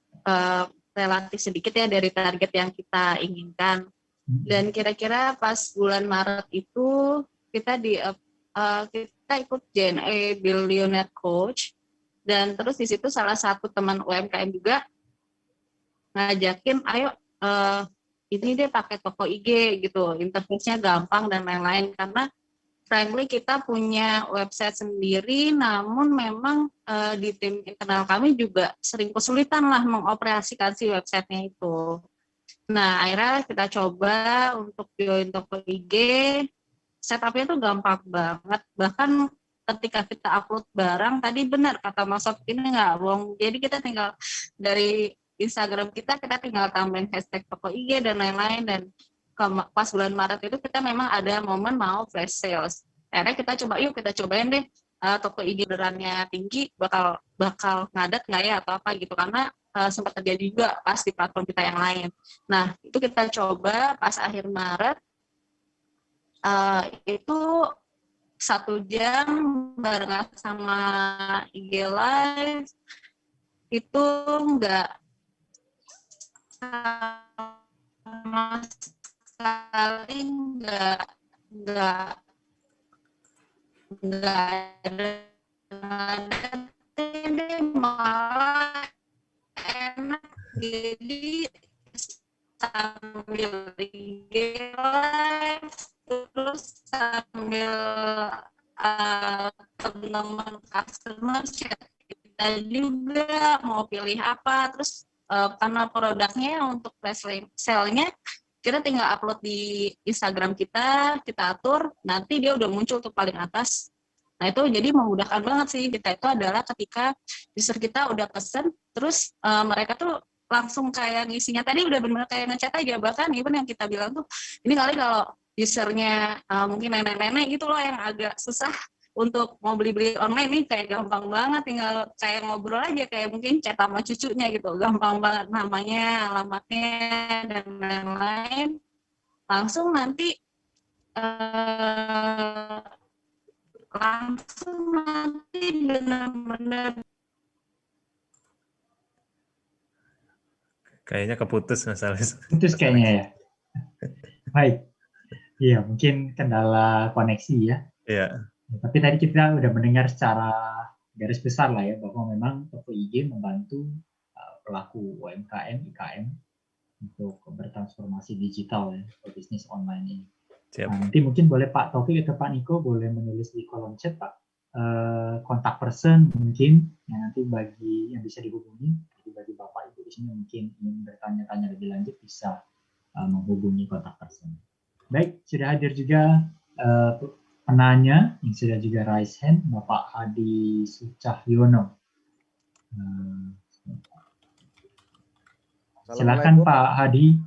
O: relatif sedikit ya dari target yang kita inginkan. Dan kira-kira pas bulan Maret itu kita ikut JNE Billionaire Coach, dan terus di situ salah satu teman UMKM juga ngajakin, ayo ini deh pakai toko IG gitu, interface-nya gampang dan lain-lain, karena frankly kita punya website sendiri, namun memang di tim internal kami juga sering kesulitan lah mengoperasikan si website-nya itu. Nah, akhirnya kita coba untuk join toko IG, setupnya tuh gampang banget. Bahkan ketika kita upload barang, tadi benar kata Mas Sob, ini nggak bohong. Jadi kita tinggal dari Instagram kita tinggal tambahin hashtag toko IG dan lain-lain. Dan pas bulan Maret itu kita memang ada momen mau flash sales. Akhirnya kita cobain deh toko IG benerannya tinggi, bakal ngadat nggak ya atau apa gitu, karena sempat terjadi juga pas di platform kita yang lain. Nah, itu kita coba pas akhir Maret, itu 1 jam barengan sama IG Live, itu nggak sama sekali nggak ada malah enak. Jadi sambil IG Live terus sambil teman-teman customer chat kita juga mau pilih apa, terus karena produknya untuk flash sale-nya kita tinggal upload di Instagram kita atur, nanti dia udah muncul tuh paling atas. Nah itu jadi memudahkan banget sih kita itu adalah ketika user kita udah pesen, terus mereka tuh langsung kayak ngisinya tadi udah benar-benar kayak ngechat aja. Bahkan even yang kita bilang tuh, ini kali kalau usernya mungkin nenek-nenek gitu loh yang agak susah untuk mau beli-beli online nih, kayak gampang banget, tinggal kayak ngobrol aja, kayak mungkin chat sama cucunya gitu, gampang banget, namanya, alamatnya, dan lain-lain. Langsung nanti langsung nanti benar-benar
K: Kayaknya keputus Mas Alex.
I: Putus kayaknya ya. Baik. Iya, mungkin kendala koneksi ya.
K: Iya.
I: Tapi tadi kita udah mendengar secara garis besar lah ya, bahwa memang Toko IG membantu pelaku UMKM, IKM untuk bertransformasi digital ya, ke bisnis online ini. Nah, nanti mungkin boleh Pak Taufik atau Pak Niko boleh menulis di kolom chat Pak, kontak person mungkin yang nanti bagi yang bisa dihubungi. Jadi bagi Bapak Ibu di sini mungkin ingin bertanya-tanya lebih lanjut bisa menghubungi kontak person. Baik, sudah hadir juga penanya yang sudah juga raise hand, Bapak Hadi Sucahyono. Silakan Pak Hadi.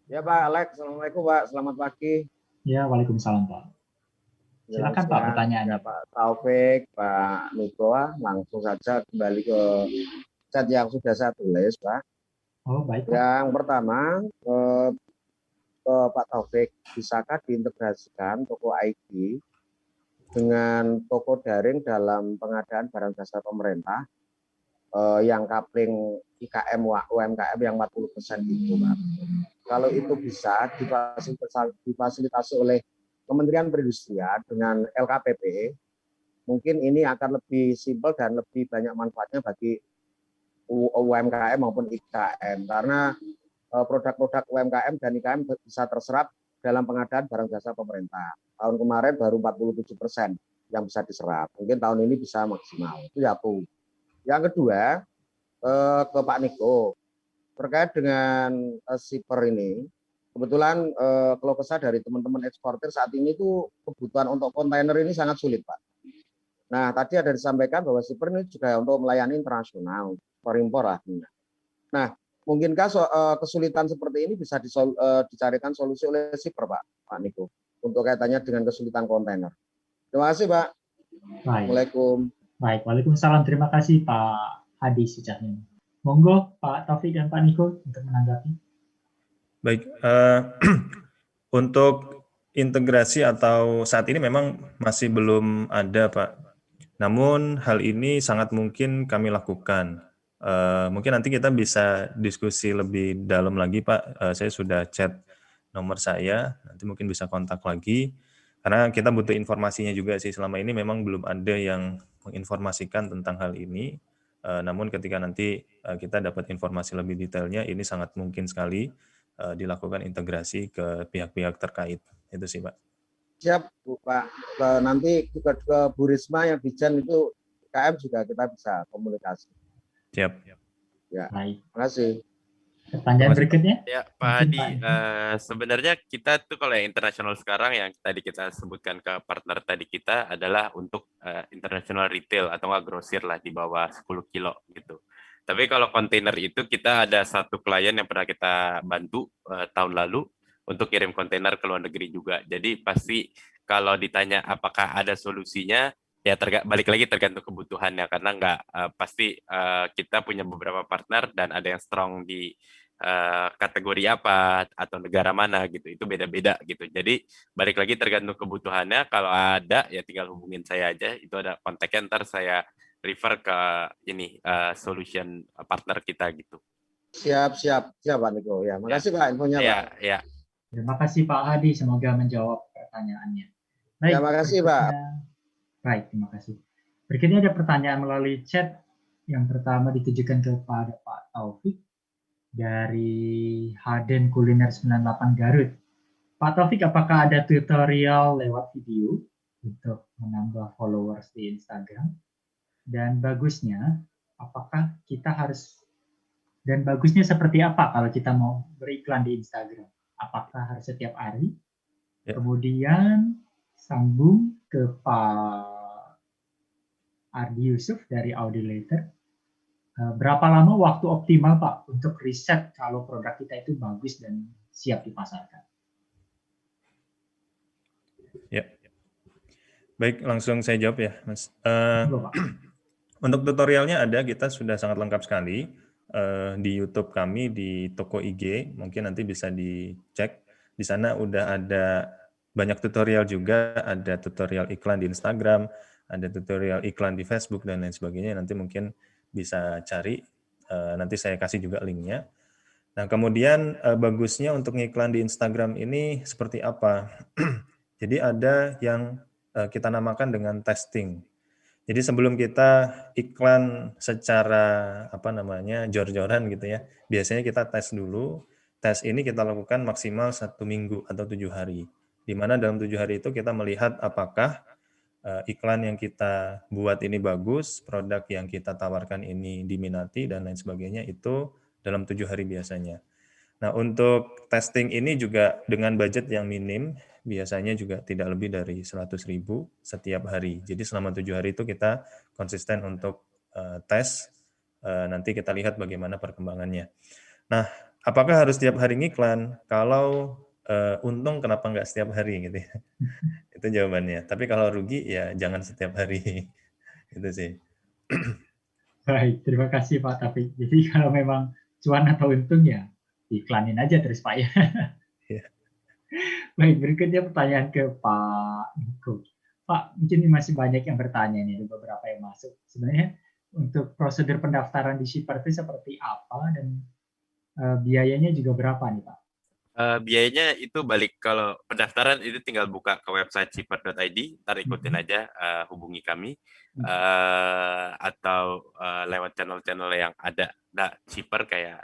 P: Ya Pak Alex, Assalamualaikum Pak, selamat pagi.
I: Ya, Waalaikumsalam Pak. Silakan Pak pertanyaannya.
P: Ya, Pak Taufik, Pak Niko, langsung saja kembali ke chat yang sudah saya tulis Pak.
I: Oh baik Pak.
P: Yang pertama, Pak Taufik, bisakah diintegrasikan toko ID dengan toko daring dalam pengadaan barang jasa pemerintah yang coupling IKM UMKM yang 40% itu Pak. Kalau itu bisa difasilitasi oleh Kementerian Perindustrian dengan LKPP, mungkin ini akan lebih simpel dan lebih banyak manfaatnya bagi UMKM maupun IKM karena produk-produk UMKM dan IKM bisa terserap dalam pengadaan barang jasa pemerintah. Tahun kemarin baru 47% yang bisa diserap. Mungkin tahun ini bisa maksimal. Itu ya Bu. Yang kedua, ke Pak Niko. Terkait dengan shipper ini, kebetulan kalau kesah dari teman-teman eksportir saat ini itu kebutuhan untuk kontainer ini sangat sulit Pak. Nah, tadi ada disampaikan bahwa shipper ini juga untuk melayani internasional, impor artinya. Nah, mungkinkah kesulitan seperti ini bisa dicarikan solusi oleh shipper Pak Niko untuk kaitannya dengan kesulitan kontainer? Terima kasih Pak. Assalamualaikum.
I: Baik, Waalaikumsalam. Terima kasih Pak Hadi Sucahyono. Monggo Pak Taufik dan Pak Niko untuk menanggapi.
K: Baik, untuk integrasi atau saat ini memang masih belum ada Pak. Namun hal ini sangat mungkin kami lakukan. Mungkin nanti kita bisa diskusi lebih dalam lagi Pak. Saya sudah chat nomor saya, nanti mungkin bisa kontak lagi. Karena kita butuh informasinya juga sih, selama ini memang belum ada yang menginformasikan tentang hal ini. Namun ketika nanti kita dapat informasi lebih detailnya, ini sangat mungkin sekali dilakukan integrasi ke pihak-pihak terkait. Itu sih Pak.
P: Siap Bu Pak. Nanti ke Bu Risma yang Dijen itu KM juga kita bisa komunikasi.
K: Siap.
P: Ya.
I: Baik.
P: Terima kasih.
I: Pertanyaan berikutnya?
L: Ya Pak Hadi, sebenarnya kita tuh kalau yang internasional sekarang yang tadi kita sebutkan ke partner tadi kita adalah untuk international retail atau nggak grosir lah di bawah 10 kilo gitu. Tapi kalau kontainer itu kita ada satu klien yang pernah kita bantu tahun lalu untuk kirim kontainer ke luar negeri juga. Jadi pasti kalau ditanya apakah ada solusinya, ya balik lagi tergantung kebutuhannya karena nggak pasti kita punya beberapa partner dan ada yang strong di kategori apa atau negara mana gitu, itu beda-beda gitu. Jadi balik lagi tergantung kebutuhannya. Kalau ada ya tinggal hubungin saya aja, itu ada kontaknya, ntar saya refer ke ini solution partner kita gitu.
P: Siap Pak Niko. Ya, makasih Pak infonya Pak.
L: Ya.
I: Terima kasih Pak Hadi, semoga menjawab pertanyaannya. Baik,
P: terima kasih Pak.
I: Baik, terima kasih. Berikutnya ada pertanyaan melalui chat. Yang pertama ditujukan kepada Pak Taufik dari Haden Kuliner 98 Garut. Pak Taufik, apakah ada tutorial lewat video untuk menambah followers di Instagram? Dan bagusnya, apakah kita harus, dan bagusnya seperti apa kalau kita mau beriklan di Instagram? Apakah harus setiap hari? Ya. Kemudian sambung ke Pak Ardi Yusuf dari Audilator. Berapa lama waktu optimal Pak untuk riset kalau produk kita itu bagus dan siap dipasarkan?
K: Ya, baik, langsung saya jawab ya Mas. Untuk tutorialnya ada, kita sudah sangat lengkap sekali di YouTube kami di Toko IG, mungkin nanti bisa dicek. Di sana udah ada banyak tutorial juga, ada tutorial iklan di Instagram, ada tutorial iklan di Facebook dan lain sebagainya. Nanti mungkin bisa cari, nanti saya kasih juga linknya. Nah, kemudian bagusnya untuk ngiklan di Instagram ini seperti apa? Jadi ada yang kita namakan dengan testing. Jadi sebelum kita iklan secara jor-joran gitu ya, biasanya kita tes dulu. Tes ini kita lakukan maksimal 1 minggu atau 7 hari. Di mana dalam 7 hari itu kita melihat apakah iklan yang kita buat ini bagus, produk yang kita tawarkan ini diminati dan lain sebagainya, itu dalam 7 hari biasanya. Nah, untuk testing ini juga dengan budget yang minim, biasanya juga tidak lebih dari 100.000 setiap hari. Jadi selama 7 hari itu kita konsisten untuk tes, nanti kita lihat bagaimana perkembangannya. Nah, apakah harus setiap hari ngiklan? Kalau untung kenapa nggak setiap hari gitu ya? Itu jawabannya. Tapi kalau rugi ya jangan setiap hari. Itu sih.
I: Baik, terima kasih Pak Taufik. Jadi kalau memang cuan atau untung ya iklanin aja terus Pak ya.
K: Iya.
I: Baik, berikutnya pertanyaan ke Pak Niko. Pak, mungkin ini masih banyak yang bertanya nih, ada beberapa yang masuk. Sebenarnya untuk prosedur pendaftaran di Shipper itu seperti apa dan biayanya juga berapa nih Pak?
L: Biayanya itu balik, kalau pendaftaran itu tinggal buka ke website shipper.id, ntar ikutin aja, hubungi kami, atau lewat channel-channel yang ada. Nah, Shipper kayak,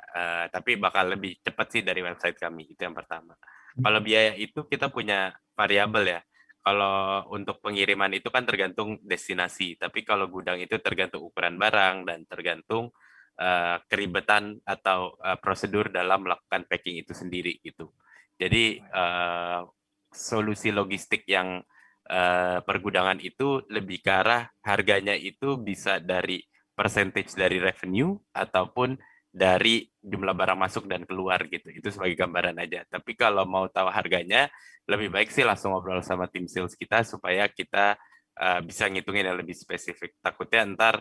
L: tapi bakal lebih cepat sih dari website kami, itu yang pertama. Kalau biaya itu kita punya variabel ya. Kalau untuk pengiriman itu kan tergantung destinasi, tapi kalau gudang itu tergantung ukuran barang dan tergantung keribetan atau prosedur dalam melakukan packing itu sendiri gitu. Jadi solusi logistik yang pergudangan itu lebih ke arah harganya itu bisa dari percentage dari revenue ataupun dari jumlah barang masuk dan keluar gitu. Itu sebagai gambaran aja. Tapi kalau mau tahu harganya, lebih baik sih langsung ngobrol sama tim sales kita supaya kita bisa ngitungin yang lebih spesifik. Takutnya ntar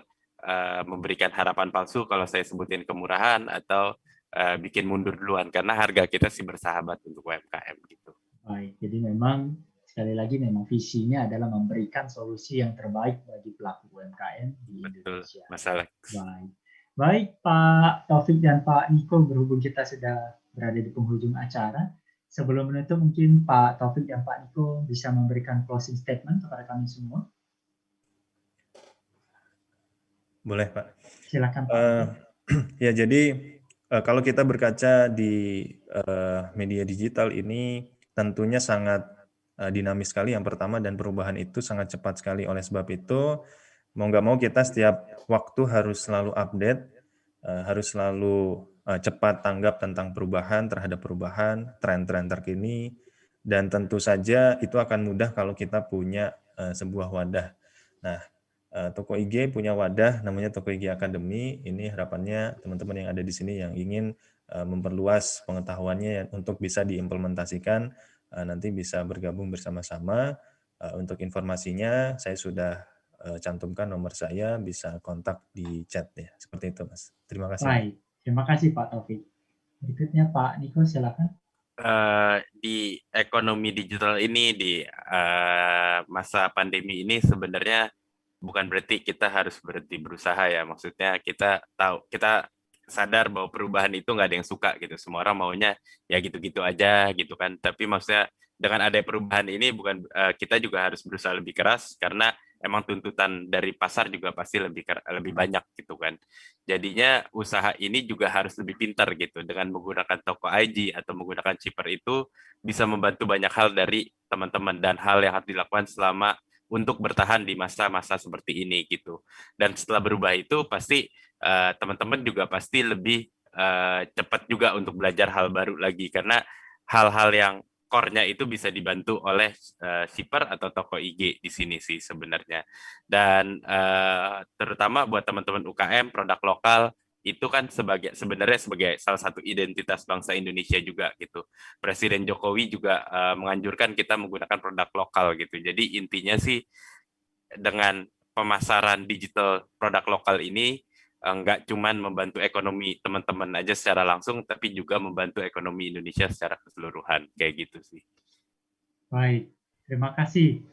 L: memberikan harapan palsu kalau saya sebutin kemurahan atau bikin mundur duluan, karena harga kita sih bersahabat untuk UMKM gitu.
I: Baik, jadi memang sekali lagi memang visinya adalah memberikan solusi yang terbaik bagi pelaku UMKM di Indonesia.
L: Masalah.
I: Baik Pak Taufik dan Pak Niko, berhubung kita sudah berada di penghujung acara, sebelum menutup mungkin Pak Taufik dan Pak Niko bisa memberikan closing statement kepada kami semua.
K: Boleh Pak.
I: Silakan Pak.
K: Ya, jadi kalau kita berkaca di media digital ini tentunya sangat dinamis sekali yang pertama, dan perubahan itu sangat cepat sekali. Oleh sebab itu mau nggak mau kita setiap waktu harus selalu update, harus selalu cepat tanggap tentang perubahan, terhadap perubahan, tren-tren terkini, dan tentu saja itu akan mudah kalau kita punya sebuah wadah. Nah, Toko IG punya wadah namanya Toko IG Academy. Ini harapannya teman-teman yang ada di sini yang ingin memperluas pengetahuannya untuk bisa diimplementasikan, nanti bisa bergabung bersama-sama. Untuk informasinya saya sudah cantumkan nomor saya, bisa kontak di chat ya. Seperti itu Mas. Terima kasih.
I: Baik, terima kasih Pak Taufik. Berikutnya Pak Niko, silakan.
L: Di ekonomi digital ini, di masa pandemi ini sebenarnya bukan berarti kita harus berhenti berusaha ya. Maksudnya kita tahu, kita sadar bahwa perubahan itu nggak ada yang suka gitu. Semua orang maunya ya gitu-gitu aja gitu kan. Tapi maksudnya dengan ada perubahan ini bukan kita juga harus berusaha lebih keras, karena emang tuntutan dari pasar juga pasti lebih banyak gitu kan. Jadinya usaha ini juga harus lebih pintar gitu. Dengan menggunakan toko IG atau menggunakan Shipper itu bisa membantu banyak hal dari teman-teman, dan hal yang harus dilakukan selama untuk bertahan di masa-masa seperti ini gitu. Dan setelah berubah itu pasti teman-teman juga pasti lebih cepat juga untuk belajar hal baru lagi, karena hal-hal yang core-nya itu bisa dibantu oleh Shipper atau toko IG di sini sih sebenarnya. Dan terutama buat teman-teman UKM, produk lokal itu kan sebenarnya sebagai salah satu identitas bangsa Indonesia juga gitu. Presiden Jokowi juga menganjurkan kita menggunakan produk lokal gitu. Jadi intinya sih dengan pemasaran digital produk lokal ini nggak cuman membantu ekonomi teman-teman aja secara langsung, tapi juga membantu ekonomi Indonesia secara keseluruhan, kayak gitu sih.
I: Baik, Terima kasih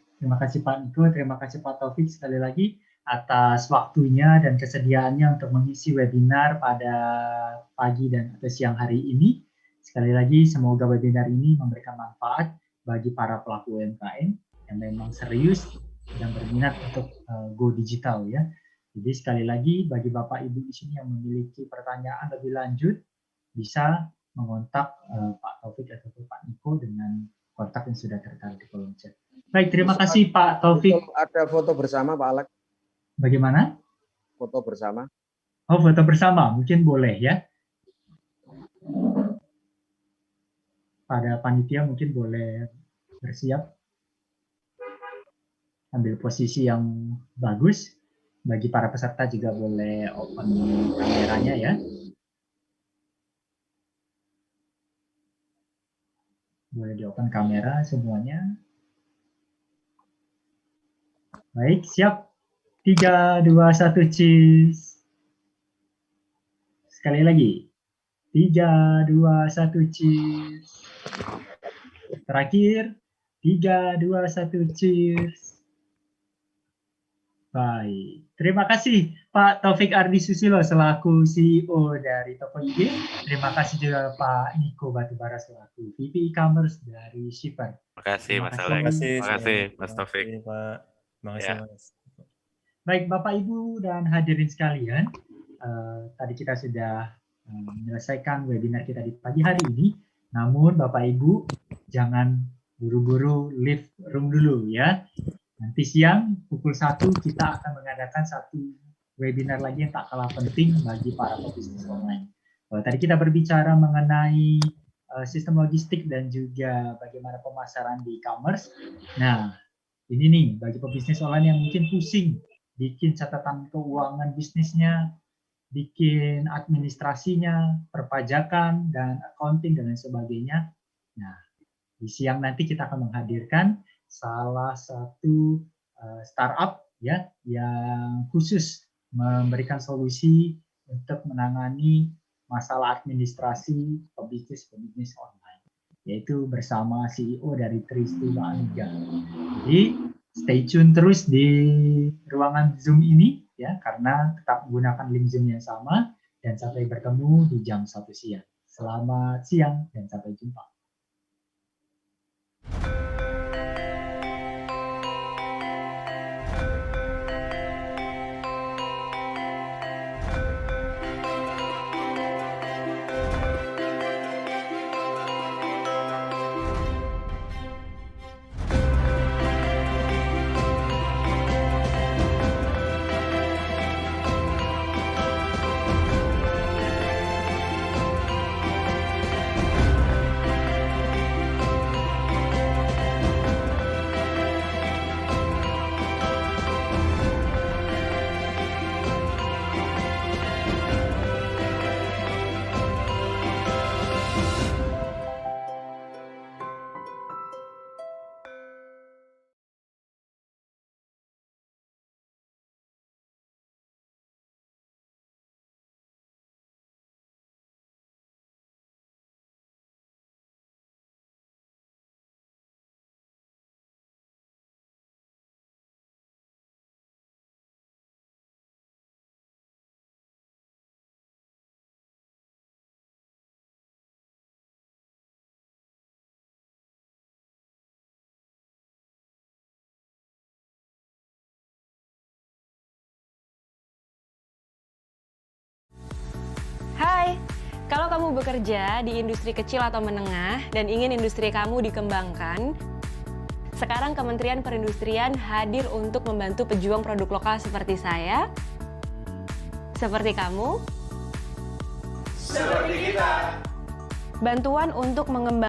I: Pak Niko, terima kasih Pak Taufik sekali lagi atas waktunya dan kesediaannya untuk mengisi webinar pada pagi dan atau siang hari ini. Sekali lagi semoga webinar ini memberikan manfaat bagi para pelaku UMKM yang memang serius dan berminat untuk go digital ya. Jadi sekali lagi bagi Bapak Ibu di sini yang memiliki pertanyaan lebih lanjut bisa mengontak Pak Taufik atau Pak Niko dengan kontak yang sudah tertera di kolom chat. Baik, terima kasih Pak Taufik.
P: Ada foto bersama Pak Alex.
I: Bagaimana?
P: Foto bersama.
I: Oh, foto bersama, mungkin boleh ya. Pada panitia mungkin boleh bersiap. Ambil posisi yang bagus. Bagi para peserta juga boleh open kameranya ya. Boleh di open kamera semuanya. Baik, siap. 3, 2, 1, cheese. Sekali lagi. 3, 2, 1, cheese. Terakhir. 3, 2, 1, cheese. Baik. Terima kasih Pak Taufik Ardi Susilo selaku CEO dari Toko IG. Terima kasih juga Pak Niko Batubara selaku VP E-commerce dari Shipper.
L: Terima kasih Mas Alex.
K: Terima kasih
L: Mas Taufik.
K: Pak. Terima kasih Mas.
I: Baik Bapak Ibu dan hadirin sekalian, tadi kita sudah menyelesaikan webinar kita di pagi hari ini. Namun Bapak Ibu jangan buru-buru leave room dulu ya. Nanti siang pukul 1 kita akan mengadakan satu webinar lagi yang tak kalah penting bagi para pebisnis online. Tadi kita berbicara mengenai sistem logistik dan juga bagaimana pemasaran di e-commerce. Nah, ini nih bagi pebisnis online yang mungkin pusing bikin catatan keuangan bisnisnya, bikin administrasinya, perpajakan, dan accounting, dan lain sebagainya. Nah, di siang nanti kita akan menghadirkan salah satu startup ya yang khusus memberikan solusi untuk menangani masalah administrasi pebisnis online, yaitu bersama CEO dari Tristuba Amiga. Jadi stay tune terus di ruangan Zoom ini ya, karena tetap menggunakan link Zoom yang sama, dan sampai bertemu di jam 1 siang. Selamat siang dan sampai jumpa.
C: Hai, kalau kamu bekerja di industri kecil atau menengah dan ingin industri kamu dikembangkan, sekarang Kementerian Perindustrian hadir untuk membantu pejuang produk lokal seperti saya, seperti kamu,
B: seperti kita.
C: bantuan untuk mengembangkan